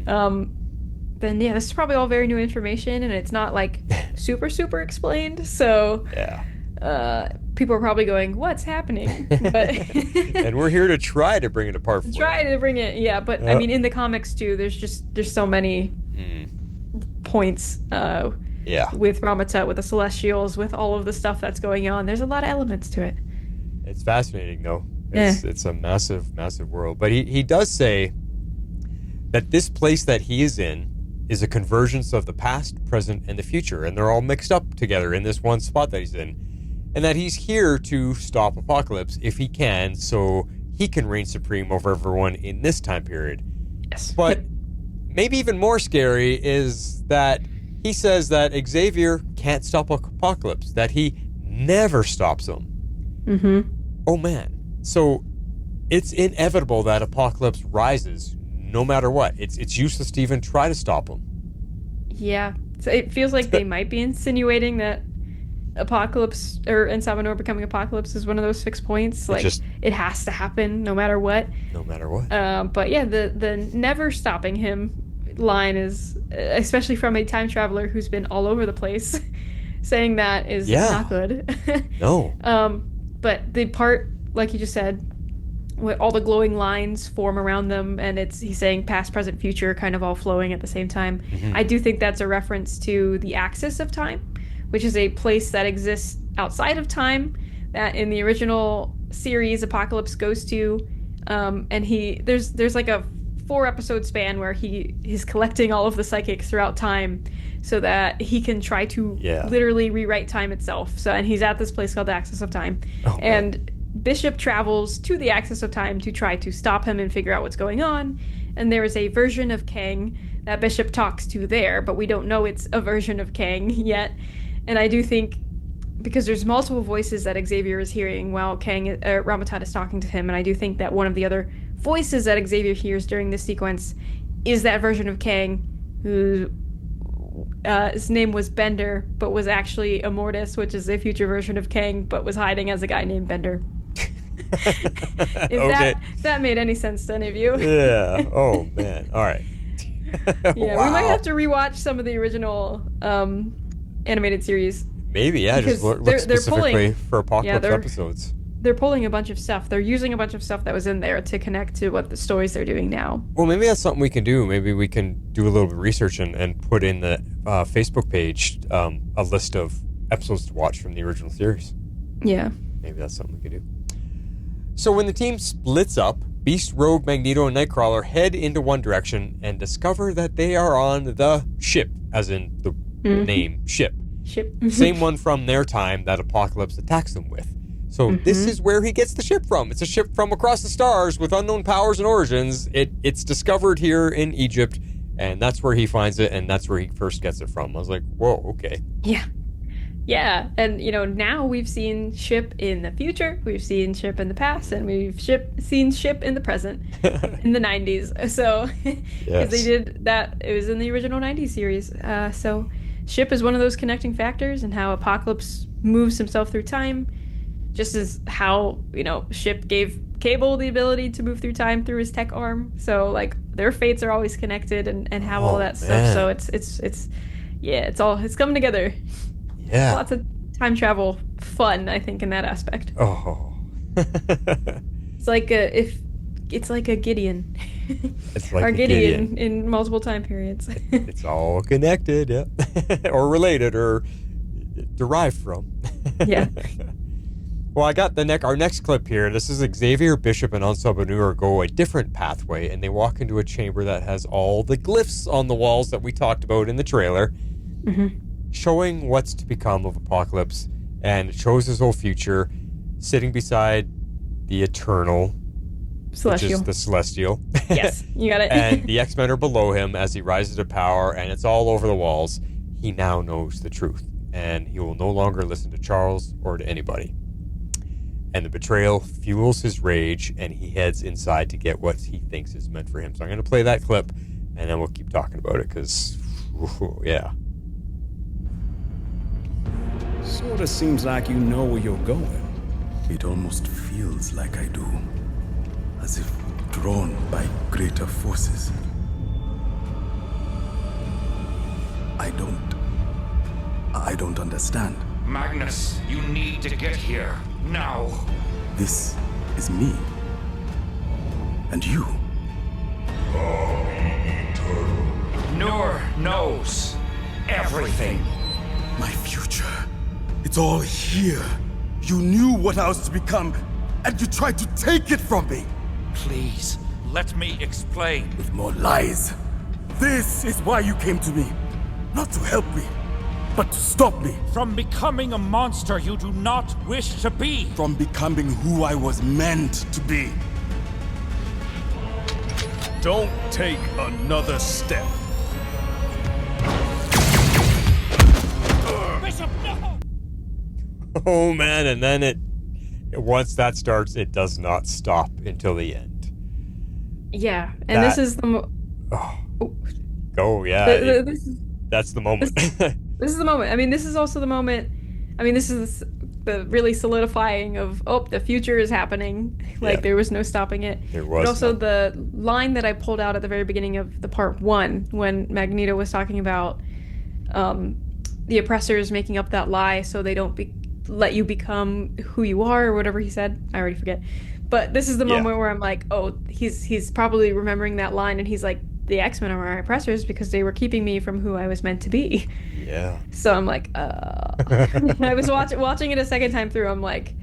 Speaker 4: Then this is probably all very new information, and it's not like super explained. So people are probably going, "What's happening?" But
Speaker 3: and we're here to try to bring it apart.
Speaker 4: But I mean, in the comics too, there's so many points. With Rama Tut, with the Celestials, with all of the stuff that's going on, there's a lot of elements to it.
Speaker 3: It's fascinating, though. It's a massive world. But he does say that this place that he is in is a convergence of the past, present, and the future, and they're all mixed up together in this one spot that he's in, and that he's here to stop Apocalypse if he can, so he can reign supreme over everyone in this time period.
Speaker 4: Yes.
Speaker 3: But maybe even more scary is that he says that Xavier can't stop Apocalypse, that he never stops him.
Speaker 4: Mm-hmm.
Speaker 3: Oh man. So it's inevitable that Apocalypse rises no matter what. It's useless to even try to stop him.
Speaker 4: Yeah. So it feels like they might be insinuating that Apocalypse, and Sabanur becoming Apocalypse, is one of those fixed points. Like, it has to happen no matter what.
Speaker 3: No matter what.
Speaker 4: But yeah, the never stopping him line is, especially from a time traveler who's been all over the place, saying that is not good.
Speaker 3: No.
Speaker 4: But the part, like you just said, with all the glowing lines form around them, and he's saying past, present, future, kind of all flowing at the same time.
Speaker 3: Mm-hmm.
Speaker 4: I do think that's a reference to the axis of time, which is a place that exists outside of time that in the original series Apocalypse goes to, and there's like a 4-episode span where he's collecting all of the psychics throughout time so that he can try to literally rewrite time itself. So, and he's at this place called the Axis of Time, and Bishop travels to the Axis of Time to try to stop him and figure out what's going on. And there is a version of Kang that Bishop talks to there, but we don't know it's a version of Kang yet. And I do think, because there's multiple voices that Xavier is hearing while Rama Tut is talking to him, and I do think that one of the other voices that Xavier hears during this sequence is that version of Kang who his name was Bender, but was actually Immortus, which is a future version of Kang, but was hiding as a guy named Bender. If that made any sense to any of you.
Speaker 3: Yeah. Oh, man. All right.
Speaker 4: Yeah,
Speaker 3: Wow.
Speaker 4: we might have to rewatch some of the original animated series.
Speaker 3: Maybe, yeah.
Speaker 4: Because
Speaker 3: Just look
Speaker 4: they're
Speaker 3: specifically
Speaker 4: pulling-
Speaker 3: for Apocalypse
Speaker 4: they're-
Speaker 3: episodes.
Speaker 4: They're pulling a bunch of stuff. They're using a bunch of stuff that was in there to connect to what the stories they're doing now.
Speaker 3: Well, maybe that's something we can do. Maybe we can do a little bit of research and put in the Facebook page a list of episodes to watch from the original series.
Speaker 4: Yeah.
Speaker 3: Maybe that's something we could do. So when the team splits up, Beast, Rogue, Magneto, and Nightcrawler head into one direction and discover that they are on the ship, as in the name ship. Same one from their time that Apocalypse attacks them with. So this is where he gets the ship from. It's a ship from across the stars with unknown powers and origins. It's discovered here in Egypt, and that's where he finds it, and that's where he first gets it from. I was like, whoa, okay.
Speaker 4: Yeah. Yeah, and now we've seen ship in the future, we've seen ship in the past, and we've seen ship in the present in the 90s. So, because they did that, it was in the original 90s series. So, ship is one of those connecting factors, and how Apocalypse moves himself through time, just as how ship gave Cable the ability to move through time through his tech arm. So, like, their fates are always connected, and have all that stuff. So it's coming together.
Speaker 3: Yeah.
Speaker 4: Lots of time travel fun, I think, in that aspect.
Speaker 3: Oh.
Speaker 4: It's like a Gideon.
Speaker 3: It's like
Speaker 4: or
Speaker 3: a
Speaker 4: Gideon in multiple time periods.
Speaker 3: It's all connected, yeah. Or related or derived from.
Speaker 4: Yeah.
Speaker 3: Well, I got our next clip here. This is Xavier, Bishop, and Ansabanur go a different pathway, and they walk into a chamber that has all the glyphs on the walls that we talked about in the trailer. Showing what's to become of Apocalypse, and it shows his whole future sitting beside the Eternal,
Speaker 4: Celestial.
Speaker 3: which is the Celestial.
Speaker 4: Yes, you got it.
Speaker 3: And the X-Men are below him as he rises to power, and it's all over the walls. He now knows the truth, and he will no longer listen to Charles or to anybody. And the betrayal fuels his rage, and he heads inside to get what he thinks is meant for him. So I'm going to play that clip, and then we'll keep talking about it, because, yeah.
Speaker 16: Sorta seems like you know where you're going. It almost feels like I do. As if drawn by greater forces. I don't understand.
Speaker 9: Magnus, you need to get here. Now.
Speaker 16: This is me. And you.
Speaker 9: Nur knows everything.
Speaker 7: My future. It's all here. You knew what I was to become, and you tried to take it from me.
Speaker 9: Please, let me explain.
Speaker 7: With more lies. This is why you came to me. Not to help me, but to stop me.
Speaker 9: From becoming a monster you do not wish to be.
Speaker 7: From becoming who I was meant to be.
Speaker 17: Don't take another step.
Speaker 9: Bishop, no!
Speaker 3: Oh man, and then once that starts, it does not stop until the end.
Speaker 4: Yeah, and this is the
Speaker 3: that's the moment.
Speaker 4: This is the moment. I mean, this is also the moment. I mean, this is the really solidifying of the future is happening. Like there was no stopping it.
Speaker 3: There was.
Speaker 4: But also the line that I pulled out at the very beginning of the part 1 when Magneto was talking about the oppressors making up that lie so they don't let you become who you are or whatever he said. I already forget. But this is the moment where I'm like, he's probably remembering that line, and he's like, the X-Men are my oppressors because they were keeping me from who I was meant to be.
Speaker 3: Yeah.
Speaker 4: So I'm like, I was watching it a second time through. I'm like,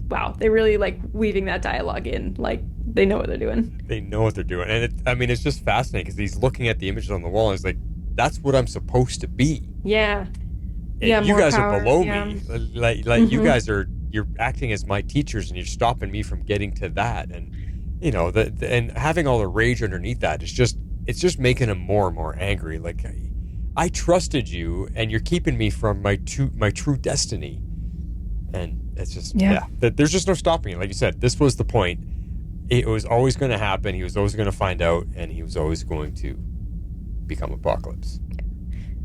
Speaker 4: wow, they really like weaving that dialogue in. Like they know what they're doing.
Speaker 3: They know what they're doing, and it's just fascinating because he's looking at the images on the wall, and he's like, that's what I'm supposed to be.
Speaker 4: Yeah.
Speaker 3: And you guys are below me. Like you guys you're acting as my teachers, and you're stopping me from getting to that. And you know, and having all the rage underneath that is it's just making him more and more angry. Like I trusted you, and you're keeping me from my true destiny. And it's just there's just no stopping it. Like you said, this was the point. It was always going to happen. He was always going to find out, and he was always going to become Apocalypse.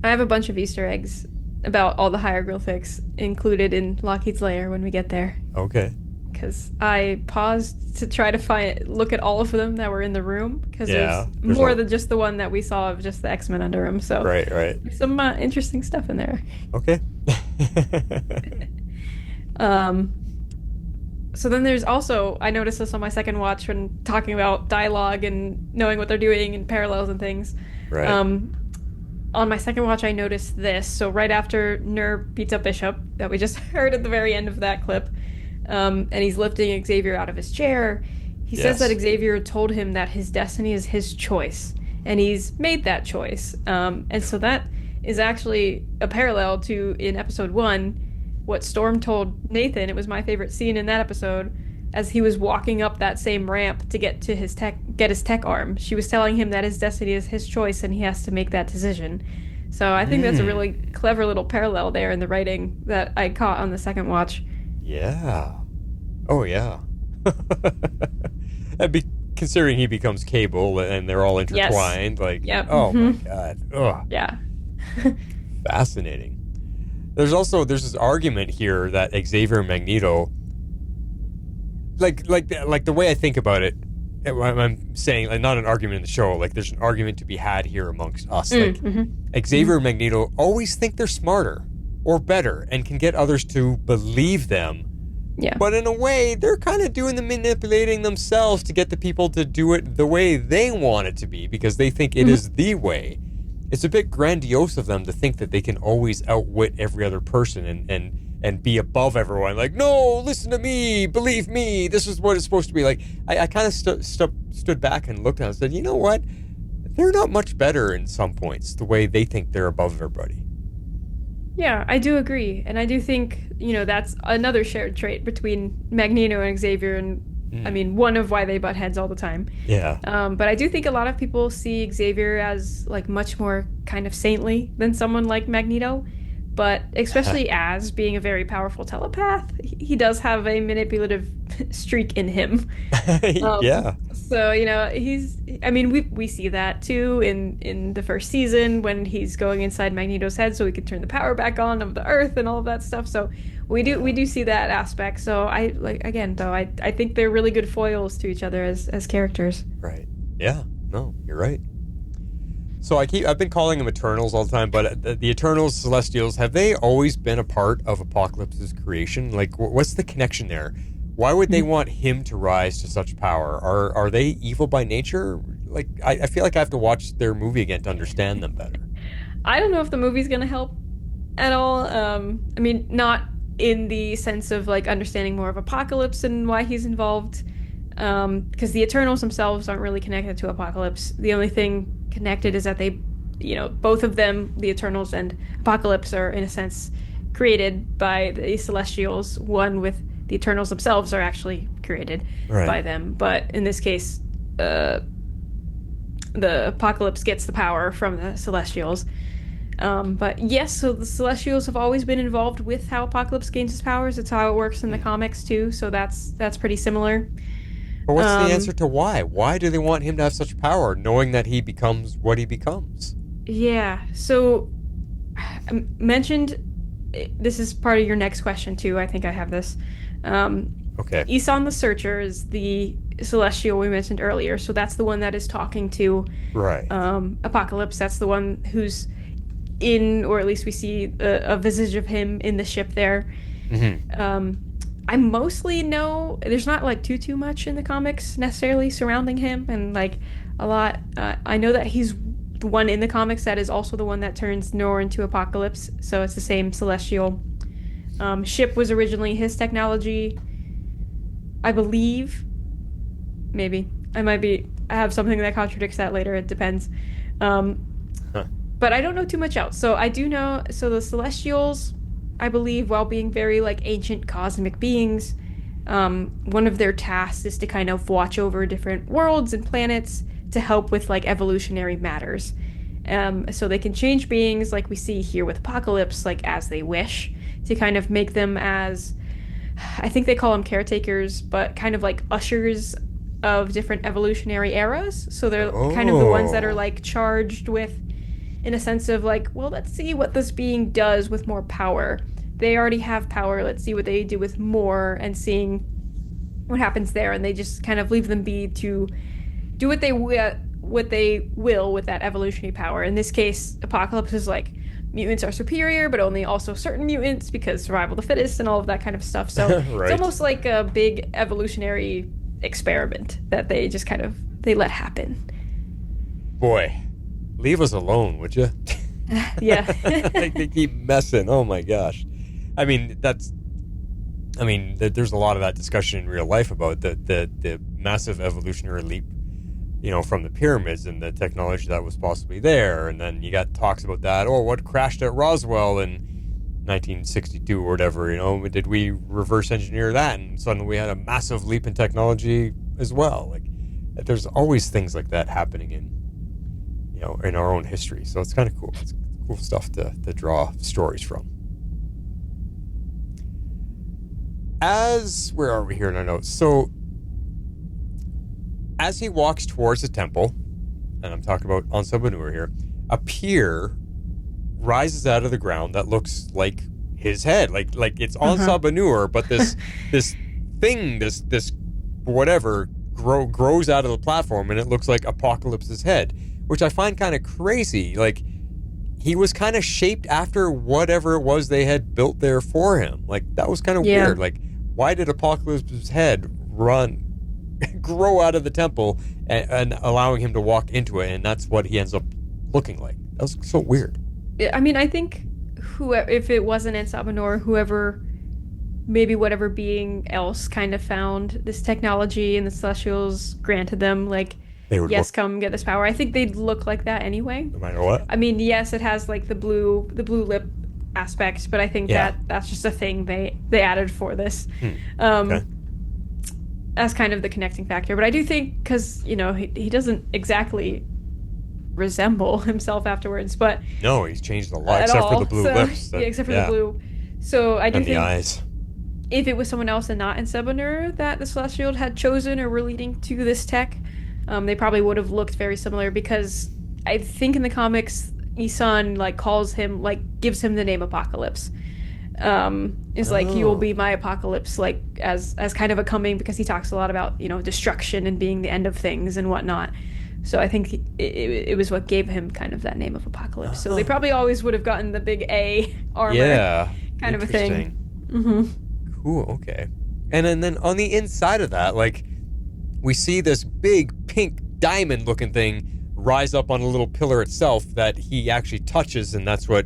Speaker 4: I have a bunch of Easter eggs about all the hieroglyphics included in Lockheed's lair when we get there.
Speaker 3: Okay.
Speaker 4: Because I paused to try to look at all of them that were in the room, because there's more than just the one that we saw of just the X-Men under him. So
Speaker 3: right.
Speaker 4: There's some interesting stuff in there.
Speaker 3: Okay.
Speaker 4: So then there's also, I noticed this on my second watch when talking about dialogue and knowing what they're doing and parallels and things.
Speaker 3: Right.
Speaker 4: On my second watch, I noticed this. So right after Nur beats up Bishop, that we just heard at the very end of that clip, and he's lifting Xavier out of his chair, he says that Xavier told him that his destiny is his choice, and he's made that choice. And so that is actually a parallel to, in episode 1, what Storm told Nathan. It was my favorite scene in that episode, as he was walking up that same ramp to get to his tech arm. She was telling him that his destiny is his choice and he has to make that decision. So I think that's a really clever little parallel there in the writing that I caught on the second watch.
Speaker 3: Yeah. Oh, yeah. Considering he becomes Cable and they're all intertwined, oh my god. Ugh.
Speaker 4: Yeah.
Speaker 3: Fascinating. There's this argument here that Xavier and Magneto, like the way I think about it, I'm saying, like, not an argument in the show, like there's an argument to be had here amongst us. Xavier and Magneto always think they're smarter or better and can get others to believe them.
Speaker 4: Yeah.
Speaker 3: But in a way, they're kind of doing the manipulating themselves to get the people to do it the way they want it to be, because they think it is the way. It's a bit grandiose of them to think that they can always outwit every other person and be above everyone. Like, no, listen to me, believe me, this is what it's supposed to be. Like, I kind of stood back and looked at it and said, you know what? They're not much better in some points, the way they think they're above everybody.
Speaker 4: Yeah, I do agree. And I do think, that's another shared trait between Magneto and Xavier, and I mean, one of why they butt heads all the time.
Speaker 3: Yeah.
Speaker 4: But I do think a lot of people see Xavier as, like, much more kind of saintly than someone like Magneto. But especially as being a very powerful telepath, he does have a manipulative streak in him.
Speaker 3: Yeah.
Speaker 4: So, we see that too in the first season when he's going inside Magneto's head so he can turn the power back on of the Earth and all of that stuff. So we do see that aspect. So I think they're really good foils to each other as characters.
Speaker 3: Right. Yeah. No, you're right. So I've been calling them Eternals all the time, but the Eternals, Celestials, have they always been a part of Apocalypse's creation? Like, what's the connection there? Why would they want him to rise to such power? Are they evil by nature? Like, I feel like I have to watch their movie again to understand them better.
Speaker 4: I don't know if the movie's going to help at all. Not in the sense of, like, understanding more of Apocalypse and why he's involved, because the Eternals themselves aren't really connected to Apocalypse. The only thing connected is that they, both of them, the Eternals and Apocalypse, are in a sense created by the Celestials. One with the Eternals themselves are actually created by them, but in this case, the Apocalypse gets the power from the Celestials. But yes, so the Celestials have always been involved with how Apocalypse gains his powers. It's how it works in the comics too, so that's pretty similar.
Speaker 3: But what's the answer to why? Why do they want him to have such power, knowing that he becomes what he becomes?
Speaker 4: Yeah, so I mentioned, this is part of your next question too. I think I have this.
Speaker 3: Okay.
Speaker 4: Isan the Searcher is the Celestial we mentioned earlier, so that's the one that is talking to Apocalypse. That's the one who's in, or at least we see a visage of him in the ship there. I mostly know there's not like too much in the comics necessarily surrounding him, and like a lot. I know that he's the one in the comics that is also the one that turns Nor into Apocalypse, so it's the same Celestial. Ship was originally his technology, I believe. Maybe I have something that contradicts that later. It depends. But I don't know too much else. So I do know. So the Celestials, I believe, while being very like ancient cosmic beings, one of their tasks is to kind of watch over different worlds and planets to help with like evolutionary matters. So they can change beings, like we see here with Apocalypse, like as they wish, to kind of make them as, I think they call them caretakers, but kind of like ushers of different evolutionary eras. So they're kind of the ones that are like charged with, in a sense of like, well, let's see what this being does with more power. They already have power. Let's see what they do with more, and seeing what happens there. And they just kind of leave them be to do what they will with that evolutionary power. In this case, Apocalypse is like, mutants are superior, but only also certain mutants because survival of the fittest and all of that kind of stuff. So It's almost like a big evolutionary experiment that they just kind of, they let happen.
Speaker 3: Boy, leave us alone, would you?
Speaker 4: Yeah.
Speaker 3: They keep messing. Oh my gosh. I mean, there's a lot of that discussion in real life about the massive evolutionary leap from the pyramids and the technology that was possibly there. And then you got talks about that. Oh, what crashed at Roswell in 1962 or whatever, did we reverse engineer that? And suddenly we had a massive leap in technology as well. Like, there's always things like that happening in our own history. So it's kind of cool. It's cool stuff to draw stories from. Where are we here in our notes? So, as he walks towards the temple, and I'm talking about Ansa Banur here, a pier rises out of the ground that looks like his head. Like it's Ansa Banur, but this thing, this whatever, grows out of the platform, and it looks like Apocalypse's head, which I find kind of crazy. Like, he was kind of shaped after whatever it was they had built there for him. Like, that was kind of weird. Like, why did Apocalypse's head grow out of the temple and allowing him to walk into it, and that's what he ends up looking like? That was so weird.
Speaker 4: I mean, I think if it wasn't Ansa Banur, whoever, maybe whatever being else kind of found this technology and the Celestials granted them, like, yes, come get this power. I think they'd look like that anyway.
Speaker 3: No matter what.
Speaker 4: I mean, yes, it has like the blue lip aspect, but I think that's just a thing they added for this.
Speaker 3: Okay.
Speaker 4: As kind of the connecting factor. But I do think, because, he doesn't exactly resemble himself afterwards, but...
Speaker 3: No, he's changed a lot, except for the blue lips.
Speaker 4: Except for the blue. So I do think...
Speaker 3: And the eyes.
Speaker 4: If it was someone else and not Ansa Banur that the Celestial had chosen or were leading to this tech, they probably would have looked very similar, because I think in the comics, Isan calls him, gives him the name Apocalypse. You will be my apocalypse, as kind of a coming, because he talks a lot about destruction and being the end of things and whatnot. So I think it was what gave him kind of that name of Apocalypse. So they probably always would have gotten the big A armor, kind of a thing. Mm-hmm.
Speaker 3: Cool. Okay. And then on the inside of that, we see this big pink diamond looking thing rise up on a little pillar itself that he actually touches, and that's what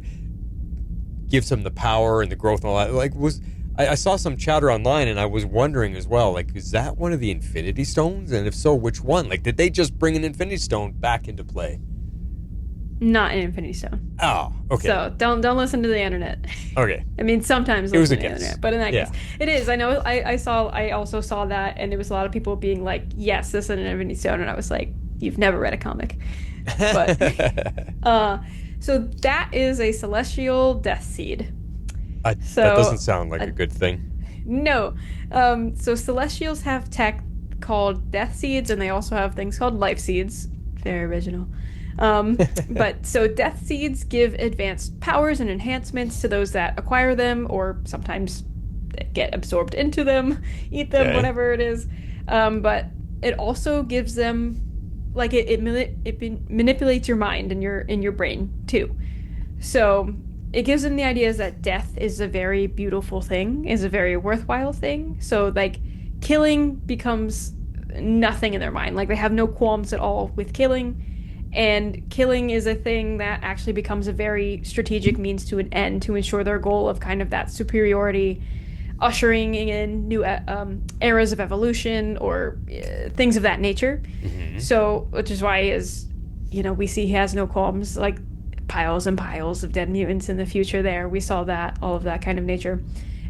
Speaker 3: gives him the power and the growth and all that. I saw some chatter online, and I was wondering as well, is that one of the Infinity Stones? And if so, which one? Did they just bring an Infinity Stone back into play?
Speaker 4: Not an Infinity Stone.
Speaker 3: Oh, okay.
Speaker 4: So don't listen to the internet.
Speaker 3: Okay.
Speaker 4: I mean, sometimes
Speaker 3: it was
Speaker 4: listen to the internet, but in that case, it is. I know. I also saw that, and there was a lot of people being like, "Yes, this is an Infinity Stone," and I was like, "You've never read a comic." But so that is a celestial death seed.
Speaker 3: That doesn't sound like a good thing.
Speaker 4: No. So Celestials have tech called death seeds, and they also have things called life seeds. Very original. But so death seeds give advanced powers and enhancements to those that acquire them, or sometimes get absorbed into them, eat them, whatever it is. But it also gives them, it manipulates your mind and your brain too. So it gives them the ideas that death is a very beautiful thing, is a very worthwhile thing. So killing becomes nothing in their mind. They have no qualms at all with killing. And killing is a thing that actually becomes a very strategic means to an end to ensure their goal of kind of that superiority, ushering in new eras of evolution or things of that nature. Mm-hmm. So, which is why we see he has no qualms, piles and piles of dead mutants in the future there. We saw that, all of that kind of nature.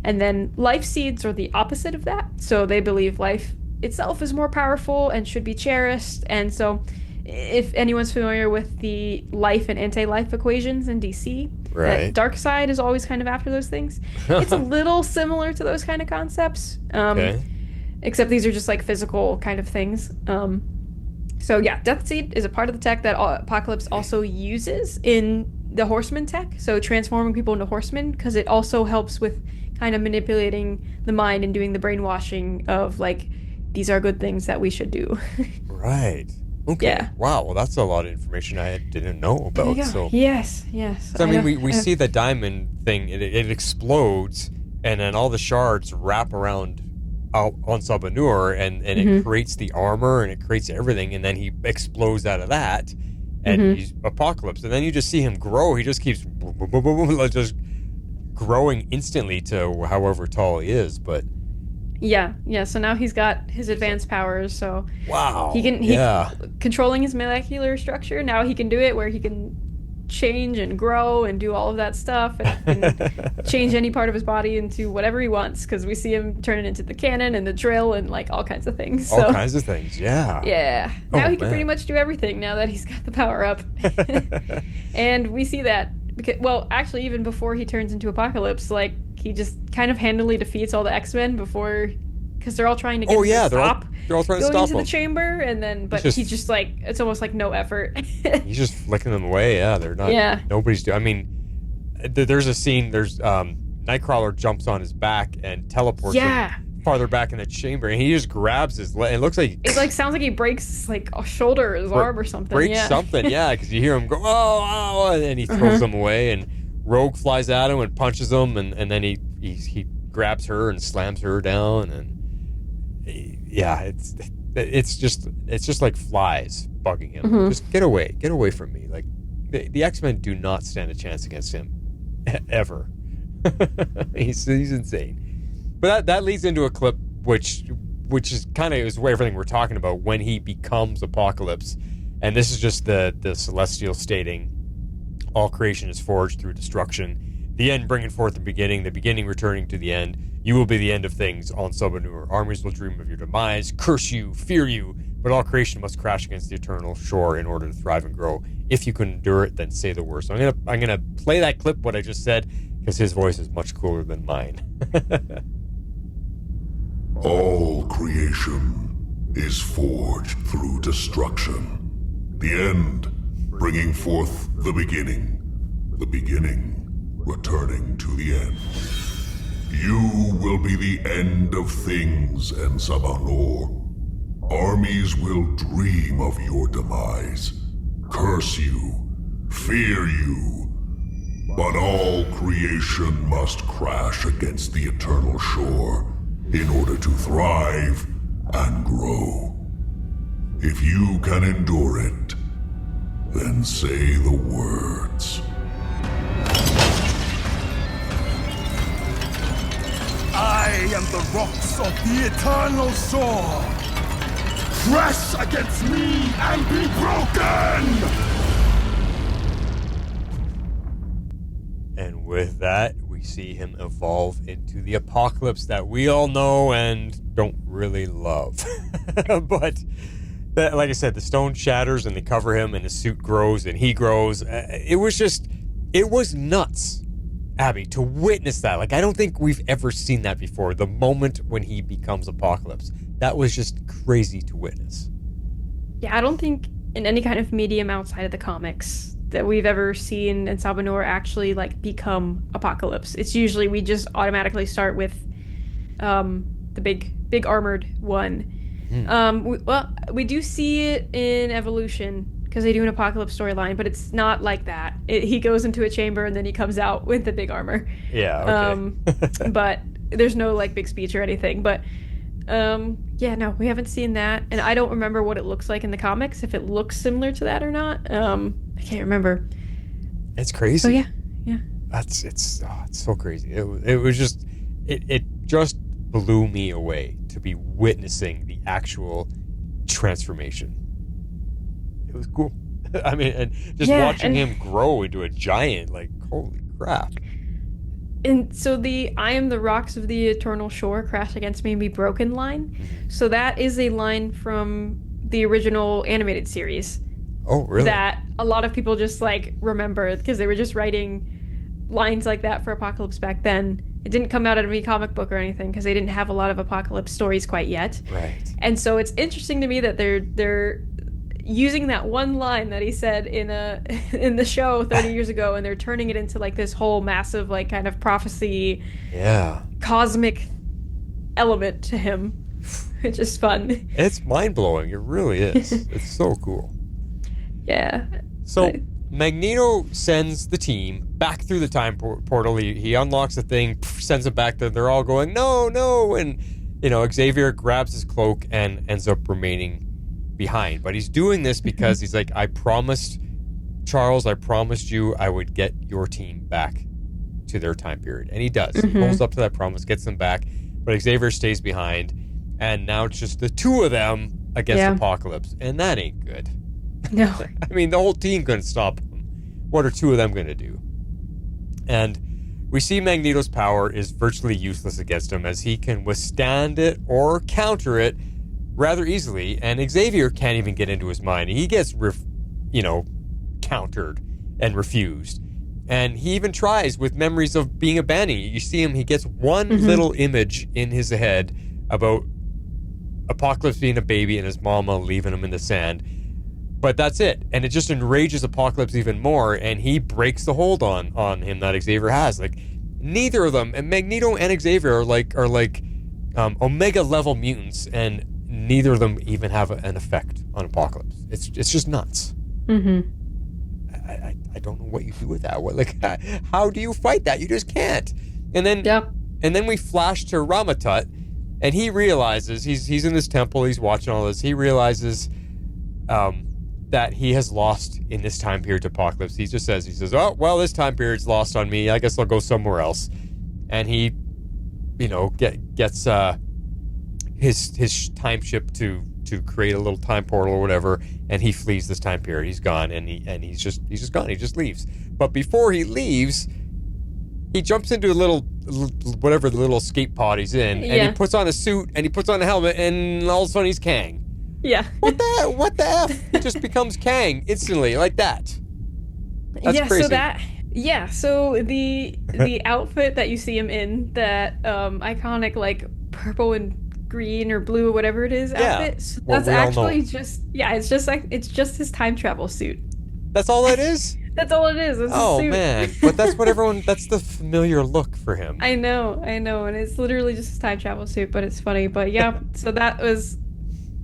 Speaker 4: And then life seeds are the opposite of that. So they believe life itself is more powerful and should be cherished. And so if anyone's familiar with the life and anti-life equations in DC,
Speaker 3: right,
Speaker 4: Darkseid is always kind of after those things. It's a little similar to those kind of concepts, except these are just physical kind of things. So yeah, Death Seed is a part of the tech that Apocalypse also uses in the Horseman tech, so transforming people into horsemen, because it also helps with kind of manipulating the mind and doing the brainwashing of these are good things that we should do.
Speaker 3: Right. Okay.
Speaker 4: Yeah.
Speaker 3: Wow. Well, that's a lot of information I didn't know about. So
Speaker 4: yes.
Speaker 3: So we see the diamond thing. It explodes, and then all the shards wrap around Ansa Banur, and it creates the armor, and it creates everything, and then he explodes out of that, and he's Apocalypse, and then you just see him grow. He just keeps just growing instantly to however tall he is, but
Speaker 4: Yeah. So now he's got his advanced powers. So
Speaker 3: Wow.
Speaker 4: he can
Speaker 3: Yeah.
Speaker 4: controlling his molecular structure. Now he can do it where he can change and grow and do all of that stuff, and he can change any part of his body into whatever he wants. Because we see him turn it into the cannon and the drill and like all kinds of things.
Speaker 3: All kinds of things. Yeah.
Speaker 4: Yeah. Now he can
Speaker 3: man.
Speaker 4: pretty much do everything now that he's got the power up. And we see that because, well, actually, even before he turns into Apocalypse, like he just kind of handily defeats all the X-Men before, because they're all trying to get him to stop.
Speaker 3: They're all trying to
Speaker 4: going
Speaker 3: stop
Speaker 4: into
Speaker 3: him.
Speaker 4: the chamber, and then he's just like, it's almost like no effort.
Speaker 3: He's just flicking them away. Yeah, they're not.
Speaker 4: Yeah.
Speaker 3: Nobody's doing. I mean, there's a scene. There's Nightcrawler jumps on his back and teleports him farther back in the chamber, and he just grabs his leg. It looks like
Speaker 4: it like sounds like he breaks like a shoulder or his arm or something.
Speaker 3: Breaks something. Yeah, because you hear him go oh, and then he throws them away, and Rogue flies at him and punches him, and then he grabs her and slams her down, and it's just like flies bugging him. Just get away from me. Like the X-Men do not stand a chance against him ever. he's insane. But that leads into a clip which is kind of is everything we're talking about when he becomes Apocalypse, and this is just the Celestial stating, all creation is forged through destruction, the end bringing forth the beginning returning to the end. You will be the end of things on Sabanur. Armies will dream of your demise, curse you, fear you, but all creation must crash against the eternal shore in order to thrive and grow. If you can endure it, then say the word. So I'm gonna play that clip, what I just said, because his voice is much cooler than mine.
Speaker 18: All creation is forged through destruction. The end bringing forth the beginning returning to the end. You will be the end of things, En Sabanur. Armies will dream of your demise, curse you, fear you, but all creation must crash against the eternal shore in order to thrive and grow. If you can endure it, then say the words.
Speaker 7: I am the rocks of the eternal shore. Crash against me and be broken!
Speaker 3: And with that, we see him evolve into the Apocalypse that we all know and don't really love. But like I said, the stone shatters and they cover him and his suit grows and he grows. It was nuts, Abby, to witness that. Like, I don't think we've ever seen that before. The moment when he becomes Apocalypse. That was just crazy to witness.
Speaker 4: Yeah, I don't think in any kind of medium outside of the comics that we've ever seen En Sabanur actually like become Apocalypse. It's usually we just automatically start with the big armored one. We do see it in Evolution because they do an Apocalypse storyline, but it's not like that. He goes into a chamber and then he comes out with the big armor.
Speaker 3: Yeah, okay.
Speaker 4: But there's no like big speech or anything. But no, we haven't seen that, and I don't remember what it looks like in the comics. If it looks similar to that or not, I can't remember.
Speaker 3: It's crazy.
Speaker 4: So yeah.
Speaker 3: It's so crazy. It was just it just blew me away to be witnessing the actual transformation. It was cool. I mean, and just watching him grow into a giant, like, holy crap.
Speaker 4: And so I am the rocks of the eternal shore, crash against me and be broken line. So that is a line from the original animated series.
Speaker 3: Oh, really?
Speaker 4: That a lot of people just like remember because they were just writing lines like that for Apocalypse back then. It didn't come out of any comic book or anything because they didn't have a lot of Apocalypse stories quite yet.
Speaker 3: Right.
Speaker 4: And so it's interesting to me that they're using that one line that he said in the show 30 years ago, and they're turning it into like this whole massive like kind of prophecy, cosmic element to him, which is fun.
Speaker 3: It's mind-blowing. It really is. It's so cool.
Speaker 4: Yeah.
Speaker 3: So Magneto sends the team back through the time portal. He unlocks the thing, sends it back there. They're all going, no, and Xavier grabs his cloak and ends up remaining behind. But he's doing this because he's like, I promised you I would get your team back to their time period. And he does. He pulls up to that promise, gets them back. but Xavier stays behind, and now it's just the two of them against Apocalypse, and that ain't good.
Speaker 4: No.
Speaker 3: I mean, the whole team couldn't stop him. What are two of them going to do? And we see Magneto's power is virtually useless against him, as he can withstand it or counter it rather easily, and Xavier can't even get into his mind. He gets, countered and refused. And he even tries with memories of being abandoned. You see him, he gets one little image in his head about Apocalypse being a baby and his mama leaving him in the sand. But that's it. And it just enrages Apocalypse even more, and he breaks the hold on him that Xavier has. Like, neither of them, and Magneto and Xavier are like Omega level mutants, and neither of them even have an effect on Apocalypse. It's just nuts. I don't know what you do with that. How do you fight that? You just can't. And then we flash to Ramatut, and he realizes he's in this temple. He's watching all this. He realizes that he has lost in this time period to Apocalypse. He says, oh, well, this time period's lost on me. I guess I'll go somewhere else. And he, gets his time ship to create a little time portal or whatever, and he flees this time period. He's gone, and he's just gone. He just leaves. But before he leaves, he jumps into whatever the little escape pod he's in, and he puts on a suit and he puts on a helmet, and all of a sudden he's Kang.
Speaker 4: Yeah.
Speaker 3: What the F? He just becomes Kang instantly, like that. That's crazy.
Speaker 4: So the outfit that you see him in, that iconic like purple and green or blue or whatever it is outfit, so that's actually it's just his time travel suit.
Speaker 3: That's all it is?
Speaker 4: That's all it is. It's his suit.
Speaker 3: Man. But that's what that's the familiar look for him.
Speaker 4: I know, and it's literally just his time travel suit, but it's funny. But yeah, so that was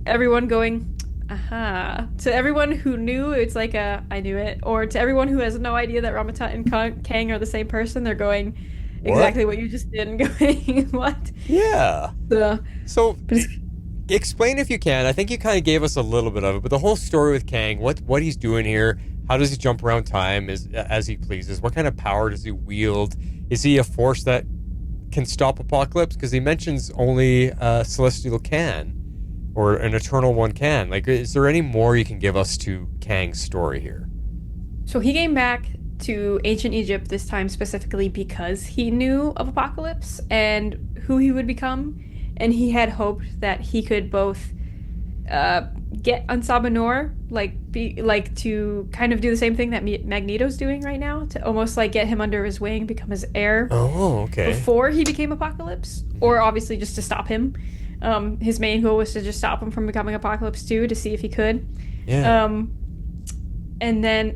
Speaker 4: everyone going, aha. To everyone who knew, it's like I knew it. Or to everyone who has no idea that Ramatut and Kang are the same person, they're going, exactly what you just did, and going, what?
Speaker 3: Yeah. So explain if you can. I think you kind of gave us a little bit of it, but the whole story with Kang, what he's doing here, how does he jump around time as he pleases? What kind of power does he wield? Is he a force that can stop Apocalypse? Because he mentions only a Celestial can, or an Eternal one can. Like, is there any more you can give us to Kang's story here?
Speaker 4: So he came back to ancient Egypt this time specifically because he knew of Apocalypse and who he would become, and he had hoped that he could both get Ansabanor, to kind of do the same thing that Magneto's doing right now, to almost like get him under his wing, become his heir.
Speaker 3: Oh, okay.
Speaker 4: Before he became Apocalypse, or obviously just to stop him. His main goal was to just stop him from becoming Apocalypse 2, to see if he could.
Speaker 3: Yeah.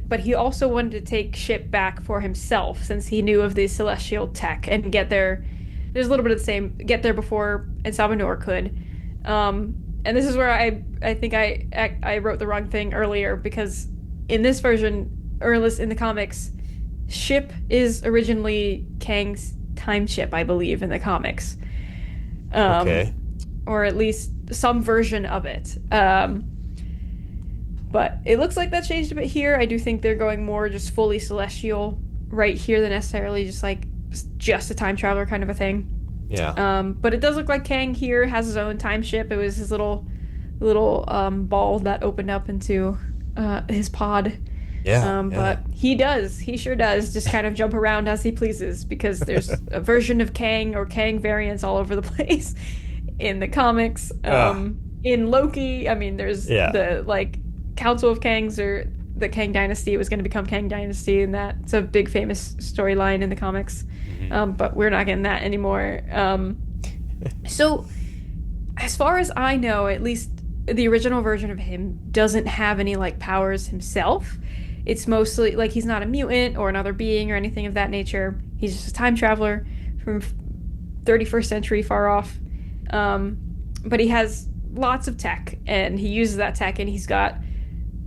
Speaker 4: But he also wanted to take ship back for himself, since he knew of the celestial tech, and get there. There's a little bit of the same. Get there before Ansabanor could. And this is where I think I wrote the wrong thing earlier, because in this version, or in the comics, ship is originally Kang's time ship, I believe, in the comics.
Speaker 3: Okay.
Speaker 4: Or at least some version of it. But it looks like that changed a bit here. I do think they're going more just fully celestial right here than necessarily just a time traveler kind of a thing.
Speaker 3: Yeah.
Speaker 4: But it does look like Kang here has his own time ship. It was his little ball that opened up into his pod.
Speaker 3: Yeah.
Speaker 4: But he sure does just kind of jump around as he pleases, because there's a version of Kang or Kang variants all over the place in the comics. In Loki, I mean, there's the Council of Kangs, or the Kang Dynasty was going to become Kang Dynasty, and that's a big famous storyline in the comics. But we're not getting that anymore. So, as far as I know, at least the original version of him doesn't have any powers himself. It's mostly he's not a mutant or another being or anything of that nature. He's just a time traveler from 31st century far off. But he has lots of tech, and he uses that tech, and he's got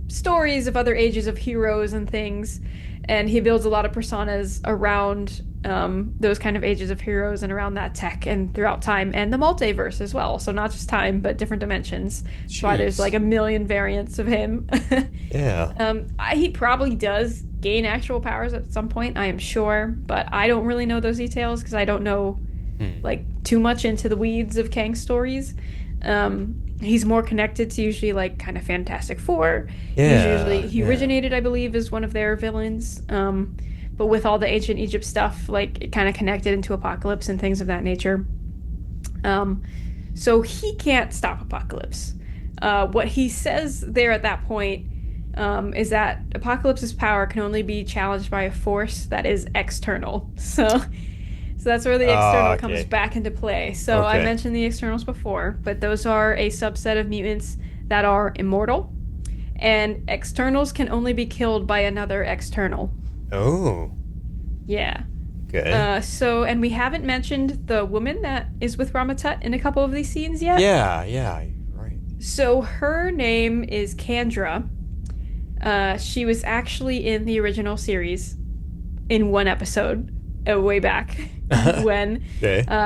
Speaker 4: stories of other ages of heroes and things, and he builds a lot of personas around those kind of ages of heroes and around that tech, and throughout time and the multiverse as well. So not just time, but different dimensions. That's why there's a million variants of him.
Speaker 3: Yeah.
Speaker 4: He probably does gain actual powers at some point, I am sure, but I don't really know those details, because I don't know too much into the weeds of Kang's stories. He's more connected to usually like kind of Fantastic Four. He originated, I believe, as one of their villains. But with all the ancient Egypt stuff, like it kind of connected into Apocalypse and things of that nature. So he can't stop Apocalypse. What he says there at that point is that Apocalypse's power can only be challenged by a force that is external. So that's where the external comes back into play. So I mentioned the externals before, but those are a subset of mutants that are immortal, and externals can only be killed by another external.
Speaker 3: Oh.
Speaker 4: Yeah.
Speaker 3: Okay.
Speaker 4: And we haven't mentioned the woman that is with Ramatut in a couple of these scenes yet.
Speaker 3: Yeah, right.
Speaker 4: So her name is Kandra. She was actually in the original series in one episode way back when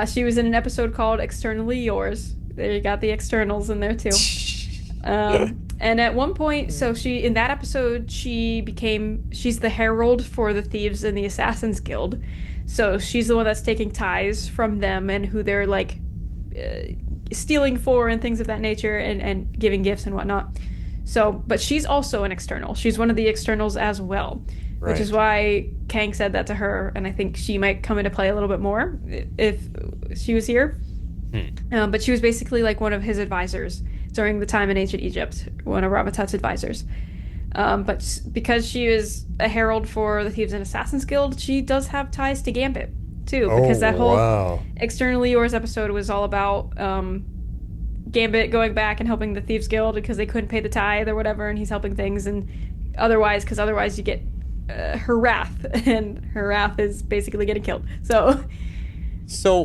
Speaker 4: she was in an episode called Externally Yours. There you got the externals in there too. And at one point, so in that episode, she's the herald for the thieves in the Assassins Guild. So she's the one that's taking ties from them and who they're like stealing for and things of that nature and giving gifts and whatnot. So, but she's also an external. She's one of the externals as well, which is why Kang said that to her. And I think she might come into play a little bit more if she was here. But she was basically like one of his advisors during the time in ancient Egypt, one of Ramatut's advisors. But because she is a herald for the Thieves and Assassins Guild, she does have ties to Gambit, too. Because that whole Externally Yours episode was all about Gambit going back and helping the Thieves Guild because they couldn't pay the tithe or whatever, and he's helping things. And otherwise you get her wrath, and her wrath is basically getting killed. So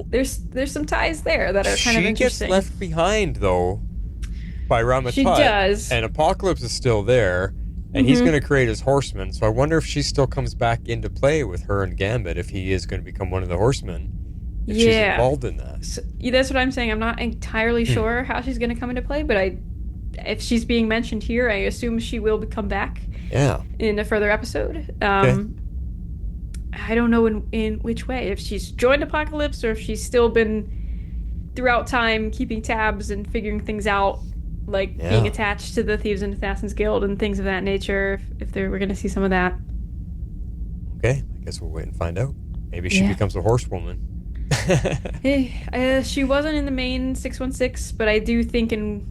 Speaker 4: there's some ties there that are kind of interesting.
Speaker 3: She gets left behind, though, by Ramatut.
Speaker 4: She does.
Speaker 3: And Apocalypse is still there, and he's going to create his horsemen. So I wonder if she still comes back into play with her and Gambit, if he is going to become one of the horsemen. If she's involved in that.
Speaker 4: So, that's what I'm saying. I'm not entirely sure how she's going to come into play, but if she's being mentioned here, I assume she will come back in a further episode. I don't know in which way. If she's joined Apocalypse or if she's still been throughout time keeping tabs and figuring things out, like being attached to the Thieves and Assassins Guild and things of that nature, if we're going to see some of that.
Speaker 3: Okay, I guess we'll wait and find out. Maybe she becomes a horsewoman.
Speaker 4: She wasn't in the main 616, but I do think in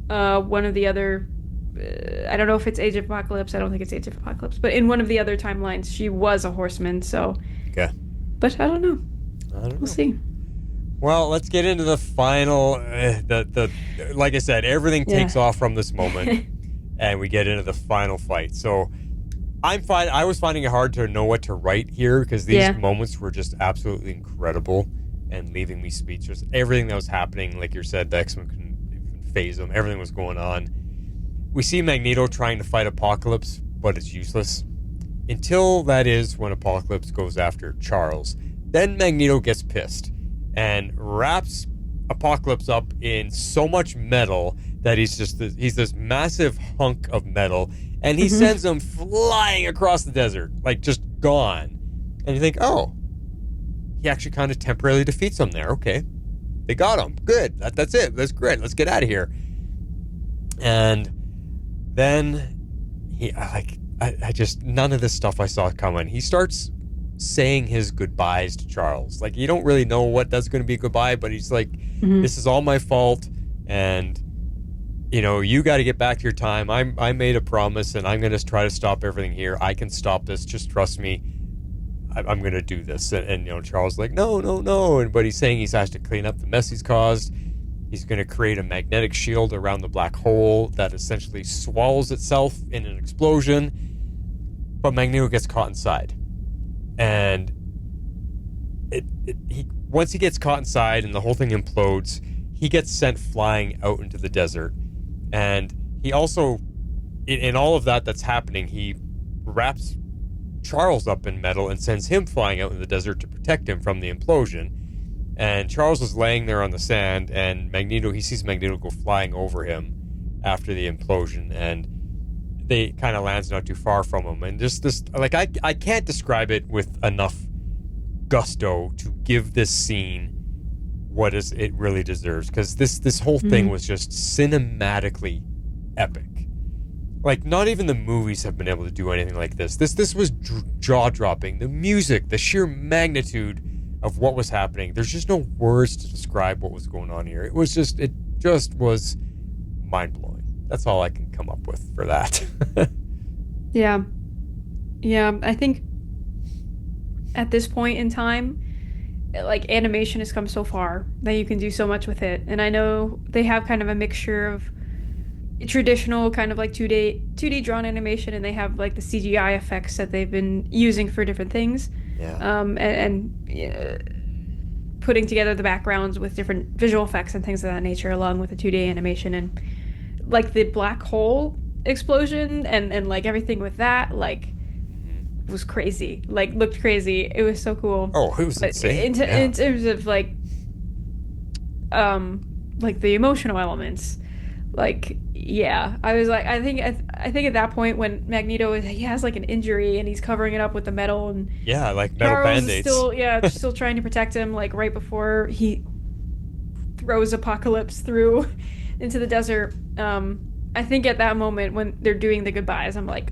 Speaker 4: one of the other... I don't know if it's Age of Apocalypse. I don't think it's Age of Apocalypse. But in one of the other timelines, she was a horseman, so...
Speaker 3: Okay.
Speaker 4: But I don't know. We'll see.
Speaker 3: Well, let's get into the final... like I said, everything takes off from this moment, and we get into the final fight. So I was finding it hard to know what to write here, because these moments were just absolutely incredible and leaving me speechless. Everything that was happening, like you said, the X-Men couldn't even phase them. Everything was going on. We see Magneto trying to fight Apocalypse, but it's useless. Until that is when Apocalypse goes after Charles. Then Magneto gets pissed and wraps Apocalypse up in so much metal that he's this massive hunk of metal, and he sends him flying across the desert, like just gone. And you think, oh, he actually kind of temporarily defeats him there. Okay, they got him. Good. That's it. That's great. Let's get out of here. And then I just, none of this stuff I saw coming. He starts saying his goodbyes to Charles. Like, you don't really know what that's going to be goodbye, but he's like, this is all my fault, and you got to get back to your time. I made a promise, and I'm going to try to stop everything here. I can stop this. Just trust me. I'm going to do this. And Charles is like, no. But he's saying he has to clean up the mess he's caused. He's going to create a magnetic shield around the black hole that essentially swallows itself in an explosion. But Magneto gets caught inside. And once he gets caught inside and the whole thing implodes, he gets sent flying out into the desert. And he also, in all of that's happening, he wraps Charles up in metal and sends him flying out in the desert to protect him from the implosion. And Charles is laying there on the sand, and he sees Magneto go flying over him after the implosion, and they kind of lands not too far from him. And just this, like, I can't describe it with enough gusto to give this scene what is it really deserves, because this whole thing was just cinematically epic. Like, not even the movies have been able to do anything like this. This was jaw-dropping. The music, the sheer magnitude of what was happening. There's just no words to describe what was going on here. It just was mind-blowing. That's all I can come up with for that.
Speaker 4: Yeah. Yeah, I think at this point in time, like, animation has come so far that you can do so much with it. And I know they have kind of a mixture of traditional kind of like 2D drawn animation, and they have like the CGI effects that they've been using for different things.
Speaker 3: Yeah.
Speaker 4: And putting together the backgrounds with different visual effects and things of that nature, along with the 2D animation. And like the black hole explosion and like everything with that, like, was crazy. Like, looked crazy. It was so cool.
Speaker 3: Oh, it was insane.
Speaker 4: In terms of like the emotional elements, like, yeah, I was like, I think at that point when Magneto he has like an injury and he's covering it up with the metal, and
Speaker 3: like metal
Speaker 4: Charles
Speaker 3: band-aids.
Speaker 4: is still trying to protect him, like right before he throws Apocalypse through into the desert. I think at that moment when they're doing the goodbyes, I'm like,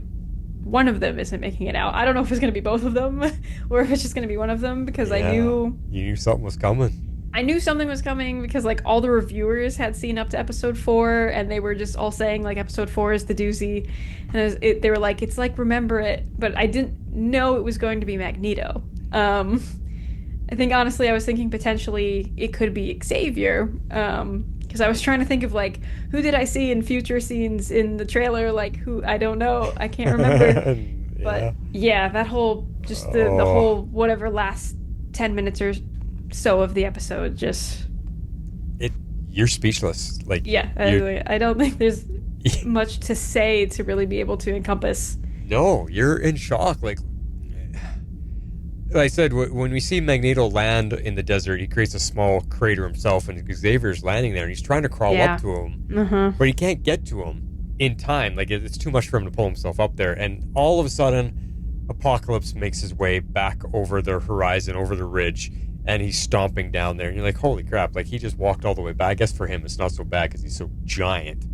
Speaker 4: one of them isn't making it out. I don't know if it's going to be both of them or if it's just going to be one of them, because I knew
Speaker 3: you knew something was coming.
Speaker 4: I knew something was coming because like all the reviewers had seen up to episode 4, and they were just all saying like episode 4 is the doozy, and they were like, it's like, remember it, but I didn't know it was going to be Magneto. I think honestly I was thinking potentially it could be Xavier, because I was trying to think of like, who did I see in future scenes in the trailer, like who, I don't know, I can't remember. But yeah, that whole just the whole whatever last 10 minutes or so of the episode, just
Speaker 3: you're speechless. Like,
Speaker 4: I don't think there's much to say to really be able to encompass.
Speaker 3: No, you're in shock. Like I said, when we see Magneto land in the desert, he creates a small crater himself, and Xavier's landing there, and he's trying to crawl up to him, but he can't get to him in time. Like, it's too much for him to pull himself up there, and all of a sudden Apocalypse makes his way back over the horizon, over the ridge, and he's stomping down there, and you're like, holy crap, like, he just walked all the way back. I guess for him it's not so bad because he's so giant.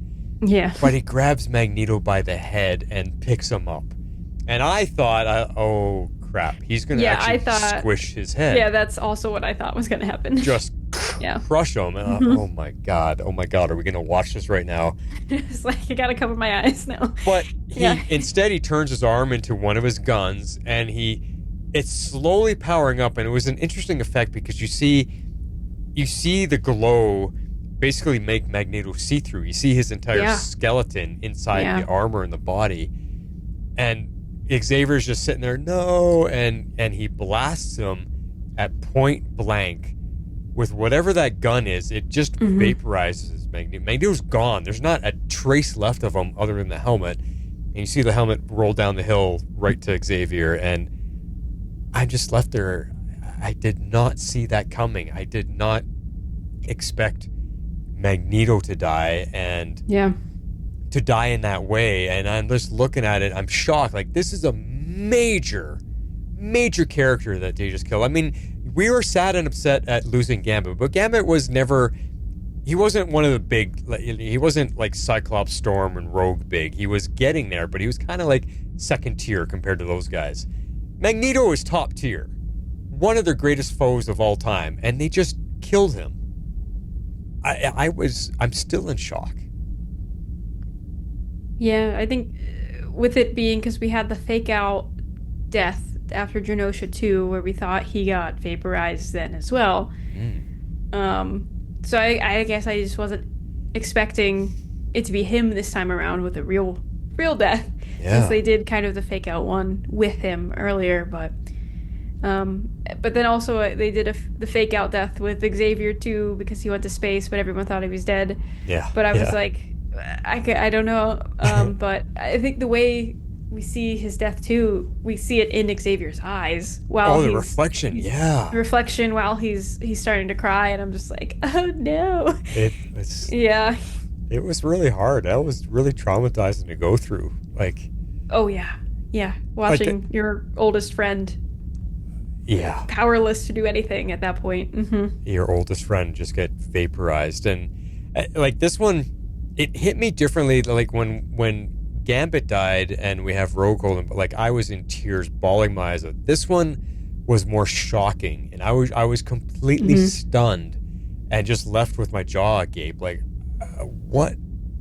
Speaker 4: Yeah.
Speaker 3: But he grabs Magneto by the head and picks him up. And I thought, oh crap, he's going to squish his head.
Speaker 4: Yeah, that's also what I thought was going to happen.
Speaker 3: Just crush him. And oh my god, are we going to watch this right now?
Speaker 4: It's like, I got to cover my eyes now.
Speaker 3: But instead he turns his arm into one of his guns, and it's slowly powering up, and it was an interesting effect because you see the glow basically make Magneto see-through. You see his entire skeleton inside the armor and the body, and Xavier's just sitting there, no, and he blasts him at point blank with whatever that gun is. It just vaporizes Magneto. Magneto's gone. There's not a trace left of him other than the helmet, and you see the helmet roll down the hill right to Xavier, and I just left there. I did not see that coming. I did not expect Magneto to die, and to die in that way. And I'm just looking at it, I'm shocked. Like, this is a major character that they just killed. I mean, we were sad and upset at losing Gambit, but Gambit was never, he wasn't one of the big, he wasn't like Cyclops, Storm, and Rogue big. He was getting there, but he was kind of like second tier compared to those guys. Magneto is top tier, one of their greatest foes of all time, and they just killed him. I'm still in shock.
Speaker 4: Yeah, I think with it being, because we had the fake out death after Genosha 2, where we thought he got vaporized then as well. So I guess I just wasn't expecting it to be him this time around with a real death, since they did kind of the fake out one with him earlier. But then also they did the fake out death with Xavier too, because he went to space, but everyone thought he was dead. But I was like, I don't know. But I think the way we see his death too, we see it in Xavier's eyes while
Speaker 3: the reflection,
Speaker 4: the reflection while he's starting to cry, and I'm just like, oh no.
Speaker 3: It was really hard. That was really traumatizing to go through. Like,
Speaker 4: watching your oldest friend
Speaker 3: Yeah.
Speaker 4: powerless to do anything at that point.
Speaker 3: Your oldest friend just get vaporized. And like this one, it hit me differently. Like when Gambit died and we have Rogue Golden, like I was in tears, bawling my eyes out. This one was more shocking, and I was completely stunned and just left with my jaw agape. Like, what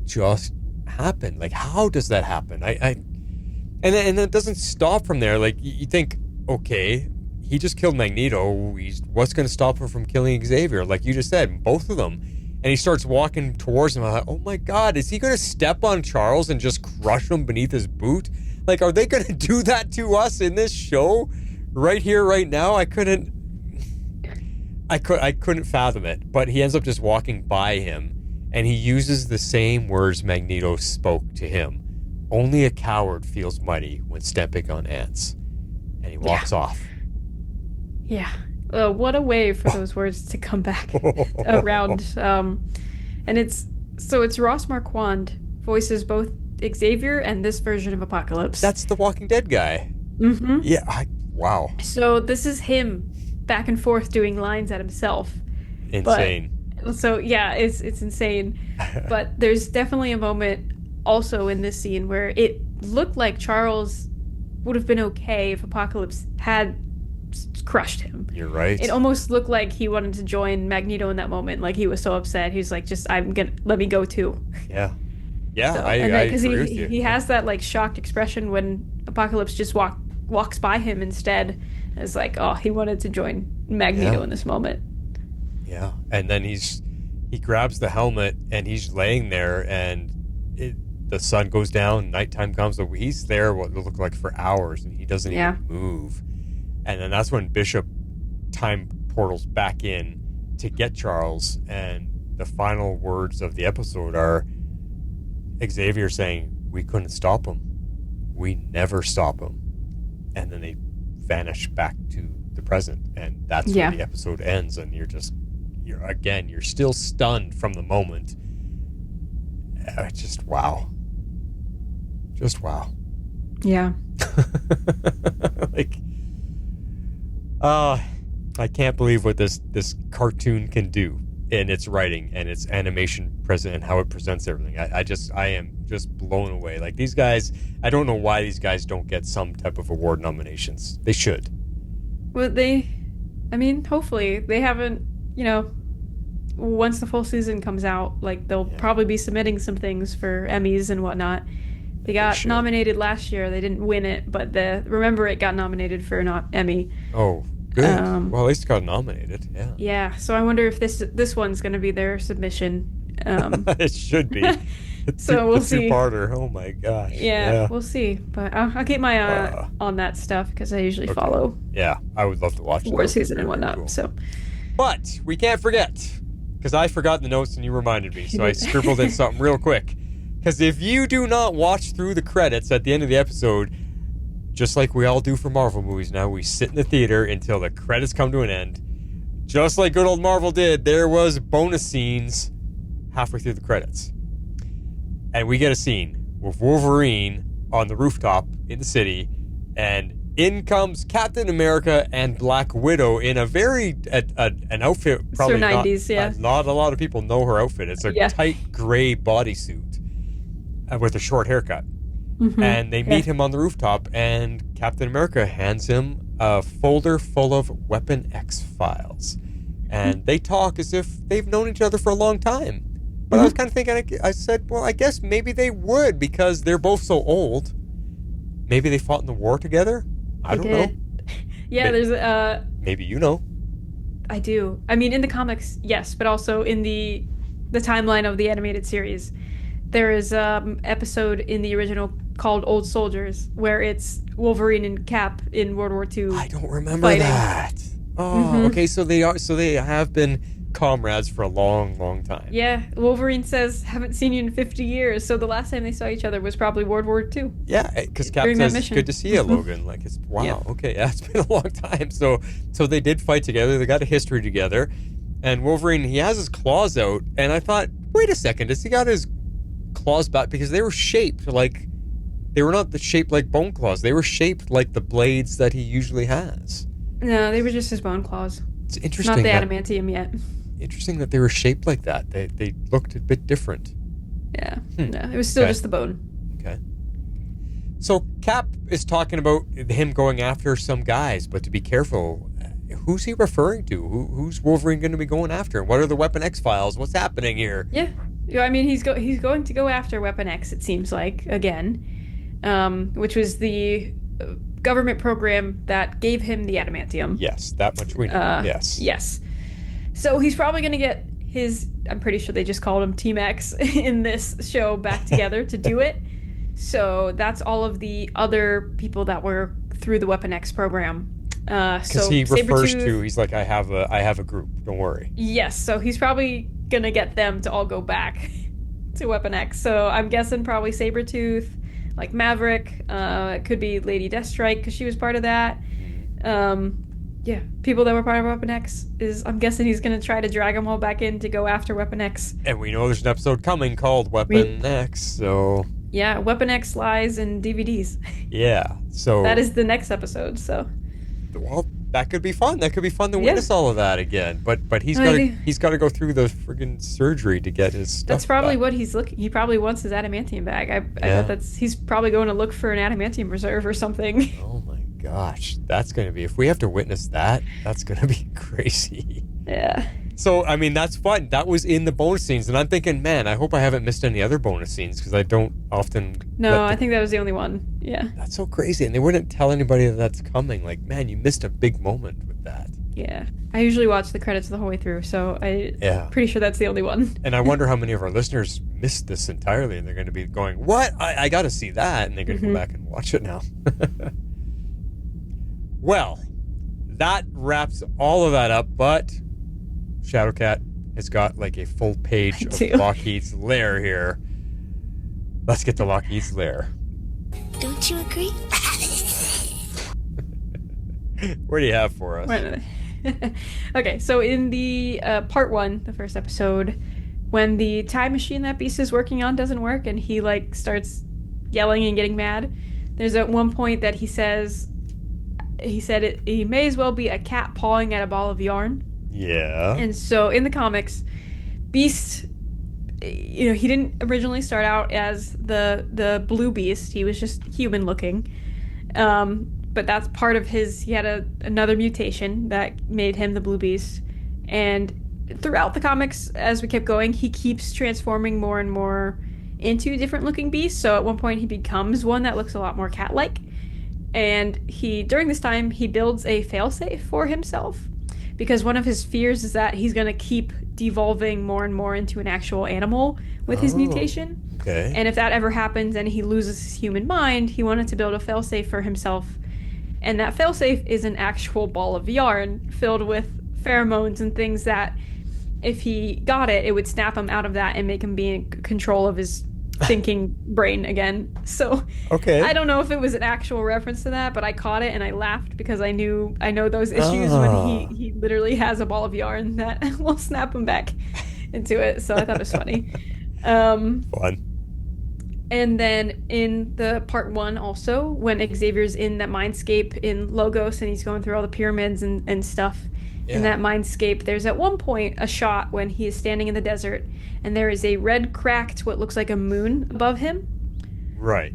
Speaker 3: just happened? Like, how does that happen? And it doesn't stop from there. Like, you think, okay, he just killed Magneto. What's going to stop him from killing Xavier? Like you just said, both of them. And he starts walking towards him. I'm like, oh my God, is he going to step on Charles and just crush him beneath his boot? Like, are they going to do that to us in this show? Right here, right now? I couldn't fathom it. But he ends up just walking by him, and he uses the same words Magneto spoke to him. Only a coward feels mighty when stepping on ants. And he walks off.
Speaker 4: Yeah. What a way for those words to come back around. And it's Ross Marquand voices both Xavier and this version of Apocalypse.
Speaker 3: That's the Walking Dead guy. Yeah. Wow.
Speaker 4: So this is him back and forth doing lines at himself.
Speaker 3: Insane.
Speaker 4: So yeah, it's insane. But there's definitely a moment also in this scene where it looked like Charles would have been okay if Apocalypse had crushed him.
Speaker 3: You're right.
Speaker 4: It almost looked like he wanted to join Magneto in that moment. Like he was so upset. He was like, let me go too.
Speaker 3: Yeah. Yeah,
Speaker 4: So,
Speaker 3: I agree with you.
Speaker 4: He has that like shocked expression when Apocalypse just walks by him instead. It's like, oh, he wanted to join Magneto in this moment.
Speaker 3: Yeah. And then he grabs the helmet and he's laying there, and the sun goes down, nighttime comes, so he's there what it looked like for hours, and he doesn't even move. And then that's when Bishop time portals back in to get Charles, and the final words of the episode are Xavier saying, "We couldn't stop him. We never stop him." And then they vanish back to the present, and that's where the episode ends, and you're still stunned from the moment. Just wow.
Speaker 4: Yeah.
Speaker 3: Like, I can't believe what this cartoon can do in its writing and its animation present and how it presents everything. I am just blown away. Like, these guys, I don't know why these guys don't get some type of award nominations. They should.
Speaker 4: Well, hopefully they haven't, once the full season comes out, like they'll probably be submitting some things for Emmys and whatnot. They got nominated last year. They didn't win it, but Remember It got nominated for an Emmy.
Speaker 3: Oh, good. Well, at least it got nominated. Yeah.
Speaker 4: Yeah. So I wonder if this one's going to be their submission.
Speaker 3: It should be.
Speaker 4: So we'll see.
Speaker 3: Two-parter. Oh my gosh.
Speaker 4: Yeah, we'll see. But I'll keep my eye on that stuff because I usually follow.
Speaker 3: Yeah, I would love to watch
Speaker 4: War season and whatnot. Cool. So,
Speaker 3: but we can't forget, because I forgot the notes and you reminded me, so I scribbled in something real quick. Because if you do not watch through the credits at the end of the episode, just like we all do for Marvel movies now, we sit in the theater until the credits come to an end. Just like good old Marvel did, there was bonus scenes halfway through the credits. And we get a scene with Wolverine on the rooftop in the city, and in comes Captain America and Black Widow in a very an outfit probably
Speaker 4: so 90s,
Speaker 3: not a lot of people know her outfit. It's a tight gray bodysuit with a short haircut.
Speaker 4: Mm-hmm.
Speaker 3: And they meet him on the rooftop, and Captain America hands him a folder full of Weapon X files. And they talk as if they've known each other for a long time. But I was kind of thinking, I said, well, I guess maybe they would, because they're both so old. Maybe they fought in the war together? I don't know.
Speaker 4: Yeah, there's
Speaker 3: maybe you know.
Speaker 4: I do. I mean, in the comics, yes, but also in the timeline of the animated series, there is an episode in the original called Old Soldiers, where it's Wolverine and Cap in World War II.
Speaker 3: I don't remember that. Oh, okay, so they have been comrades for a long, long time.
Speaker 4: Yeah, Wolverine says, haven't seen you in 50 years, so the last time they saw each other was probably World War II.
Speaker 3: Yeah, because Cap says, good to see you, Logan. Like, it's, wow, okay, yeah, it's been a long time. So they did fight together, they got a history together, and Wolverine, he has his claws out, and I thought, wait a second, has he got his claws back? Because they were shaped like, they were not shaped like bone claws, they were shaped like the blades that he usually has.
Speaker 4: No, they were just his bone claws.
Speaker 3: It's interesting.
Speaker 4: Not the adamantium yet.
Speaker 3: Interesting that they were shaped like that. They looked a bit different.
Speaker 4: Yeah. No, it was still just the bone.
Speaker 3: Okay. So Cap is talking about him going after some guys, but to be careful. Who's he referring to? Who's Wolverine going to be going after? What are the Weapon X files? What's happening here?
Speaker 4: Yeah. I mean, he's going to go after Weapon X, it seems like, again, which was the government program that gave him the adamantium.
Speaker 3: Yes, that much we know. Yes.
Speaker 4: Yes. So he's probably going to get his, I'm pretty sure they just called him Team X in this show, back together to do it. So that's all of the other people that were through the Weapon X program.
Speaker 3: Because he refers to, he's like, I have a group, don't worry.
Speaker 4: Yes, so he's probably going to get them to all go back to Weapon X. So I'm guessing probably Sabretooth, like Maverick, it could be Lady Deathstrike because she was part of that. Yeah, people that were part of Weapon X I'm guessing he's going to try to drag them all back in to go after Weapon X.
Speaker 3: And we know there's an episode coming called Weapon X, so...
Speaker 4: Yeah, Weapon X lies in DVDs.
Speaker 3: Yeah, so...
Speaker 4: That is the next episode, so...
Speaker 3: Well, that could be fun. That could be fun to witness all of that again. But he's got to go through the friggin' surgery to get his stuff.
Speaker 4: That's probably
Speaker 3: back.
Speaker 4: what he's looking. He probably wants his adamantium bag. I bet he's probably going to look for an adamantium reserve or something.
Speaker 3: Oh my gosh, that's going to be, if we have to witness that, that's going to be crazy.
Speaker 4: Yeah.
Speaker 3: So, I mean, that's fun. That was in the bonus scenes, and I'm thinking, man, I hope I haven't missed any other bonus scenes, because I don't often...
Speaker 4: No, I think that was the only one. Yeah.
Speaker 3: That's so crazy, and they wouldn't tell anybody that that's coming. Like, man, you missed a big moment with that.
Speaker 4: Yeah. I usually watch the credits the whole way through, so I'm pretty sure that's the only one.
Speaker 3: And I wonder how many of our listeners missed this entirely, and they're going to be going, what? I got to see that, and they're going to go back and watch it now. Well, that wraps all of that up, but... Shadowcat has got like a full page of Lockheed's lair here. Let's get to Lockheed's lair.
Speaker 15: Don't you agree?
Speaker 3: What do you have for us?
Speaker 4: Okay, so in the part 1, the first episode, when the time machine that Beast is working on doesn't work and he like starts yelling and getting mad, there's at one point that he said he may as well be a cat pawing at a ball of yarn.
Speaker 3: Yeah.
Speaker 4: And so in the comics, Beast, he didn't originally start out as the blue Beast. He was just human looking. But that's part of he had another mutation that made him the blue Beast. And throughout the comics, as we kept going, he keeps transforming more and more into different looking beasts. So at one point he becomes one that looks a lot more cat-like. And during this time, he builds a failsafe for himself. Because one of his fears is that he's going to keep devolving more and more into an actual animal with his mutation.
Speaker 3: Okay.
Speaker 4: And if that ever happens and he loses his human mind, he wanted to build a failsafe for himself. And that failsafe is an actual ball of yarn filled with pheromones and things that if he got it, it would snap him out of that and make him be in control of his thinking brain again. So I don't know if it was an actual reference to that, but I caught it and I laughed because I know those issues when he literally has a ball of yarn that will snap him back into it. So I thought it was funny.
Speaker 3: Fun.
Speaker 4: And then in the part 1 also, when Xavier's in that mindscape in Logos and he's going through all the pyramids and stuff in that mindscape, there's at one point a shot when he is standing in the desert and there is a red cracked what looks like a moon above him.
Speaker 3: Right.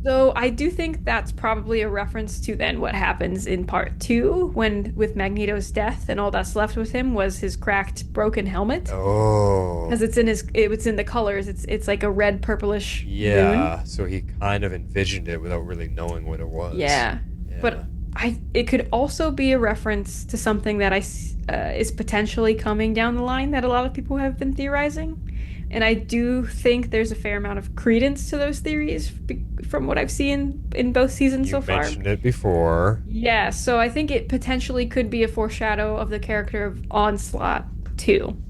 Speaker 4: So I do think that's probably a reference to then what happens in part 2 when with Magneto's death and all that's left with him was his cracked broken helmet.
Speaker 3: Oh.
Speaker 4: Because it's in the colors. It's like a red purplish
Speaker 3: Yeah.
Speaker 4: moon.
Speaker 3: So he kind of envisioned it without really knowing what it was.
Speaker 4: Yeah. But it could also be a reference to something that is potentially coming down the line that a lot of people have been theorizing. And I do think there's a fair amount of credence to those theories from what I've seen in both seasons so far.
Speaker 3: You mentioned it before.
Speaker 4: Yeah, so I think it potentially could be a foreshadow of the character of Onslaught too.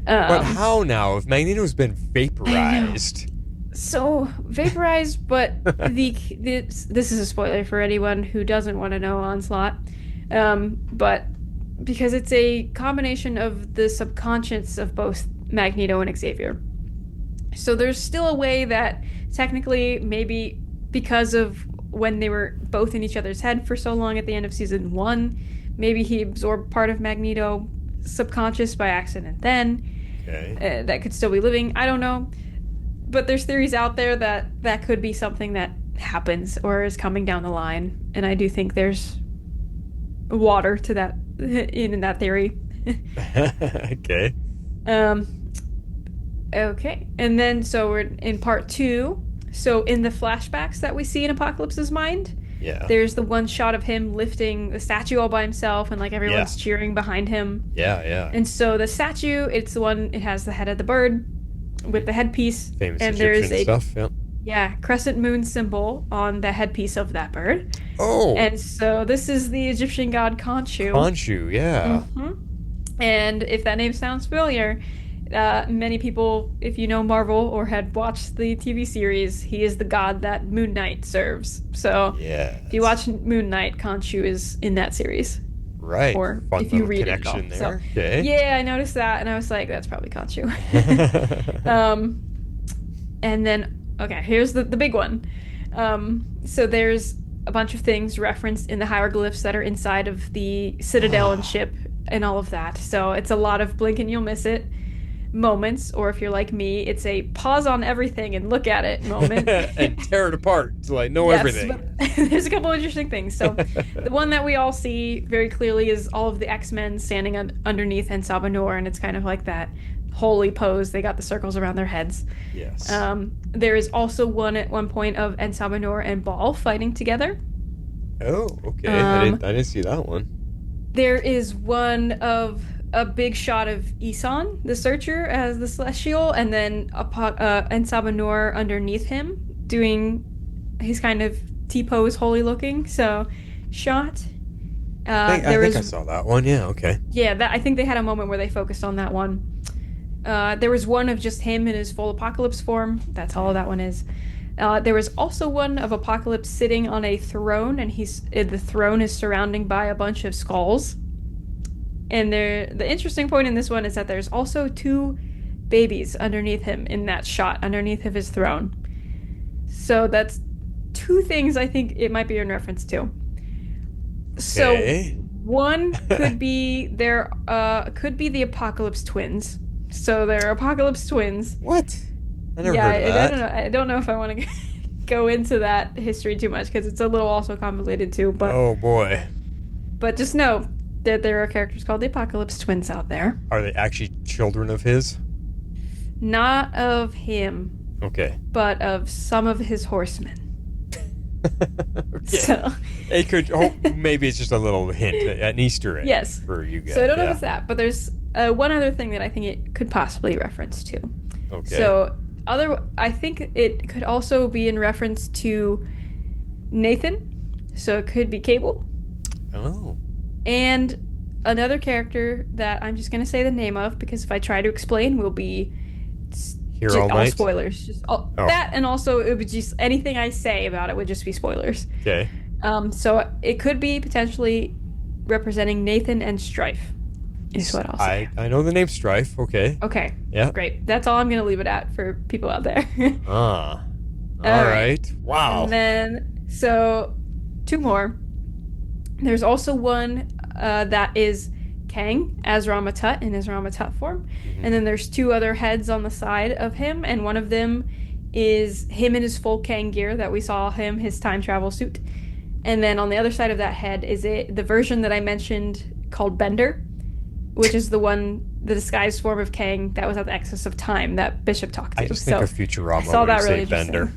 Speaker 3: But how now? If Magneto's been vaporized...
Speaker 4: So vaporized, but this is a spoiler for anyone who doesn't want to know Onslaught. But because it's a combination of the subconscious of both Magneto and Xavier. So there's still a way that technically maybe because of when they were both in each other's head for so long at the end of season 1. Maybe he absorbed part of Magneto subconscious by accident then.
Speaker 3: Okay.
Speaker 4: That could still be living. I don't know. But there's theories out there that could be something that happens or is coming down the line. And I do think there's water to that in that theory.
Speaker 3: Okay.
Speaker 4: Okay. And then so we're in part 2. So in the flashbacks that we see in Apocalypse's mind, there's the one shot of him lifting the statue all by himself and like everyone's cheering behind him.
Speaker 3: Yeah.
Speaker 4: And so the statue, it's the one, it has the head of the bird with the headpiece.
Speaker 3: Famous
Speaker 4: and
Speaker 3: Egyptian
Speaker 4: there's
Speaker 3: stuff,
Speaker 4: crescent moon symbol on the headpiece of that bird.
Speaker 3: Oh.
Speaker 4: And so this is the Egyptian god Khonshu.
Speaker 3: Khonshu, yeah.
Speaker 4: And if that name sounds familiar, many people, if you know Marvel or had watched the TV series, he is the god that Moon Knight serves. So if you watch Moon Knight, Khonshu is in that series.
Speaker 3: Right.
Speaker 4: Or
Speaker 3: Fun
Speaker 4: if you
Speaker 3: little
Speaker 4: read
Speaker 3: connection
Speaker 4: it.
Speaker 3: there.
Speaker 4: So,
Speaker 3: Okay.
Speaker 4: yeah, I noticed that, and I was like, that's probably Khonshu. And then, okay, here's the big one. So there's a bunch of things referenced in the hieroglyphs that are inside of the Citadel and ship and all of that. So it's a lot of blink and you'll miss it moments, or if you're like me, it's a pause on everything and look at it moment.
Speaker 3: And tear it apart till I know everything.
Speaker 4: But there's a couple interesting things. So the one that we all see very clearly is all of the X-Men standing underneath En-Sabah Nur, and it's kind of like that holy pose. They got the circles around their heads.
Speaker 3: Yes.
Speaker 4: There is also one at one point of En-Sabah Nur and Baal fighting together.
Speaker 3: Oh, okay. I didn't see that one.
Speaker 4: There is one of a big shot of Isan, the Searcher, as the Celestial, and then En-Sabah Nur underneath him, doing his kind of T-pose, holy looking. So, shot.
Speaker 3: I think I saw that one. Yeah, okay.
Speaker 4: Yeah, I think they had a moment where they focused on that one. There was one of just him in his full Apocalypse form. That's all that one is. There was also one of Apocalypse sitting on a throne, and the throne is surrounding by a bunch of skulls. And the interesting point in this one is that there's also 2 babies underneath him in that shot, underneath of his throne. So that's 2 things I think it might be in reference to. So one could be could be the Apocalypse twins. So they're Apocalypse twins.
Speaker 3: What? I never heard of that.
Speaker 4: I don't know if I want to go into that history too much because it's a little also convoluted too. But
Speaker 3: oh boy!
Speaker 4: But just know that there are characters called the Apocalypse twins out there.
Speaker 3: Are they actually children of his?
Speaker 4: Not of him.
Speaker 3: Okay.
Speaker 4: But of some of his horsemen.
Speaker 3: Okay.
Speaker 4: So
Speaker 3: it could. Maybe it's just a little hint, an Easter egg.
Speaker 4: Yes.
Speaker 3: For you guys.
Speaker 4: So I don't know if it's that, but there's one other thing that I think it could possibly reference to.
Speaker 3: Okay.
Speaker 4: So I think it could also be in reference to Nathan. So it could be Cable.
Speaker 3: Oh.
Speaker 4: And another character that I'm just going to say the name of, because if I try to explain, will be
Speaker 3: Here all night?
Speaker 4: Spoilers. That, and also it would just, anything I say about it would just be spoilers.
Speaker 3: Okay.
Speaker 4: So it could be potentially representing Nathan and Strife, is what I'll say.
Speaker 3: I know the name Strife. Okay.
Speaker 4: Okay.
Speaker 3: Yeah.
Speaker 4: Great. That's all I'm going to leave it at for people out there.
Speaker 3: All right. Wow.
Speaker 4: And then, so 2 more. There's also one that is Kang as Rama-Tut in his Rama-Tut form. Mm-hmm. And then there's 2 other heads on the side of him. And one of them is him in his full Kang gear that we saw him, his time travel suit. And then on the other side of that head is the version that I mentioned called Bender, which is the disguised form of Kang that was at the Axis of Time that Bishop talked to.
Speaker 3: I just think of Futurama
Speaker 4: I saw
Speaker 3: when
Speaker 4: that
Speaker 3: you
Speaker 4: really
Speaker 3: say Bender.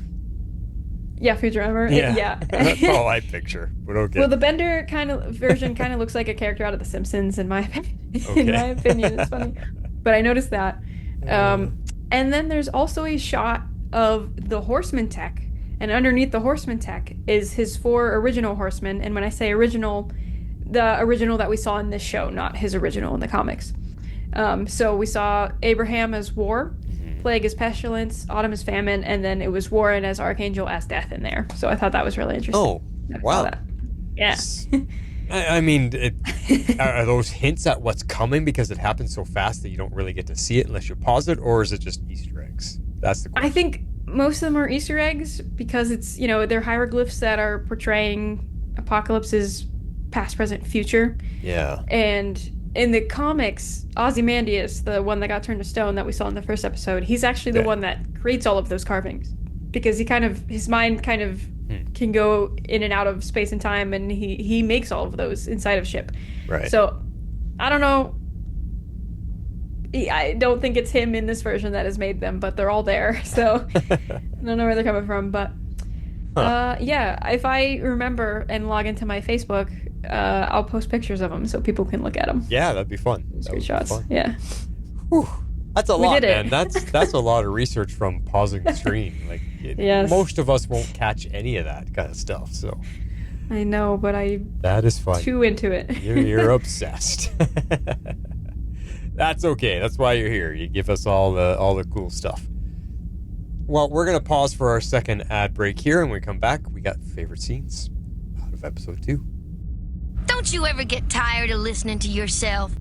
Speaker 4: Yeah, Futurama.
Speaker 3: Yeah. That's all I picture. But okay.
Speaker 4: Well, the Bender version kind of looks like a character out of The Simpsons, in my opinion. In my opinion, it's funny. But I noticed that. And then there's also a shot of the Horseman tech, and underneath the Horseman tech is his 4 original Horsemen. And when I say original, the original that we saw in this show, not his original in the comics. So we saw Abraham as War, Plague as Pestilence, Autumn as Famine, and then it was Warren as Archangel as Death in there. So I thought that was really interesting.
Speaker 3: Oh, wow.
Speaker 4: Yeah.
Speaker 3: I mean, are those hints at what's coming because it happens so fast that you don't really get to see it unless you pause it, or is it just Easter eggs? That's the question.
Speaker 4: most of them are Easter eggs because it's, they're hieroglyphs that are portraying Apocalypse's past, present, future.
Speaker 3: Yeah.
Speaker 4: And in the comics, Ozymandias, the one that got turned to stone that we saw in the first episode, he's actually the one that creates all of those carvings because his mind kind of can go in and out of space and time, and he makes all of those inside of ship.
Speaker 3: Right.
Speaker 4: So I don't know. I don't think it's him in this version that has made them, but they're all there. So I don't know where they're coming from, but yeah, if I remember and log into my Facebook, I'll post pictures of them so people can look at them.
Speaker 3: Yeah, that'd be fun.
Speaker 4: Screenshots. Yeah.
Speaker 3: Whew. That's a lot,
Speaker 4: did it.
Speaker 3: man. That's a lot of research from pausing the stream. Like,
Speaker 4: Yes.
Speaker 3: most of us won't catch any of that kind of stuff. So
Speaker 4: I know, but
Speaker 3: that is fun.
Speaker 4: Too into it.
Speaker 3: You're obsessed. That's okay. That's why you're here. You give us all the cool stuff. Well, we're gonna pause for our second ad break here, and when we come back, we got favorite scenes out of episode 2.
Speaker 6: Don't you ever get tired of listening to yourself?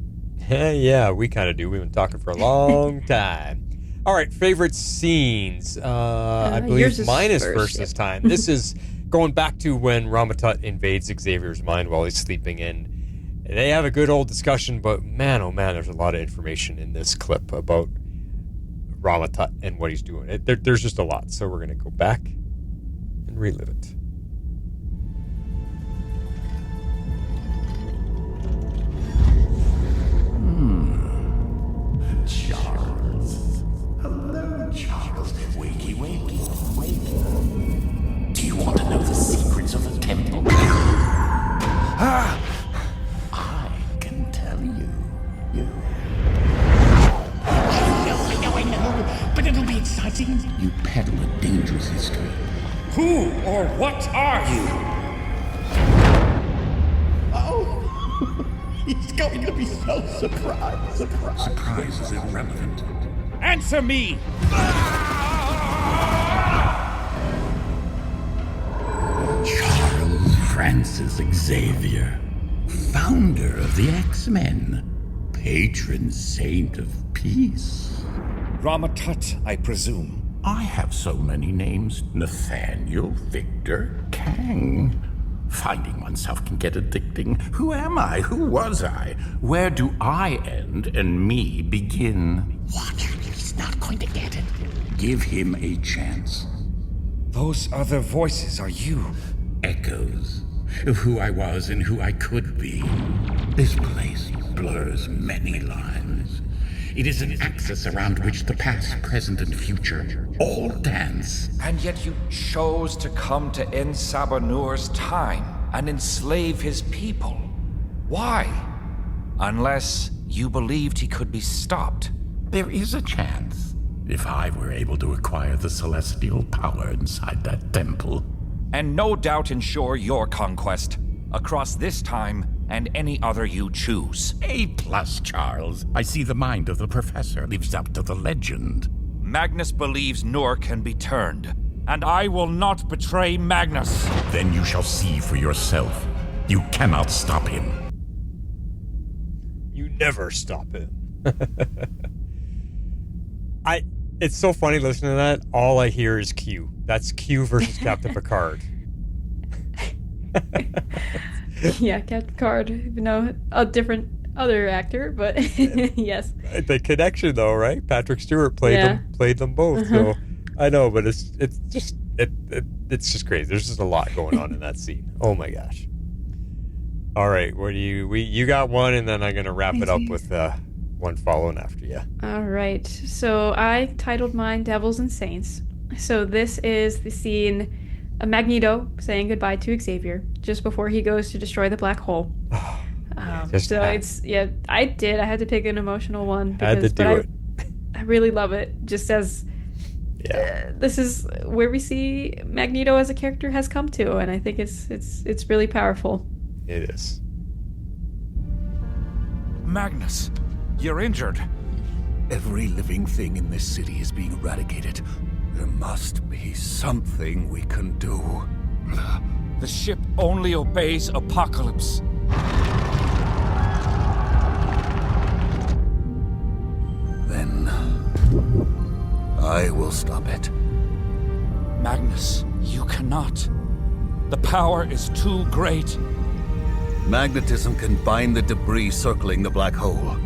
Speaker 3: Yeah, we kind of do. We've been talking for a long time. All right, favorite scenes. I believe mine is first this time. This is going back to when Ramatut invades Xavier's mind while he's sleeping in. They have a good old discussion, but man, oh man, there's a lot of information in this clip about Ramatut and what he's doing. There's just a lot, so we're going to go back and relive it.
Speaker 19: Charles. Hello, Charles. Wakey, wakey, wakey. Do you want to know the secrets of the temple? I can tell you. I know, but it'll be exciting. You peddle a dangerous history.
Speaker 9: Who or what are you?
Speaker 19: Oh, he's going to be so surprised. Surprise is irrelevant.
Speaker 9: Answer me!
Speaker 19: Charles Francis Xavier, founder of the X-Men, patron saint of peace.
Speaker 9: Ramatut, I presume.
Speaker 19: I have so many names. Nathaniel, Victor, Kang. Finding oneself can get addicting. Who am I? Who was I? Where do I end and me begin? Watch, he's not going to get it. Give him a chance.
Speaker 9: Those other voices are you.
Speaker 19: Echoes of who I was and who I could be. This place blurs many lines. It is an axis around which the past, present, and future all dance.
Speaker 9: And yet you chose to come to end Sabanur's time and enslave his people. Why? Unless you believed he could be stopped.
Speaker 19: There is a chance, if I were able to acquire the celestial power inside that temple.
Speaker 9: And no doubt ensure your conquest, across this time and any other you choose.
Speaker 19: A+, Charles. I see the mind of the professor lives up to the legend.
Speaker 9: Magnus believes Noor can be turned, and I will not betray Magnus.
Speaker 19: Then you shall see for yourself. You cannot stop him.
Speaker 3: You never stop him. It's so funny listening to that. All I hear is Q. That's Q versus Captain Picard.
Speaker 4: Yeah, Captain Picard. A different other actor, but yes.
Speaker 3: The connection, though, right? Patrick Stewart played them both. So I know, but it's just crazy. There's just a lot going on in that scene. Oh my gosh. All right, what do you got one, and then I'm gonna wrap it up with one following after you.
Speaker 4: All right. So I titled mine "Devils and Saints." So this is the scene of Magneto saying goodbye to Xavier just before he goes to destroy the black hole. I had to pick an emotional one because I really love it. Just as this is where we see Magneto as a character has come to, and I think it's really powerful.
Speaker 3: It is.
Speaker 9: Magnus, you're injured.
Speaker 10: Every living thing in this city is being eradicated. There must be something we can do.
Speaker 9: The ship only obeys Apocalypse.
Speaker 10: Then I will stop it.
Speaker 9: Magnus, you cannot. The power is too great.
Speaker 10: Magnetism can bind the debris circling the black hole.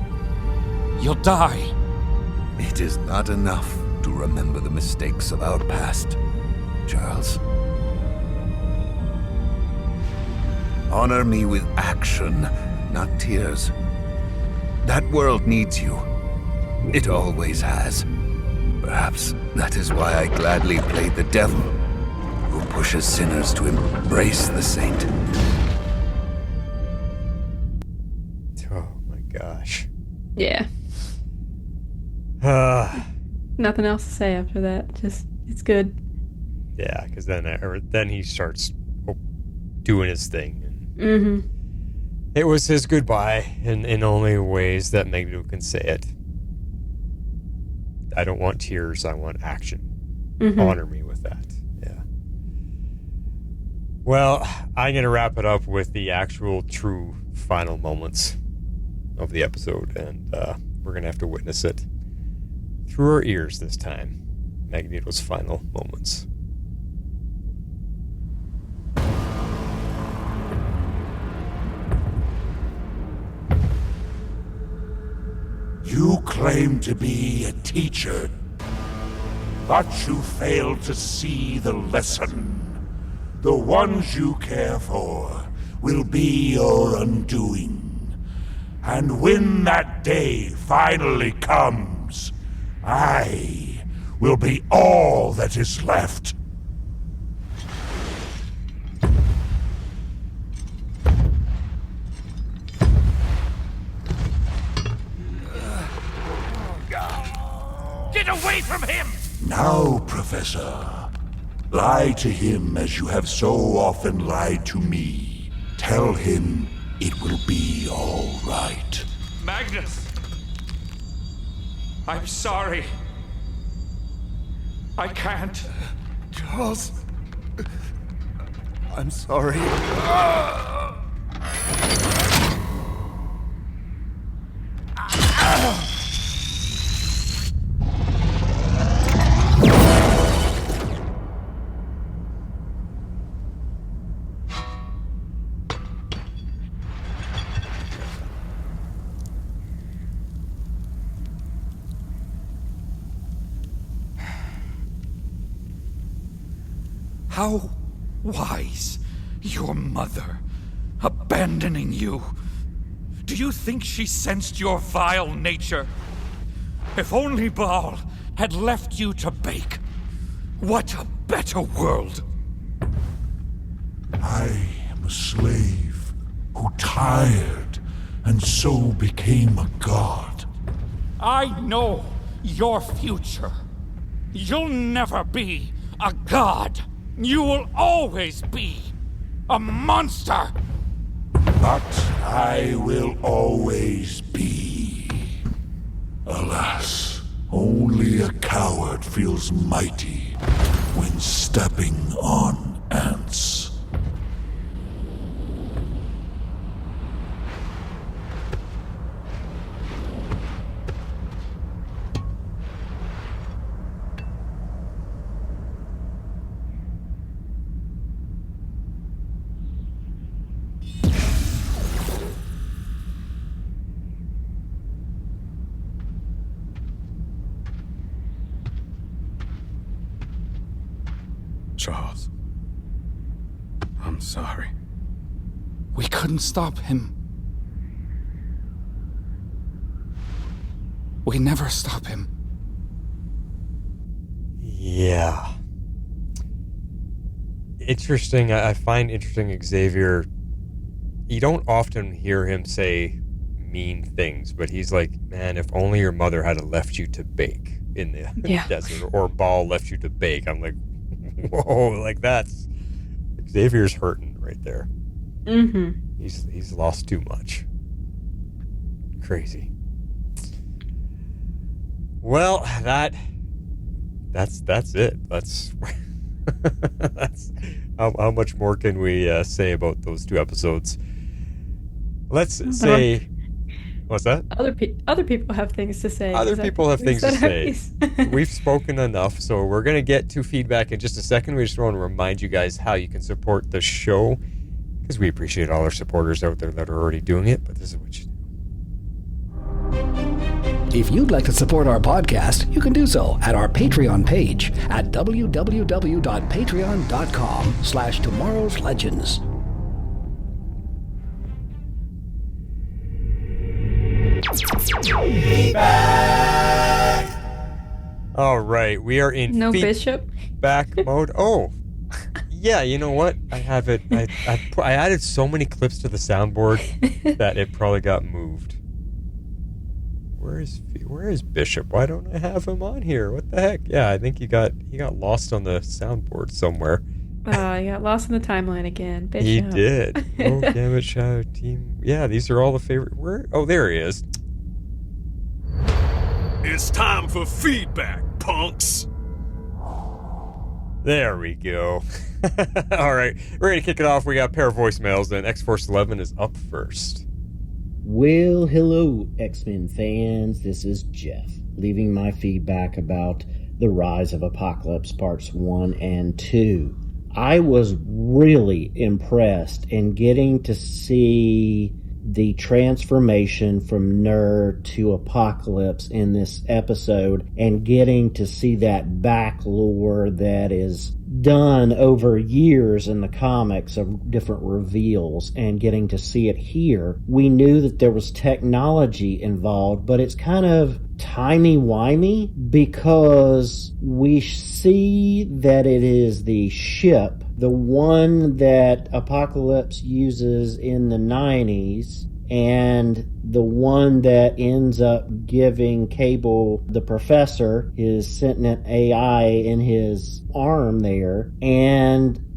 Speaker 9: You'll die.
Speaker 10: It is not enough to remember the mistakes of our past, Charles. Honor me with action, not tears. That world needs you. It always has. Perhaps that is why I gladly played the devil, who pushes sinners to embrace the saint.
Speaker 3: Oh my gosh.
Speaker 4: Yeah. Nothing else to say after that. Just, it's good.
Speaker 3: Yeah, because then he starts doing his thing.
Speaker 4: Mm-hmm.
Speaker 3: It was his goodbye in only ways that Magneto can say it. I don't want tears, I want action.
Speaker 4: Mm-hmm.
Speaker 3: Honor me with that. Yeah. Well, I'm going to wrap it up with the actual true final moments of the episode, and we're going to have to witness it through our ears this time. Magneto's final moments.
Speaker 18: You claim to be a teacher, but you fail to see the lesson. The ones you care for will be your undoing. And when that day finally comes, I will be all that is left.
Speaker 9: Get away from him!
Speaker 18: Now, Professor, lie to him as you have so often lied to me. Tell him it will be all right.
Speaker 9: Magnus! I'm sorry. I can't.
Speaker 10: Charles, I'm sorry.
Speaker 9: How wise, your mother, abandoning you. Do you think she sensed your vile nature? If only Baal had left you to bake, what a better world.
Speaker 18: I am a slave who tired and so became a god.
Speaker 9: I know your future. You'll never be a god. You will always be a monster.
Speaker 18: But I will always be. Alas, only a coward feels mighty when stepping on ants.
Speaker 16: Charles, I'm sorry.
Speaker 9: We couldn't stop him. We never stop him.
Speaker 3: Yeah. Interesting. I find interesting Xavier. You don't often hear him say mean things, but he's like, man, if only your mother had left you to bake in the desert, or Baal left you to bake. I'm like, whoa, like that's Xavier's hurting right there.
Speaker 4: Mm-hmm.
Speaker 3: He's lost too much. Crazy. Well, that's it. That's how much more can we say about those two episodes? Let's say. What's that?
Speaker 4: Other people have things to say.
Speaker 3: Other people have things to say.
Speaker 4: say.
Speaker 3: We've spoken enough, so we're going to get to feedback in just a second. We just want to remind you guys how you can support the show, because we appreciate all our supporters out there that are already doing it, but this is what you do.
Speaker 2: If you'd like to support our podcast, you can do so at our Patreon page at www.patreon.com/tomorrowslegends.
Speaker 3: All right, we are in
Speaker 4: No Bishop?
Speaker 3: Back mode. Oh, yeah, you know what? I have it. I added so many clips to the soundboard that it probably got moved. Where is Bishop? Why don't I have him on here? What the heck? Yeah, I think he got lost on the soundboard somewhere.
Speaker 4: He got lost in the timeline again. Bishop.
Speaker 3: He did. Oh, damn it, Shadow Team. Yeah, these are all the favorite. Where? Oh, there he is.
Speaker 17: It's time for feedback, punks.
Speaker 3: There we go. All right, ready to kick it off. We got a pair of voicemails, and X-Force 11 is up first.
Speaker 20: Well, hello, X-Men fans. This is Jeff, leaving my feedback about The Rise of Apocalypse Parts 1 and 2. I was really impressed in getting to see the transformation from Nerd to Apocalypse in this episode, and getting to see that back lore that is done over years in the comics of different reveals, and getting to see it here. We knew that there was technology involved, but it's kind of timey-wimey because we see that it is the ship, the one that Apocalypse uses in the 90s, and the one that ends up giving Cable, the professor, his sentient AI in his arm there,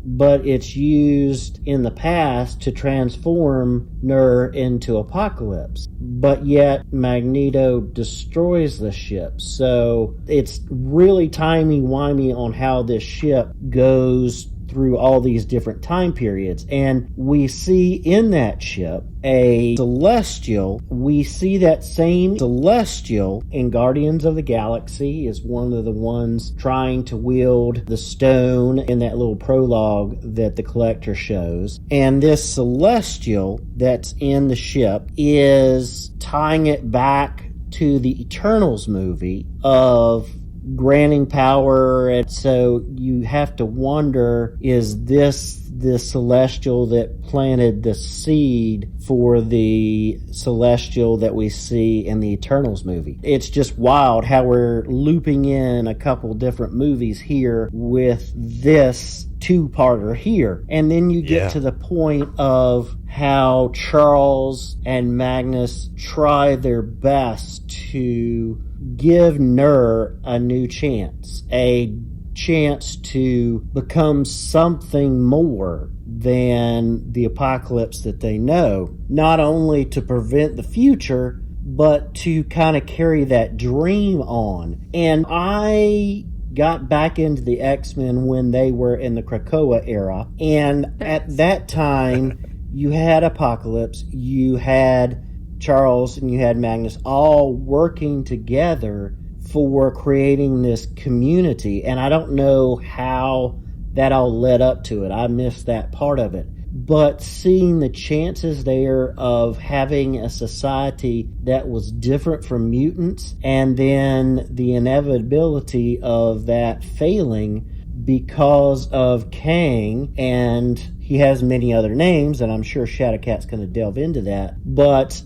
Speaker 20: but it's used in the past to transform Nur into Apocalypse. But yet Magneto destroys the ship. So it's really timey-wimey on how this ship goes through all these different time periods. And we see in that ship a Celestial. We see that same Celestial in Guardians of the Galaxy, is one of the ones trying to wield the stone in that little prologue that the Collector shows. And this Celestial that's in the ship is tying it back to the Eternals movie of granting power, and so you have to wonder, is this the Celestial that planted the seed for the Celestial that we see in the Eternals movie? It's just wild how we're looping in a couple different movies here with this two-parter here. And then you get to the point of how Charles and Magnus try their best to give Nur a new chance, a chance to become something more than the Apocalypse that they know, not only to prevent the future, but to kind of carry that dream on. And I got back into the X-Men when they were in the Krakoa era, and at that time you had Apocalypse, you had Charles, and you had Magnus all working together for creating this community. And I don't know how that all led up to it. I missed that part of it. But seeing the chances there of having a society that was different from mutants, and then the inevitability of that failing because of Kang, and he has many other names, and I'm sure Shadowcat's going to delve into that, but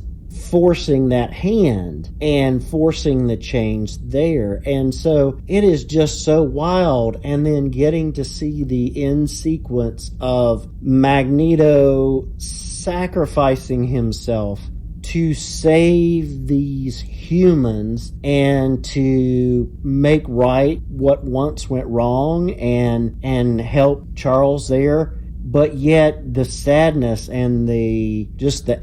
Speaker 20: forcing that hand and forcing the change there. And so it is just so wild. And then getting to see the end sequence of Magneto sacrificing himself to save these humans and to make right what once went wrong, and help Charles there. But yet the sadness and the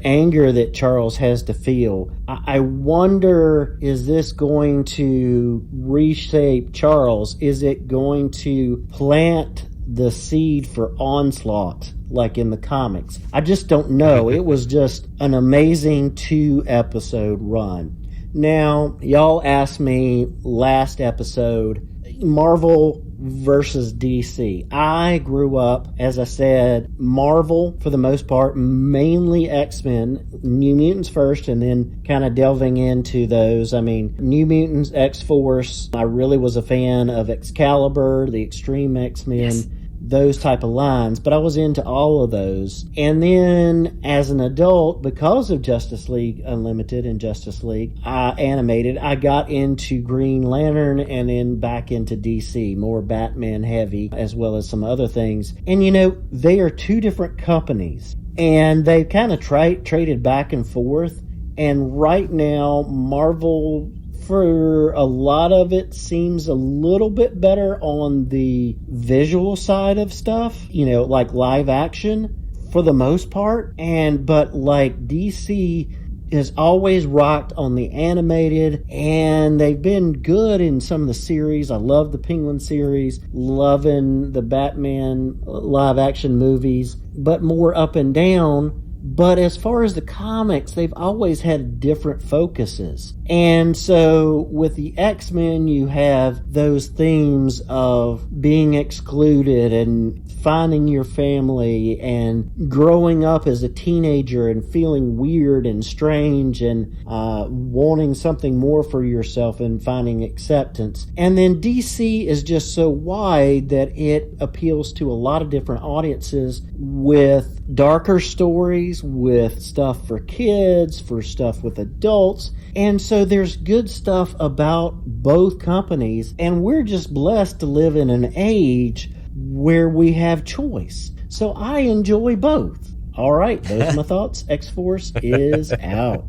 Speaker 20: anger that Charles has to feel. I wonder, is this going to reshape Charles? Is it going to plant the seed for onslaught like in the comics. I just don't know. It was just an amazing 2-episode run. Now, y'all asked me last episode, Marvel versus DC. I grew up, as I said, Marvel for the most part, mainly X-Men, New Mutants first, and then kind of delving into those. I mean, New Mutants, X-Force. I really was a fan of Excalibur, the Extreme X-Men. Yes. Those type of lines, but I was into all of those. And then as an adult, because of Justice League Unlimited and Justice League Animated, I got into Green Lantern and then back into DC, more Batman heavy, as well as some other things. And you know, they are two different companies, and they kind of traded back and forth. And right now, Marvel, for a lot of it, seems a little bit better on the visual side of stuff, you know, like live action for the most part. But like DC has always rocked on the animated, and they've been good in some of the series. I love the Penguin series, loving the Batman live action movies, but more up and down. But as far as the comics, they've always had different focuses. And so with the X-Men, you have those themes of being excluded and finding your family and growing up as a teenager and feeling weird and strange and wanting something more for yourself and finding acceptance. And then DC is just so wide that it appeals to a lot of different audiences with darker stories, with stuff for kids, for stuff with adults. And so there's good stuff about both companies, and we're just blessed to live in an age where we have choice. So I enjoy both. All right, those are my thoughts. X-Force is out.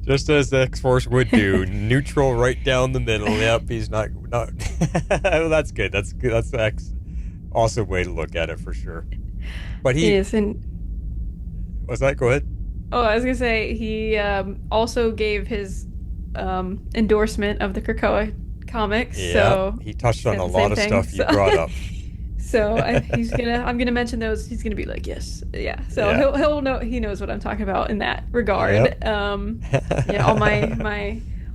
Speaker 3: Just as X-Force would do, neutral right down the middle. Yep, he's not. Well, that's good. That's good. That's an awesome way to look at it for sure. But he
Speaker 4: is, and
Speaker 3: what's that? Go ahead.
Speaker 4: Oh, I was gonna say he also gave his endorsement of the Krakoa comics.
Speaker 3: Yeah,
Speaker 4: so
Speaker 3: he touched on a lot of stuff you brought up.
Speaker 4: So I'm gonna mention those. He's gonna be like, yes, yeah. So yeah. He'll know. He knows what I'm talking about in that regard. Yep. Yeah,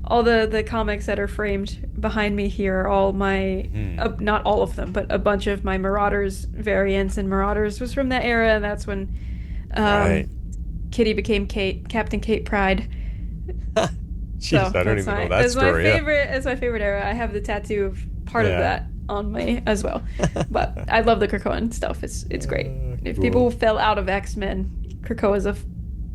Speaker 4: all the comics that are framed behind me here are all my not all of them, but a bunch of my Marauders variants, and Marauders was from that era, and that's when Kitty became Captain Kate Pride.
Speaker 3: Jeez, I don't even know that story.
Speaker 4: It's my favorite era. I have the tattoo of part of that on me as well. But I love the Krakoan stuff. It's great. If
Speaker 3: cool.
Speaker 4: people fell out of X-Men, Krakoa is a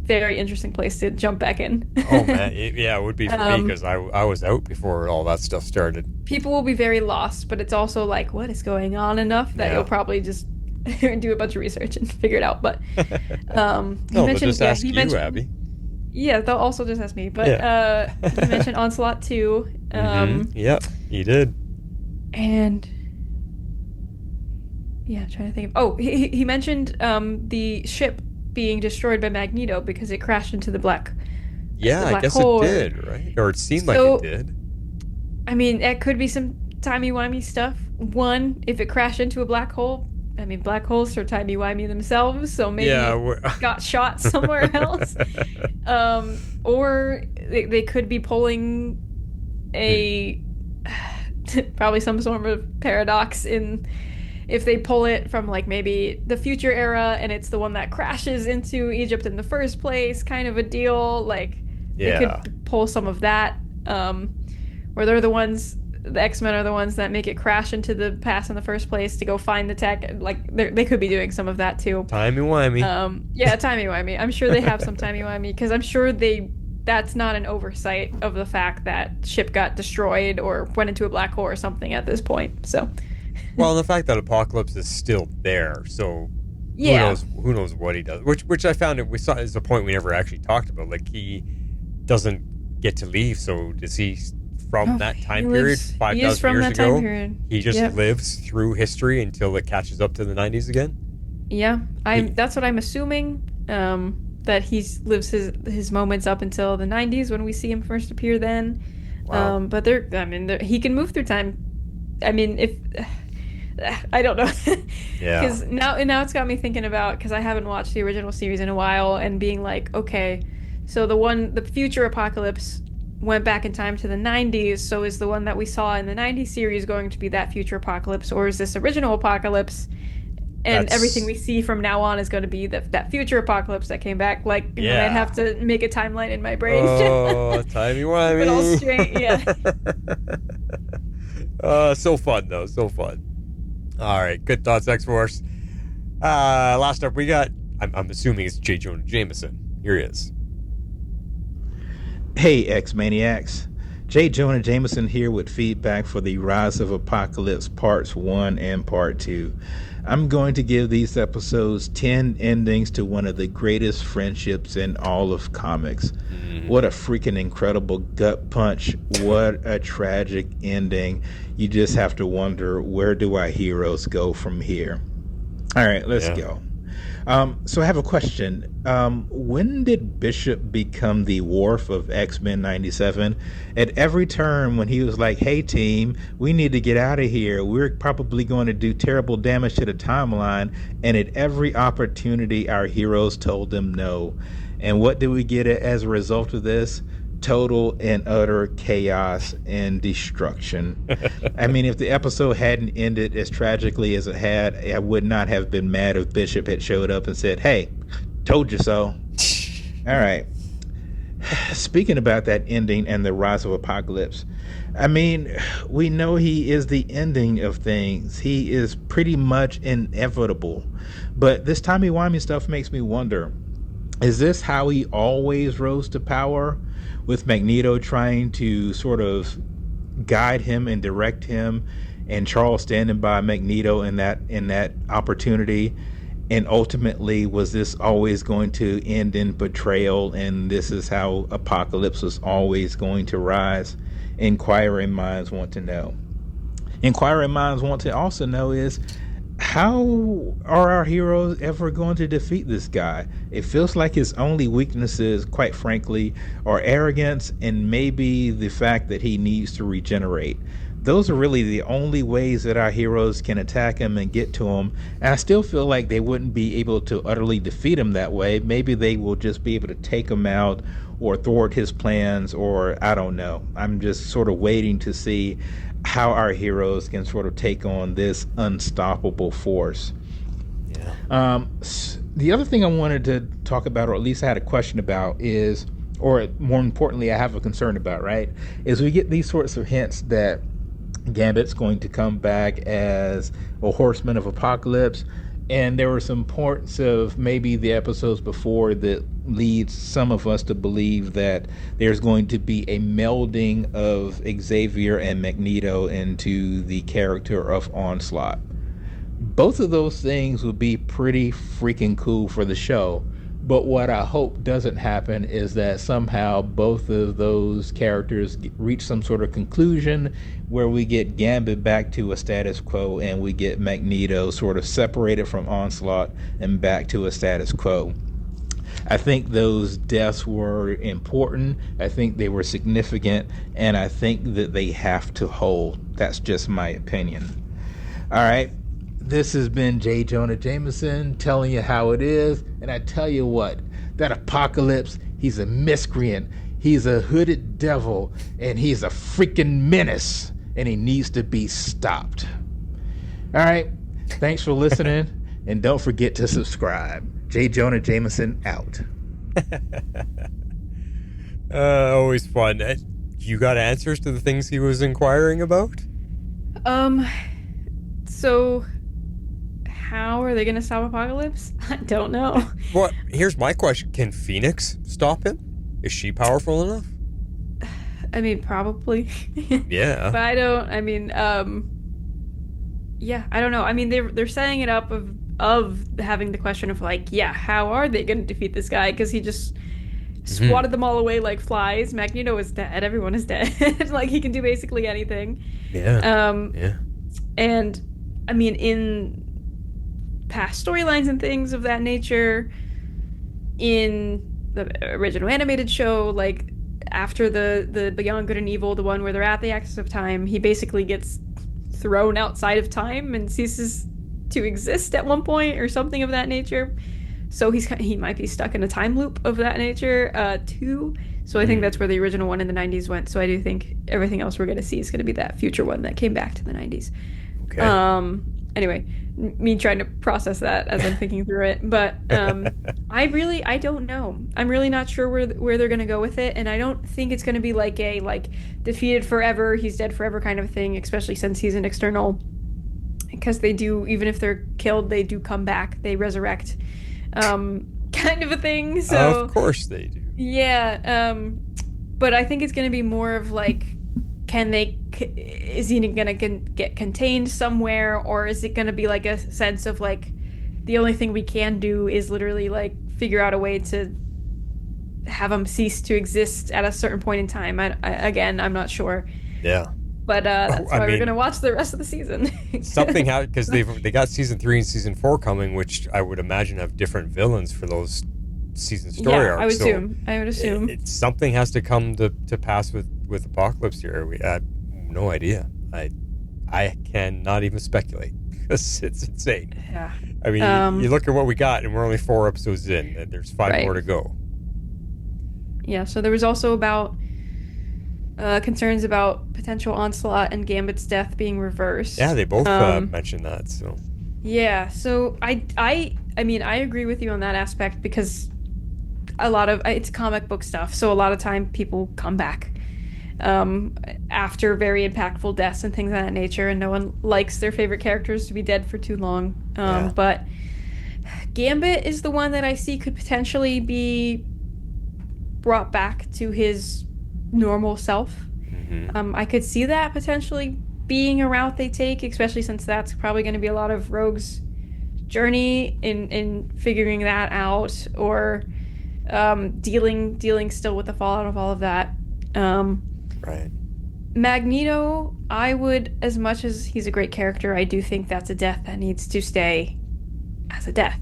Speaker 4: very interesting place to jump back in.
Speaker 3: Oh man, it would be for me because I was out before all that stuff started.
Speaker 4: People will be very lost, but it's also like, what is going on enough that you'll probably just do a bunch of research and figure it out. But
Speaker 3: they'll just ask you, Abby.
Speaker 4: Yeah, they'll also just ask me. But he mentioned Onslaught 2.
Speaker 3: Yep, he did.
Speaker 4: And I'm trying to think of. He mentioned the ship being destroyed by Magneto because it crashed into the black.
Speaker 3: Yeah, I guess it did, right? Or it seemed like it did.
Speaker 4: I mean, it could be some timey-wimey stuff. One, if it crashed into a black hole, I mean, black holes are timey-wimey themselves, so maybe it got shot somewhere else. Or they could be pulling probably some sort of paradox in if they pull it from like maybe the future era and it's the one that crashes into Egypt in the first place, kind of a deal. Like they could pull some of that, where they're the X-Men are the ones that make it crash into the past in the first place to go find the tech. Like they could be doing some of that too.
Speaker 3: Timey-wimey.
Speaker 4: Timey-wimey. I'm sure they have some timey-wimey because I'm sure that's not an oversight of the fact that ship got destroyed or went into a black hole or something at this point. So,
Speaker 3: well, the fact that Apocalypse is still there, so who knows what he does? Which I found we saw is a point we never actually talked about. Like he doesn't get to leave, so does he? From that time period, 5,000 years ago, he just lives through history until it catches up to the 90s again.
Speaker 4: Yeah, that's what I'm assuming. That he lives his moments up until the 90s when we see him first appear then. Wow. But he can move through time. I mean, if I don't know.
Speaker 3: Yeah.
Speaker 4: Because now it's got me thinking about, because I haven't watched the original series in a while, and being like, okay, so the future apocalypse went back in time to the 90s. So is the one that we saw in the 90s series going to be that future apocalypse, or is this original apocalypse? And everything we see from now on is going to be that future apocalypse that came back. Like,
Speaker 3: Yeah.
Speaker 4: I'd have to make a timeline in my brain.
Speaker 3: Oh, timey-wimey.
Speaker 4: But all straight, yeah.
Speaker 3: So fun, though. So fun. All right. Good thoughts, X-Force. Last up, we got... I'm assuming it's J. Jonah Jameson. Here he is.
Speaker 21: Hey, X-Maniacs. J. Jonah Jameson here with feedback for the Rise of Apocalypse Parts 1 and Part 2. I'm going to give these episodes 10 endings to one of the greatest friendships in all of comics. What a freaking incredible gut punch. What a tragic ending. You just have to wonder, where do our heroes go from here? All right, let's go. So I have a question. When did Bishop become the Worf of X-Men 97? At every turn when he was like, hey team, we need to get out of here. We're probably going to do terrible damage to the timeline. And at every opportunity, our heroes told them no. And what did we get as a result of this? Total and utter chaos and destruction. I mean, if the episode hadn't ended as tragically as it had, I would not have been mad if Bishop had showed up and said, hey, told you so. All right. Speaking about that ending and the Rise of Apocalypse, I mean, we know he is the ending of things. He is pretty much inevitable. But this timey-wimey stuff makes me wonder, is this how he always rose to power? With Magneto trying to sort of guide him and direct him, and Charles standing by Magneto in that opportunity, and ultimately was this always going to end in betrayal, and this is how Apocalypse was always going to rise? Inquiring minds want to know. Inquiring minds want to also know is, how are our heroes ever going to defeat this guy? It feels like his only weaknesses, quite frankly, are arrogance and maybe the fact that he needs to regenerate. Those are really the only ways that our heroes can attack him and get to him. And I still feel like they wouldn't be able to utterly defeat him that way. Maybe they will just be able to take him out or thwart his plans, or I don't know. I'm just sort of waiting to see how our heroes can sort of take on this unstoppable force. The other thing I wanted to talk about, or at least I had a question about, is, or more importantly, I have a concern about, right, is we get these sorts of hints that Gambit's going to come back as a Horseman of Apocalypse, and there were some parts of maybe the episodes before that leads some of us to believe that there's going to be a melding of Xavier and Magneto into the character of Onslaught. Both of those things would be pretty freaking cool for the show, but what I hope doesn't happen is that somehow both of those characters reach some sort of conclusion where we get Gambit back to a status quo and we get Magneto sort of separated from Onslaught and back to a status quo. I think those deaths were important. I think they were significant, and I think that they have to hold. That's just my opinion. All right. This has been J. Jonah Jameson telling you how it is, and I tell you what, that Apocalypse, he's a miscreant, he's a hooded devil, and he's a freaking menace, and he needs to be stopped. All right, thanks for listening, and don't forget to subscribe. J. Jonah Jameson out.
Speaker 3: Always fun. You got answers to the things he was inquiring about?
Speaker 4: So how are they going to stop Apocalypse? I don't know.
Speaker 3: Well, here's my question. Can Phoenix stop him? Is she powerful enough?
Speaker 4: I mean, probably.
Speaker 3: Yeah.
Speaker 4: But I don't, I mean, yeah, I don't know. I mean, they're setting it up of having the question of like, yeah, how are they going to defeat this guy? Because he just swatted them all away like flies. Magneto is dead. Everyone is dead. Like, he can do basically anything.
Speaker 3: Yeah. Yeah.
Speaker 4: And, I mean, in past storylines and things of that nature, in the original animated show, like, after the Beyond Good and Evil, the one where they're at the axis of time, he basically gets thrown outside of time and ceases to exist at one point or something of that nature. So he might be stuck in a time loop of that nature too. So I think that's where the original one in the 90s went. So I do think everything else we're going to see is going to be that future one that came back to the 90s.
Speaker 3: Okay.
Speaker 4: Anyway, me trying to process that as I'm thinking through it. But I don't know. I'm really not sure where they're going to go with it. And I don't think it's going to be like a defeated forever, he's dead forever kind of thing, especially since he's an external. Because they do, even if they're killed, they do come back. They resurrect. Kind of a thing. So
Speaker 3: of course they do.
Speaker 4: Yeah. But I think it's going to be more of like, is he going to get contained somewhere, or is it going to be like a sense of like the only thing we can do is literally like figure out a way to have him cease to exist at a certain point in time? Again, I'm not sure.
Speaker 3: Yeah.
Speaker 4: But that's why we're going to watch the rest of the season.
Speaker 3: Something happened because they got season 3 and season 4 coming, which I would imagine have different villains for those season story arcs.
Speaker 4: I would assume.
Speaker 3: Something has to come to pass with Apocalypse here. We had no idea. I cannot even speculate because it's insane.
Speaker 4: Yeah.
Speaker 3: I mean, you look at what we got, and we're only 4 episodes in, and there's 5 more to go.
Speaker 4: Yeah. So there was also about concerns about potential Onslaught and Gambit's death being reversed.
Speaker 3: Yeah, they both mentioned that. So.
Speaker 4: Yeah. So I mean, I agree with you on that aspect because a lot of it's comic book stuff. So a lot of time people come back after very impactful deaths and things of that nature, and no one likes their favorite characters to be dead for too long. But Gambit is the one that I see could potentially be brought back to his normal self. I could see that potentially being a route they take, especially since that's probably going to be a lot of Rogue's journey in figuring that out, or dealing still with the fallout of all of that.
Speaker 3: Right.
Speaker 4: Magneto, I would, as much as he's a great character, I do think that's a death that needs to stay as a death.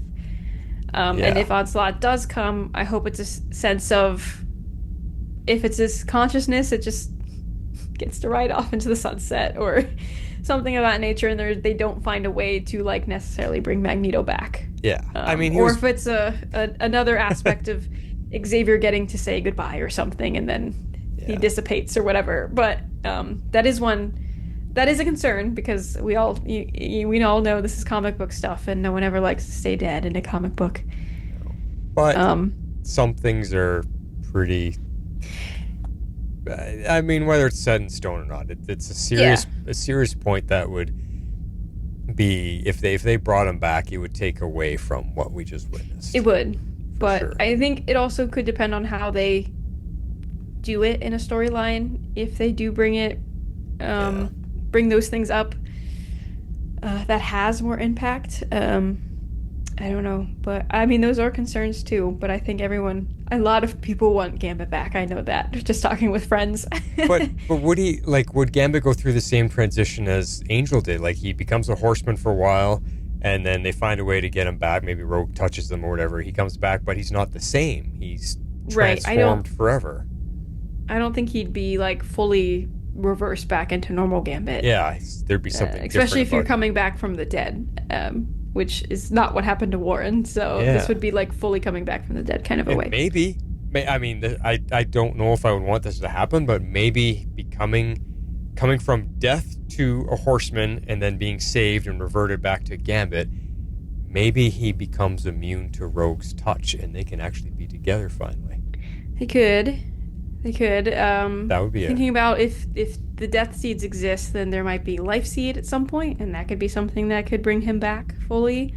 Speaker 4: And if Onslaught does come, I hope it's a sense of, if it's his consciousness, it just gets to ride off into the sunset or something of that nature, and they don't find a way to like necessarily bring Magneto back.
Speaker 3: Yeah, I mean,
Speaker 4: if it's another aspect of Xavier getting to say goodbye or something, and then he dissipates or whatever. But that is a concern because we all know this is comic book stuff, and no one ever likes to stay dead in a comic book.
Speaker 3: But some things are pretty. I mean, whether it's set in stone or not, it's a serious point that would be if they brought him back, it would take away from what we just witnessed.
Speaker 4: It would, but I think it also could depend on how they do it in a storyline. If they do bring bring those things up, that has more impact. I don't know, but I mean, those are concerns too. But I think a lot of people want Gambit back. I know that, just talking with friends.
Speaker 3: but would Gambit go through the same transition as Angel did? Like, he becomes a horseman for a while, and then they find a way to get him back. Maybe Rogue touches them or whatever. He comes back, but he's not the same. He's transformed forever.
Speaker 4: I don't think he'd be like fully reversed back into normal Gambit.
Speaker 3: Yeah, there'd be something
Speaker 4: especially if you're
Speaker 3: him.
Speaker 4: coming back from the dead. Which is not what happened to Warren, so this would be like fully coming back from the dead kind of a way.
Speaker 3: Maybe. I mean, I don't know if I would want this to happen, but maybe coming from death to a horseman and then being saved and reverted back to Gambit, maybe he becomes immune to Rogue's touch and they can actually be together finally.
Speaker 4: They could. That
Speaker 3: would be
Speaker 4: thinking about if the death seeds exist, then there might be life seed at some point, and that could be something that could bring him back fully.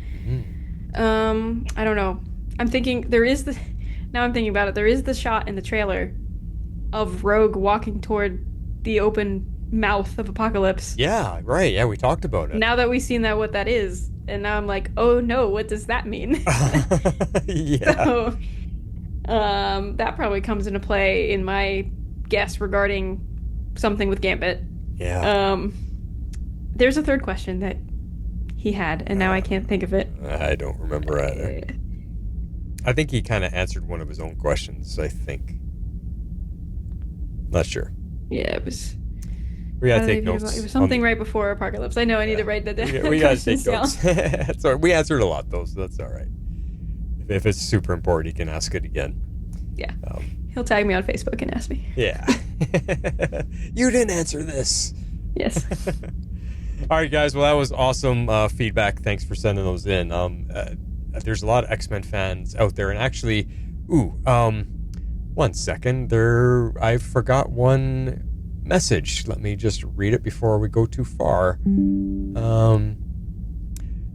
Speaker 4: I don't know. I'm thinking now I'm thinking about it. There is the shot in the trailer of Rogue walking toward the open mouth of Apocalypse.
Speaker 3: Yeah, right. Yeah, we talked about it.
Speaker 4: Now that we've seen what that is, and now I'm like, oh no, what does that mean?
Speaker 3: Yeah.
Speaker 4: So, that probably comes into play in my guess regarding something with Gambit.
Speaker 3: Yeah.
Speaker 4: There's a third question that he had, and now I can't think of it.
Speaker 3: I don't remember either. I think he kind of answered one of his own questions, I think. Not sure.
Speaker 4: Yeah, it was
Speaker 3: We gotta take notes.
Speaker 4: It was something right before Apocalypse. I know. I need to write that down.
Speaker 3: We gotta take notes. That's all right. We answered a lot though, so that's all right. If it's super important, you can ask it again.
Speaker 4: Yeah. He'll tag me on Facebook and ask me.
Speaker 3: Yeah. You didn't answer this.
Speaker 4: Yes.
Speaker 3: All right, guys. Well, that was awesome feedback. Thanks for sending those in. There's a lot of X-Men fans out there, and actually, 1 second. I forgot one message. Let me just read it before we go too far.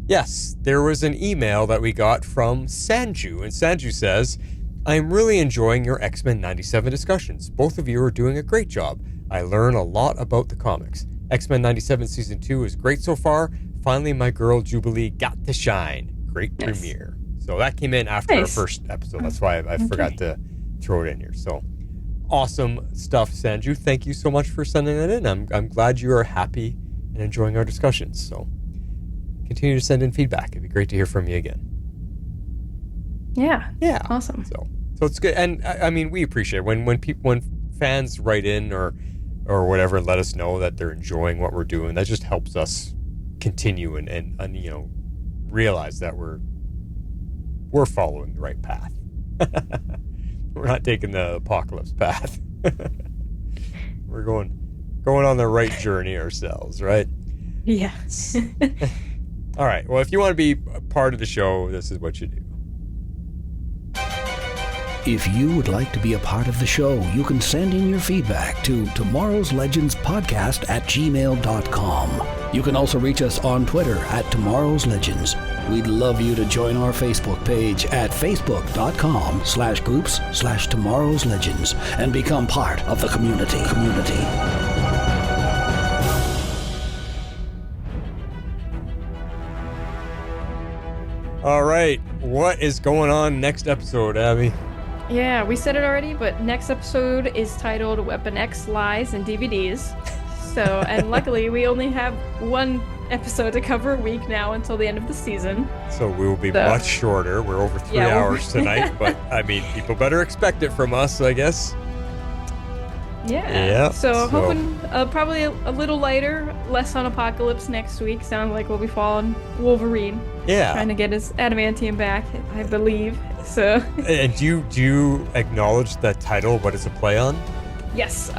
Speaker 3: Yes, there was an email that we got from Sanju, and Sanju says, I'm really enjoying your X-Men 97 discussions. Both of you are doing a great job. I learn a lot about the comics. X-Men 97 Season 2 is great so far. Finally, my girl Jubilee got to shine. Great premiere. So that came in after our first episode. That's why I forgot to throw it in here. So awesome stuff, Sanju. Thank you so much for sending that in. I'm glad you are happy and enjoying our discussions. So continue to send in feedback. It'd be great to hear from you again.
Speaker 4: Yeah.
Speaker 3: Awesome. So it's good, and I mean we appreciate it. when fans write in or whatever and let us know that they're enjoying what we're doing. That just helps us continue and realize that we're following the right path. We're not taking the apocalypse path. We're going on the right journey ourselves, right?
Speaker 4: Yes.
Speaker 3: All right. Well, if you want to be a part of the show, this is what you do.
Speaker 2: If you would like to be a part of the show, you can send in your feedback to tomorrowslegendspodcast@gmail.com. You can also reach us on Twitter @Tomorrow's Legends. We'd love you to join our Facebook page at facebook.com/groups/Tomorrow's Legends and become part of the community.
Speaker 3: All right. What is going on next episode, Abby?
Speaker 4: Yeah, we said it already, but next episode is titled Weapon X Lies and DVDs. So, and luckily we only have one episode to cover a week now until the end of the season.
Speaker 3: So we will be much shorter. We're over 3 hours tonight, but I mean, people better expect it from us, I guess.
Speaker 4: Yeah. So hoping probably a little lighter, less on Apocalypse next week. Sounds like we'll be following Wolverine.
Speaker 3: Yeah.
Speaker 4: Trying to get his adamantium back, I believe. So.
Speaker 3: And do you acknowledge that title? What it's a play on?
Speaker 4: Yes,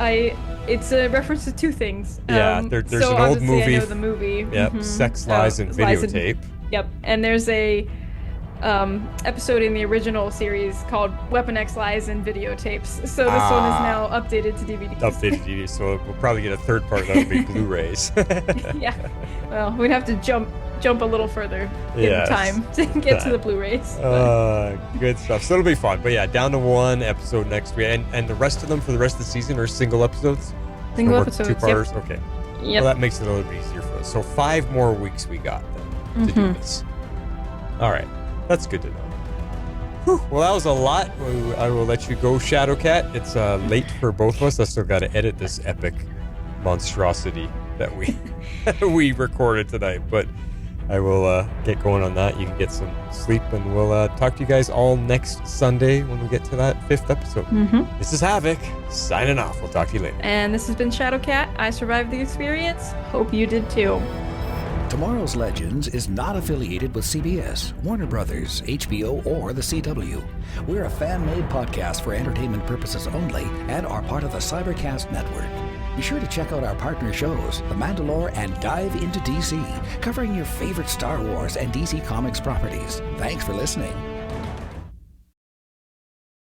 Speaker 4: it's a reference to two things.
Speaker 3: Yeah, there's an old movie.
Speaker 4: I know the movie.
Speaker 3: Yep, Sex, Lies, and Videotape.
Speaker 4: Yep, and there's a episode in the original series called Weapon X Lies and Videotapes. So this one is now updated to DVDs.
Speaker 3: Updated to DVDs, so we'll probably get a third part that would be Blu-rays.
Speaker 4: Yeah, well, we'd have to jump a little further in time to get to the Blu-rays.
Speaker 3: Good stuff. So it'll be fun. But yeah, down to one episode next week. And the rest of them for the rest of the season are single episodes?
Speaker 4: Single episodes,
Speaker 3: Two-parters?
Speaker 4: Yep.
Speaker 3: Okay.
Speaker 4: Yep.
Speaker 3: Well, that makes it a little bit easier for us. So 5 more weeks we got then to do this. All right. That's good to know. Whew. Well, that was a lot. I will let you go, Shadowcat. It's late for both of us. I still got to edit this epic monstrosity that we recorded tonight. But I will get going on that. You can get some sleep, and we'll talk to you guys all next Sunday when we get to that 5th episode. This is Havoc, signing off. We'll talk to you later.
Speaker 4: And this has been Shadowcat. I survived the experience. Hope you did too.
Speaker 2: Tomorrow's Legends is not affiliated with CBS, Warner Brothers, HBO, or the CW. We're a fan-made podcast for entertainment purposes only and are part of the Cybercast network. Be sure to check out our partner shows, The Mandalore and Dive into DC, covering your favorite Star Wars and DC Comics properties. Thanks for listening.